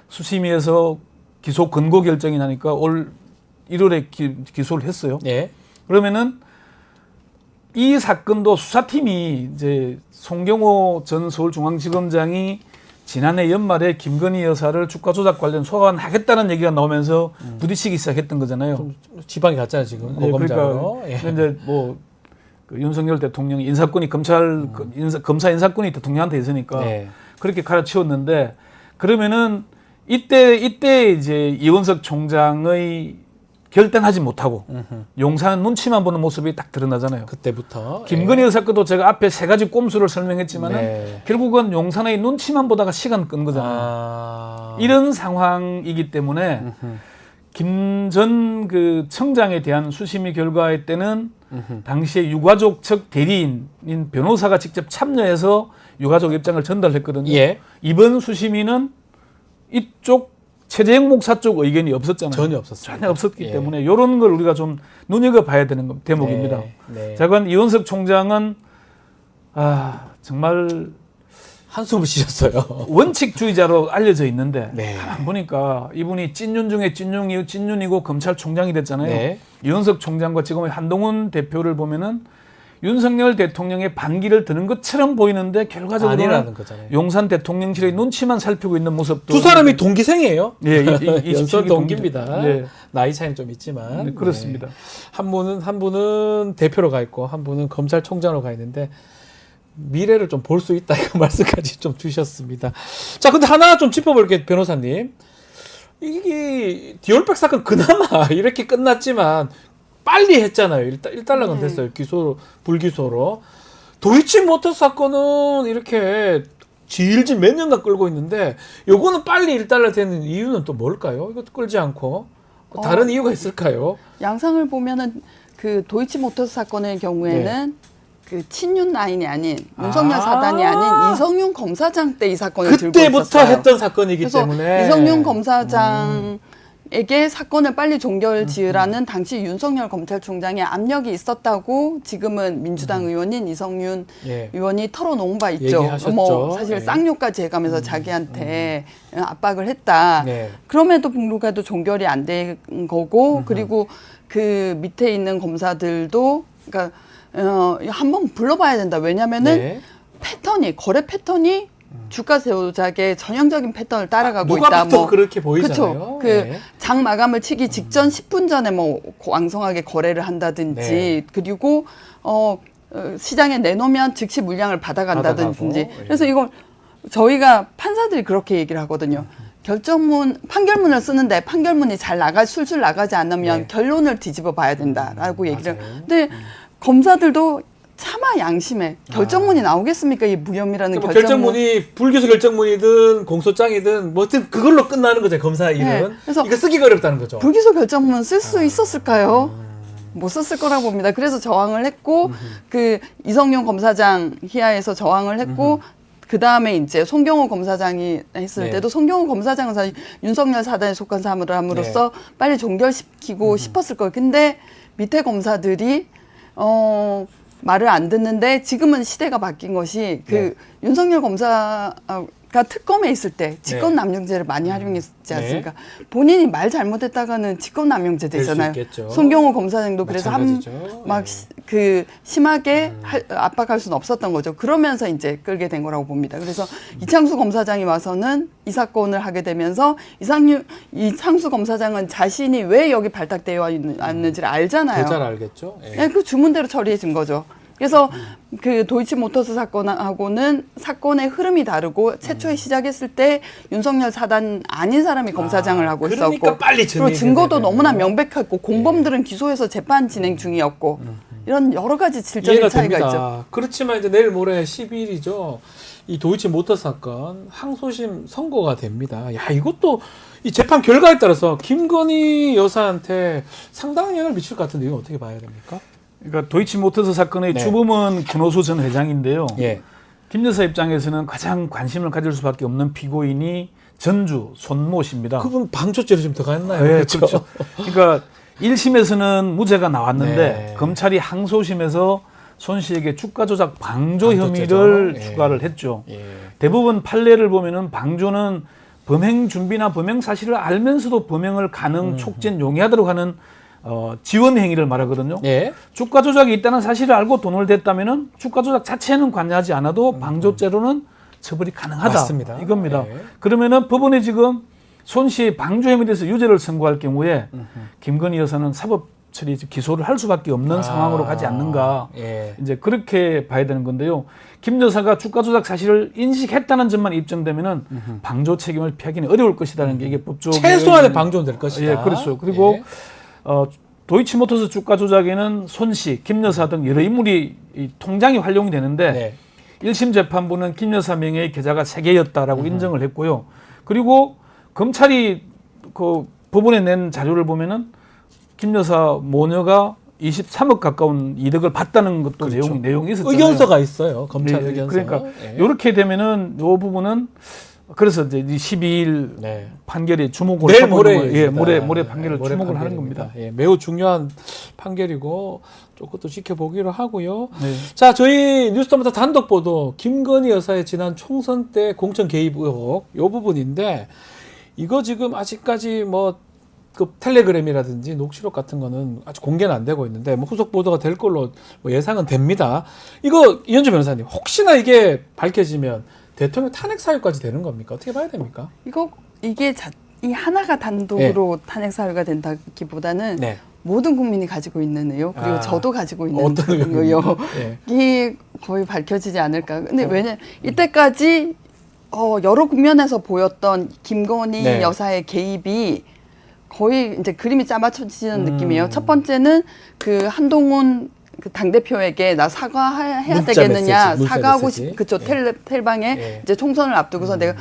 수심위에서 기소 권고 결정이 나니까 올 1월에 기소를 했어요. 예. 그러면은 이 사건도 수사팀이 이제 송경호 전 서울중앙지검장이 지난해 연말에 김건희 여사를 주가 조작 관련 소환하겠다는 얘기가 나오면서 부딪히기 시작했던 거잖아요. 지방에 갔잖아요 지금 네, 고검장으로. 그러니까 이제 그 윤석열 대통령이 인사권이 검사 인사권이 대통령한테 있으니까 네. 그렇게 갈아치웠는데 그러면은 이때 이제 이원석 총장의 결단하지 못하고 용사는 눈치만 보는 모습이 딱 드러나잖아요. 그때부터 김건희 여사 것도 제가 앞에 세 가지 꼼수를 설명했지만은 네. 결국은 용산의 눈치만 보다가 시간 끈 거잖아요. 이런 상황이기 때문에 김 전 그 청장에 대한 수심위 결과에 때는 당시에 유가족 측 대리인인 변호사가 직접 참여해서 유가족 입장을 전달했거든요. 예. 이번 수심위는 이쪽 최재형 목사 쪽 의견이 없었잖아요. 전혀 없었어요. 전혀 없었기 예. 때문에 이런 걸 우리가 좀 눈여겨봐야 되는 대목입니다. 네. 네. 자관 이원석 총장은 정말 한숨을 쉬셨어요. 원칙주의자로 알려져 있는데 네. 가만 보니까 이분이 찐윤 중에 찐윤이고 검찰총장이 됐잖아요. 네. 이원석 총장과 지금의 한동훈 대표를 보면은 윤석열 대통령의 반기를 드는 것처럼 보이는데 결과적으로는 아니라는 거잖아요. 용산 대통령실의 눈치만 살피고 있는 모습도 두 사람이 동기생이에요. 예, 연설 동기입니다. 네. 나이 차이는 좀 있지만 네, 그렇습니다. 네. 한 분은 대표로 가 있고 한 분은 검찰총장으로 가 있는데 미래를 좀 볼 수 있다 이거 말씀까지 좀 주셨습니다. 자, 근데 하나 좀 짚어볼게요, 변호사님. 이게 디올백 사건 그나마 이렇게 끝났지만 빨리 했잖아요. 일단락은 됐어요. 불기소로. 도이치모터스 사건은 이렇게 질질 몇 년간 끌고 있는데 요거는 빨리 일단락되는 이유는 또 뭘까요? 이것도 끌지 않고 다른 이유가 있을까요? 양상을 보면은 그 도이치모터스 사건의 경우에는 그 친윤 라인이 아닌 윤석열 사단이 아닌 이성윤 검사장 때 이 사건을 들고 그때부터 있었어요. 했던 사건이기 그래서 때문에 이성윤 검사장 에게 사건을 빨리 종결 지으라는 당시 윤석열 검찰총장의 압력이 있었다고 지금은 민주당 의원인 이성윤 예. 의원이 털어놓은 바 있죠. 얘기하셨죠. 뭐 사실 예. 쌍욕까지 해가면서 자기한테 압박을 했다. 네. 그럼에도 불구하고 종결이 안 된 거고 그리고 그 밑에 있는 검사들도 그러니까 한번 불러봐야 된다. 왜냐면은 네. 거래 패턴이 주가 조작의 전형적인 패턴을 따라가고 누가 있다. 봐도 그렇게 보이잖아요. 그렇죠. 그 네. 장 마감을 치기 직전 10분 전에 뭐 왕성하게 거래를 한다든지 네. 그리고 시장에 내놓으면 즉시 물량을 받아간다든지. 받아가고, 그래서 이걸 저희가 판사들이 그렇게 얘기를 하거든요. 판결문을 쓰는데 판결문이 잘 술술 나가지 않으면 네. 결론을 뒤집어 봐야 된다라고 얘기를. 맞아요. 근데 검사들도 차마 양심에 결정문이 나오겠습니까? 이 무혐의라는 뭐 결정문. 결정문이 불기소 결정문이든 공소장이든 뭐든 그걸로 끝나는 거죠. 검사 일은. 네. 그래서 이거 쓰기가 어렵다는 거죠. 불기소 결정문 쓸 수 있었을까요? 못 썼을 거라고 봅니다. 그래서 저항을 했고 그 이성윤 검사장 희하에서 저항을 했고 그 다음에 이제 송경호 검사장이 했을 네. 때도 송경호 검사장은 사실 윤석열 사단에 속한 사람으로서 빨리 종결시키고 싶었을 거예요. 근데 밑에 검사들이 말을 안 듣는데 지금은 시대가 바뀐 것이 그 윤석열 검사가 특검에 있을 때 직권남용죄를 많이 활용했지 않습니까? 본인이 말 잘못했다가는 직권남용죄 될 수 되잖아요. 있겠죠. 송경호 검사장도 그래서 마찬가지죠. 그 심하게 압박할 수는 없었던 거죠. 그러면서 이제 끌게 된 거라고 봅니다. 그래서 이창수 검사장이 와서는 이 사건을 하게 되면서 이창수 검사장은 자신이 왜 여기 발탁되어 왔는지를 알잖아요. 더 잘 알겠죠. 예. 네, 그 주문대로 처리해진 거죠. 그래서 그 도이치모터스 사건하고는 사건의 흐름이 다르고 최초에 시작했을 때 윤석열 사단 아닌 사람이 검사장을 하고 그러니까 있었고 빨리 그리고 진행이 증거도 되네요. 너무나 명백했고 공범들은 기소해서 재판 진행 중이었고 이런 여러 가지 질적인 이해가 차이가 됩니다. 있죠. 그렇지만 이제 내일 모레 10일이죠. 이 도이치 모터 사건 항소심 선고가 됩니다. 야, 이것도 이 재판 결과에 따라서 김건희 여사한테 상당한 영향을 미칠 것 같은데 이건 어떻게 봐야 됩니까? 그러니까 도이치모터스 사건의 네. 주범은 김호수 전 회장인데요. 예. 김 여사 입장에서는 가장 관심을 가질 수밖에 없는 피고인이 전주 손모 씨입니다. 그분 방조죄로 좀 들어갔나요? 네, 그렇죠. 그렇죠. 그러니까 1심에서는 무죄가 나왔는데 네. 검찰이 항소심에서 손 씨에게 주가 조작 방조 방조죄죠. 혐의를 예. 추가를 했죠. 예. 대부분 판례를 보면은 방조는 범행 준비나 범행 사실을 알면서도 범행을 가능, 촉진, 용이하도록 하는 지원 행위를 말하거든요. 예. 주가 조작이 있다는 사실을 알고 돈을 댔다면은 주가 조작 자체는 관여하지 않아도 방조죄로는 처벌이 가능하다. 맞습니다. 이겁니다. 예. 그러면은 법원이 지금 손 씨의 방조 혐의에 대해서 유죄를 선고할 경우에 김건희 여사는 사법 처리 기소를 할 수밖에 없는 상황으로 가지 않는가. 예. 이제 그렇게 봐야 되는 건데요. 김 여사가 주가 조작 사실을 인식했다는 점만 입증되면은 방조 책임을 피하기는 어려울 것이라는 게 이게 법적 최소한의 방조는 될 것이다. 예, 그렇죠. 그리고 예. 도이치모터스 주가 조작에는 손 씨, 김 여사 등 여러 인물이 이 통장이 활용이 되는데 네. 1심 재판부는 김 여사 명의의 계좌가 3개였다라고 인정을 했고요. 그리고 검찰이 그 법원에 낸 자료를 보면은 김 여사 모녀가 23억 가까운 이득을 봤다는 것도 그렇죠. 내용이 있었잖아요. 의견서가 있어요. 검찰 네, 의견서. 그러니까 예. 이렇게 되면은 이 부분은 그래서 이제 12일 네. 판결이 주목을 내일 하고 모레 있는 거예요. 모레 판결을 모레 주목을 하는 판결입니다. 겁니다. 예, 매우 중요한 판결이고 조금도 지켜보기로 하고요. 네. 자, 저희 뉴스토마토 단독 보도 김건희 여사의 지난 총선 때 공천 개입 의혹 이 부분인데 이거 지금 아직까지 뭐 그 텔레그램이라든지 녹취록 같은 거는 아직 공개는 안 되고 있는데 뭐 후속 보도가 될 걸로 뭐 예상은 됩니다. 이거 이현주 변호사님 혹시나 이게 밝혀지면 대통령 탄핵 사유까지 되는 겁니까? 어떻게 봐야 됩니까? 이게 이 하나가 단독으로 탄핵 사유가 된다기보다는 네. 모든 국민이 가지고 있는 의혹 그리고 저도 가지고 있는 어떤 의혹 예. 이 거의 밝혀지지 않을까. 근데 왜냐 이때까지 여러 국면에서 보였던 김건희 네. 여사의 개입이 거의 이제 그림이 짜맞춰지는 느낌이에요. 첫 번째는 그 한동훈 그 당대표에게 나 사과해야 문자 되겠느냐, 메시지, 문자 사과하고 메시지. 그쵸, 텔방에 예. 이제 총선을 앞두고서 내가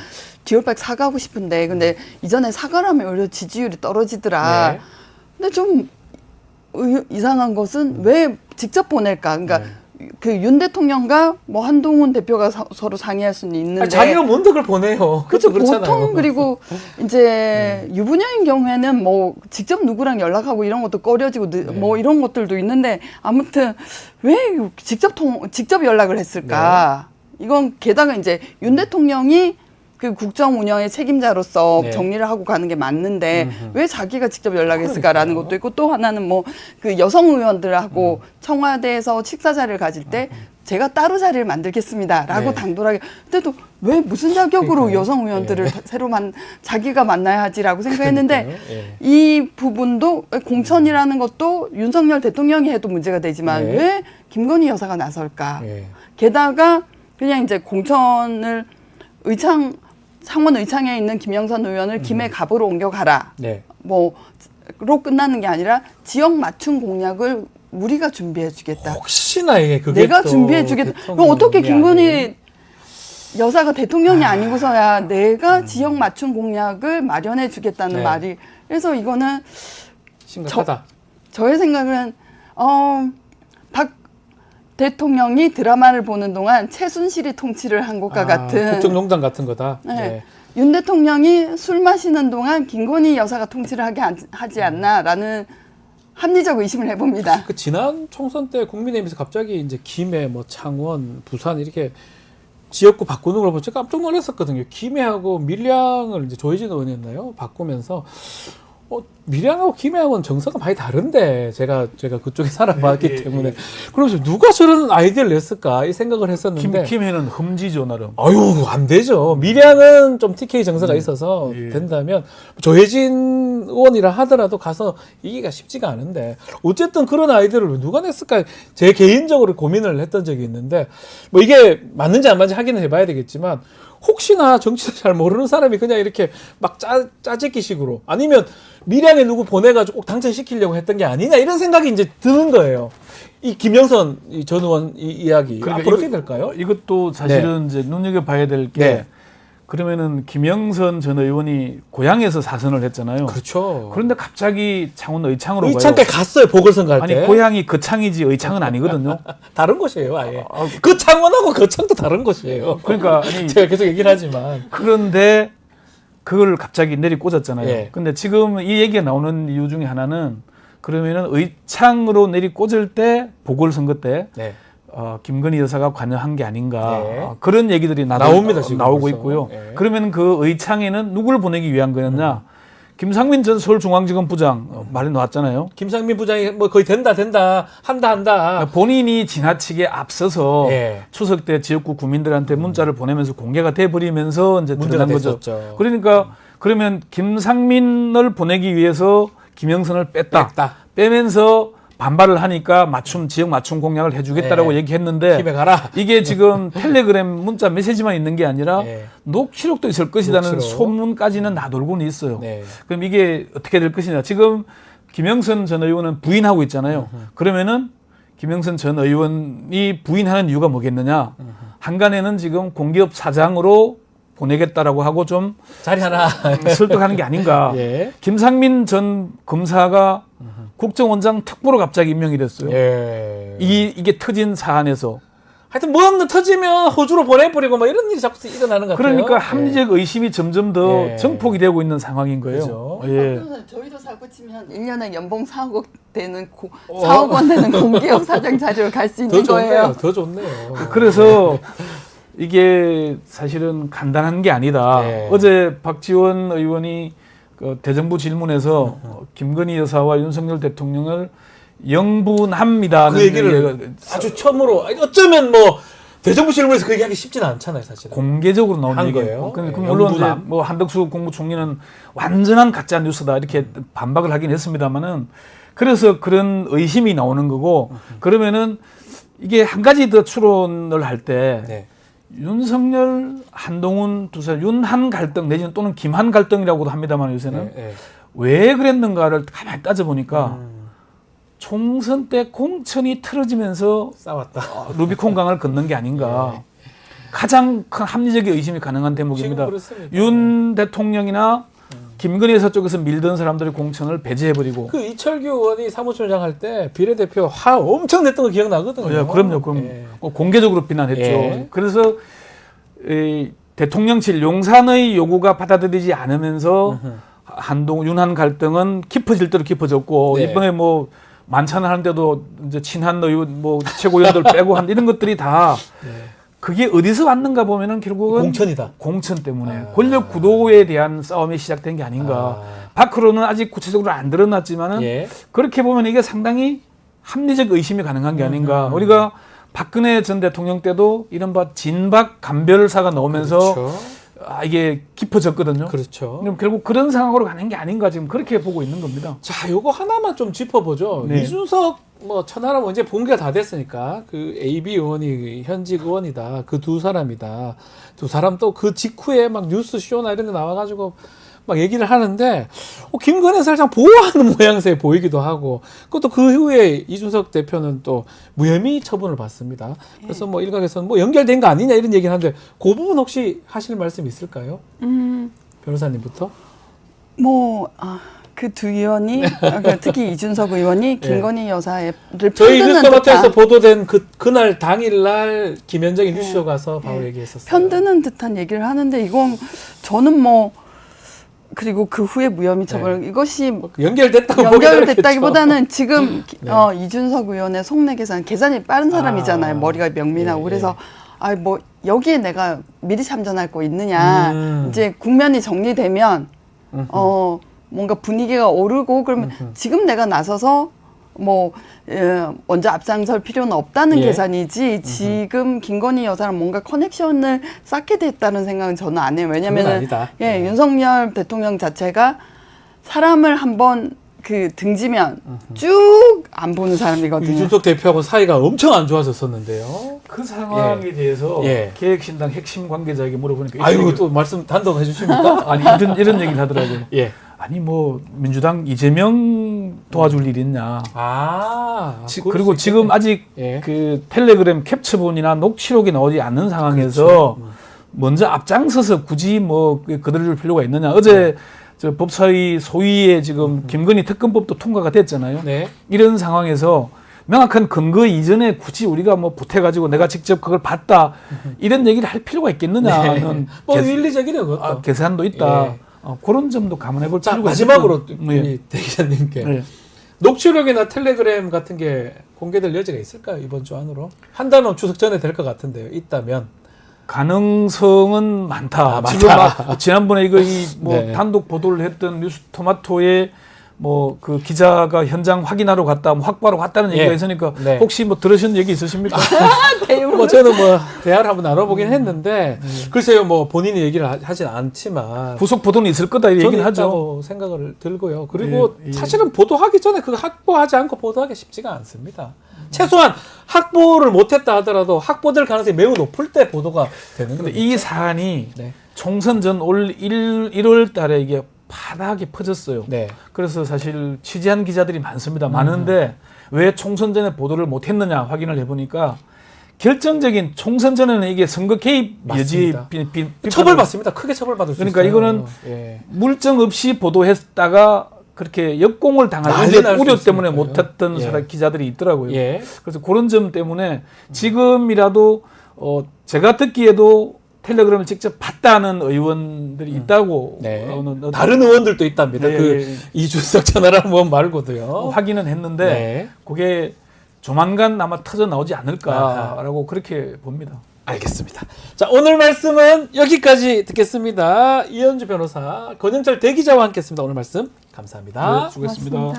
디올백 사과하고 싶은데, 근데 이전에 사과를 하면 오히려 지지율이 떨어지더라. 네. 근데 좀 이상한 것은 왜 직접 보낼까? 그러니까 그 윤 대통령과 뭐 한동훈 대표가 서로 상의할 수는 있는데 아니, 자기가 뭔데 그걸 보내요. 그렇죠. 그렇잖아요. 보통 그리고 이제 유부녀인 경우에는 뭐 직접 누구랑 연락하고 이런 것도 꺼려지고 뭐 이런 것들도 있는데 아무튼 왜 직접 연락을 했을까? 이건 게다가 이제 윤 대통령이 그 국정 운영의 책임자로서 네. 정리를 하고 가는 게 맞는데 왜 자기가 직접 연락했을까라는 것도 있고 또 하나는 뭐 그 여성 의원들하고 청와대에서 식사 자리를 가질 때 제가 따로 자리를 만들겠습니다라고 네. 당돌하게 그때도 왜 무슨 자격으로 그러니까요. 여성 의원들을 네. 새로 자기가 만나야 하지라고 생각했는데 그러니까요. 예. 이 부분도 공천이라는 것도 윤석열 대통령이 해도 문제가 되지만 네. 왜 김건희 여사가 나설까? 예. 게다가 그냥 이제 공천을 창원 의창에 있는 김영선 의원을 김해 갑으로 옮겨가라. 네. 뭐로 끝나는 게 아니라 지역 맞춤 공약을 우리가 준비해 주겠다. 혹시나 이게 그게 내가 또 준비해 주겠다. 대통령이 어떻게 김건희 아닌- 여사가 대통령이 아니고서야 내가 지역 맞춤 공약을 마련해 주겠다는 네. 말이 그래서 이거는 심각하다. 저의 생각은 박 대통령이 드라마를 보는 동안 최순실이 통치를 한 것과 같은 국정농단 같은 거다. 네. 네. 윤 대통령이 술 마시는 동안 김건희 여사가 통치를 하지 않나라는 합리적 의심을 해봅니다. 그 지난 총선 때 국민의힘에서 갑자기 이제 김해, 뭐 창원, 부산 이렇게 지역구 바꾸는 걸 보고 제가 깜짝 놀랐었거든요. 김해하고 밀양을 이제 조혜진 의원이었나요? 바꾸면서 밀양하고 김해하고는 정서가 많이 다른데 제가 그쪽에 살아봤기 때문에 그러면서 누가 저런 아이디어를 냈을까 이 생각을 했었는데 김해는 흠지죠 나름. 아유 안 되죠. 밀양은 좀 TK 정서가 있어서 된다면 조혜진 의원이라 하더라도 가서 이기가 쉽지가 않은데 어쨌든 그런 아이디어를 왜 누가 냈을까 제 개인적으로 고민을 했던 적이 있는데 뭐 이게 맞는지 안 맞는지 확인을 해봐야 되겠지만 혹시나 정치를 잘 모르는 사람이 그냥 이렇게 막 짜집기식으로 아니면 밀양에 누구 보내가지고 꼭 당선시키려고 했던 게 아니냐 이런 생각이 이제 드는 거예요. 이 김영선 전 의원 이야기 앞으로 어떻게 될까요? 이것도 사실은 이제 눈여겨봐야 될 게 네. 그러면은 김영선 전 의원이 고향에서 사선을 했잖아요. 그렇죠. 그런데 갑자기 창원 의창으로 의창께 가요. 갔어요 보궐선거 할 때. 아니 고향이 거창이지 의창은 아니거든요. 다른 곳이에요 아예. 그 창원하고 거창도 다른 곳이에요. 그러니까 아니 제가 계속 얘기를 하지만 그런데 그걸 갑자기 내리 꽂았잖아요. 예. 근데 지금 이 얘기가 나오는 이유 중에 하나는 그러면은 의창으로 내리 꽂을 때 보궐선거 때 네. 김건희 여사가 관여한 게 아닌가 네. 그런 얘기들이 나옵니다, 지금 나오고 벌써. 있고요. 네. 그러면 그 의창에는 누구를 보내기 위한 거였냐? 김상민 전 서울중앙지검 부장 말이 나왔잖아요. 김상민 부장이 뭐 거의 한다. 본인이 지나치게 앞서서 예. 추석 때 지역구 구민들한테 문자를 보내면서 공개가 돼버리면서 이제 문제가 드러난 거죠. 됐었죠. 그러니까 그러면 김상민을 보내기 위해서 김영선을 뺐다. 빼면서 반발을 하니까 지역 맞춤 공약을 해주겠다라고 네. 얘기했는데 김해 가라. 이게 지금 텔레그램 문자 메시지만 있는 게 아니라 네. 녹취록도 있을 것이라는 녹취록. 소문까지는 나돌고는 있어요. 네. 그럼 이게 어떻게 될 것이냐. 지금 김영선 전 의원은 부인하고 있잖아요. 그러면은 김영선 전 의원이 부인하는 이유가 뭐겠느냐. 한간에는 지금 공기업 사장으로 보내겠다라고 하고 좀 자리 하나. 설득하는 게 아닌가. 예. 김상민 전 검사가 국정원장 특보로 갑자기 임명이 됐어요. 예. 이게 터진 사안에서. 하여튼 뭐 터지면 호주로 보내버리고 뭐 이런 일이 자꾸 일어나는 것 같아요. 그러니까 합리적 의심이 점점 더 예. 증폭이 되고 있는 상황인 거예요. 그죠. 예. 저희도 사고 치면 1년에 연봉 4억 되는 4억 원 되는 공기업 사장 자리로 갈 수 있는 거예요. 더 좋네요. 그래서 이게 사실은 간단한 게 아니다. 네. 어제 박지원 의원이 그 대정부 질문에서 김건희 여사와 윤석열 대통령을 영분합니다. 그 얘기를 아주 처음으로 어쩌면 뭐 대정부 질문에서 그 얘기하기 쉽지는 않잖아요, 사실은. 공개적으로 나온 한 얘기예요. 거예요. 근데 네, 물론 이제 영분함. 뭐 한덕수 국무총리는 완전한 가짜 뉴스다 이렇게 반박을 하긴 했습니다만은 그래서 그런 의심이 나오는 거고 그러면은 이게 한 가지 더 추론을 할 때 네. 윤석열, 한동훈 두 사람 윤한 갈등 내지는 또는 김한 갈등이라고도 합니다만 요새는 네. 왜 그랬는가를 가만히 따져보니까 총선 때 공천이 틀어지면서 싸웠다. 루비콘강을 걷는 게 아닌가. 가장 큰 합리적인 의심이 가능한 대목입니다. 지금 그렇습니다. 윤 대통령이나 김건희 여사 쪽에서 밀던 사람들의 공천을 배제해버리고. 그 이철규 의원이 사무총장 할 때 비례대표 화 엄청 냈던 거 기억나거든요. 예, 그럼요. 그럼 예. 공개적으로 비난했죠. 예. 그래서 이 대통령실 용산의 요구가 받아들이지 않으면서 한동 윤한 갈등은 깊어질 대로 깊어졌고 네. 이번에 뭐 만찬을 하는데도 이제 친한 의원 뭐 최고위원들 빼고 한 이런 것들이 다 그게 어디서 왔는가 보면은 결국은 공천이다. 공천 때문에 권력 구도에 대한 싸움이 시작된 게 아닌가. 밖으로는 아직 구체적으로 안 드러났지만은 예. 그렇게 보면 이게 상당히 합리적 의심이 가능한 게 아닌가. 우리가 박근혜 전 대통령 때도 이른바 진박 감별사가 나오면서 그렇죠. 이게 깊어졌거든요. 그렇죠. 그럼 결국 그런 상황으로 가는 게 아닌가 지금 그렇게 보고 있는 겁니다. 자, 요거 하나만 좀 짚어보죠. 네. 이준석 뭐 천하람 이제 본계가 다 됐으니까 그 AB 의원이 현직 의원이다. 그 두 사람이다. 두 사람 또 그 직후에 막 뉴스 쇼나 이런 데 나와가지고 막 얘기를 하는데 김건희 살짝 보호하는 모양새 보이기도 하고 그것도 그 이후에 이준석 대표는 또 무혐의 처분을 받습니다. 그래서 뭐 일각에서는 뭐 연결된 거 아니냐 이런 얘기를 하는데 그 부분 혹시 하실 말씀 있을까요? 변호사님부터? 뭐 그 두 의원이 특히 이준석 의원이 김건희 여사를 저희 편드는 뉴스토마토에서 듯한 보도된 그날 당일날 김현정이 뉴스쇼 가서 바로 얘기했었어요. 편드는 듯한 얘기를 하는데 이건 저는 뭐 그리고 그 후에 무혐의 처벌 이것이 연결됐다고 연결됐다기보다는 지금 네. 이준석 의원의 속내 계산이 빠른 사람이잖아요. 머리가 명민하고 예, 그래서 뭐 여기에 내가 미리 참전할 거 있느냐. 이제 국면이 정리되면 뭔가 분위기가 오르고 그러면 지금 내가 나서서 뭐 먼저 앞장설 필요는 없다는 계산이지 지금 김건희 여사랑 뭔가 커넥션을 쌓게 됐다는 생각은 저는 안 해요. 왜냐면은 윤석열 대통령 자체가 사람을 한번 그 등지면 쭉 안 보는 사람이거든요. 이준석 대표하고 사이가 엄청 안 좋아졌었는데요. 그 상황에 대해서 개혁신당 핵심 관계자에게 물어보니까 아이고 또 말씀 단독 해주십니까? 아니 이런 얘기를 하더라고요. 예. 아니 뭐 민주당 이재명 도와줄 일 있냐. 그리고 지금 아직 그 텔레그램 캡처본이나 녹취록이 나오지 않는 상황에서 먼저 앞장서서 굳이 뭐 그들을 필요가 있느냐. 어제 저 법사위 소위에 지금 김건희 특검법도 통과가 됐잖아요. 네. 이런 상황에서 명확한 근거 이전에 굳이 우리가 뭐 보태가지고 내가 직접 그걸 봤다 이런 얘기를 할 필요가 있겠느냐는 뭐 윤리적이네요. 그것도. 계산도 있다. 그런 점도 감안해 볼 필요가 마지막으로 있습니다. 우리 대기자님께 녹취록이나 텔레그램 같은 게 공개될 여지가 있을까요? 이번 주 안으로? 한다면 추석 전에 될 것 같은데요. 있다면. 가능성은 많다. 지금 지난번에 이거 뭐 단독 보도를 했던 뉴스토마토에 뭐 그 기자가 현장 확인하러 갔다, 뭐 확보하러 갔다는 얘기가 있으니까 혹시 뭐 들으신 얘기 있으십니까? 뭐 저는 뭐 대화를 한번 나눠보긴 했는데 글쎄요 뭐 본인이 얘기를 하진 않지만 후속 보도는 있을 거다 이 얘기는 하죠. 생각을 들고요. 그리고 사실은 보도하기 전에 그거 확보하지 않고 보도하기 쉽지가 않습니다. 최소한 확보를 못했다 하더라도 확보될 가능성이 매우 높을 때 보도가 되는 거죠. 이 사안이 총선 전 올 1월 달에 이게 파다하게 퍼졌어요. 그래서 사실 취재한 기자들이 많습니다. 많은데 왜 총선 전에 보도를 못했느냐 확인을 해보니까 결정적인 총선 전에는 이게 선거 개입 여지 처벌받습니다. 크게 처벌받을 수 그러니까 있어요. 이거는 물증 없이 보도했다가 그렇게 역공을 당할 우려 때문에 못했던 기자들이 있더라고요. 그래서 그런 점 때문에 지금이라도 제가 듣기에도 텔레그램을 직접 봤다는 의원들이 있다고 다른 의원들도 있답니다. 이준석 천하람 의원 말고도요. 확인은 했는데 그게 조만간 아마 터져 나오지 않을까라고 그렇게 봅니다. 알겠습니다. 자, 오늘 말씀은 여기까지 듣겠습니다. 이현주 변호사, 권영철 대기자와 함께했습니다. 오늘 말씀 감사합니다. 수고했습니다.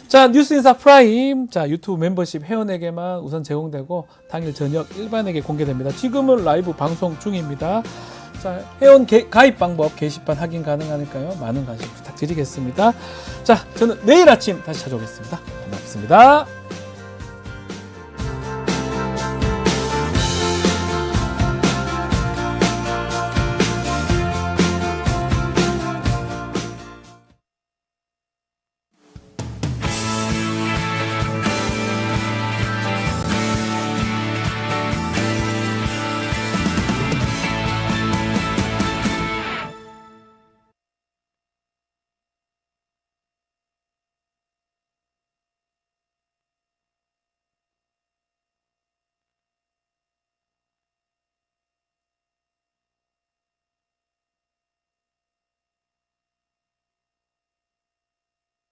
자, 뉴스인사 프라임. 자, 유튜브 멤버십 회원에게만 우선 제공되고 당일 저녁 일반에게 공개됩니다. 지금은 라이브 방송 중입니다. 자, 회원 가입 방법 게시판 확인 가능하니까요. 많은 관심 부탁드리겠습니다. 자, 저는 내일 아침 다시 찾아오겠습니다. 고맙습니다.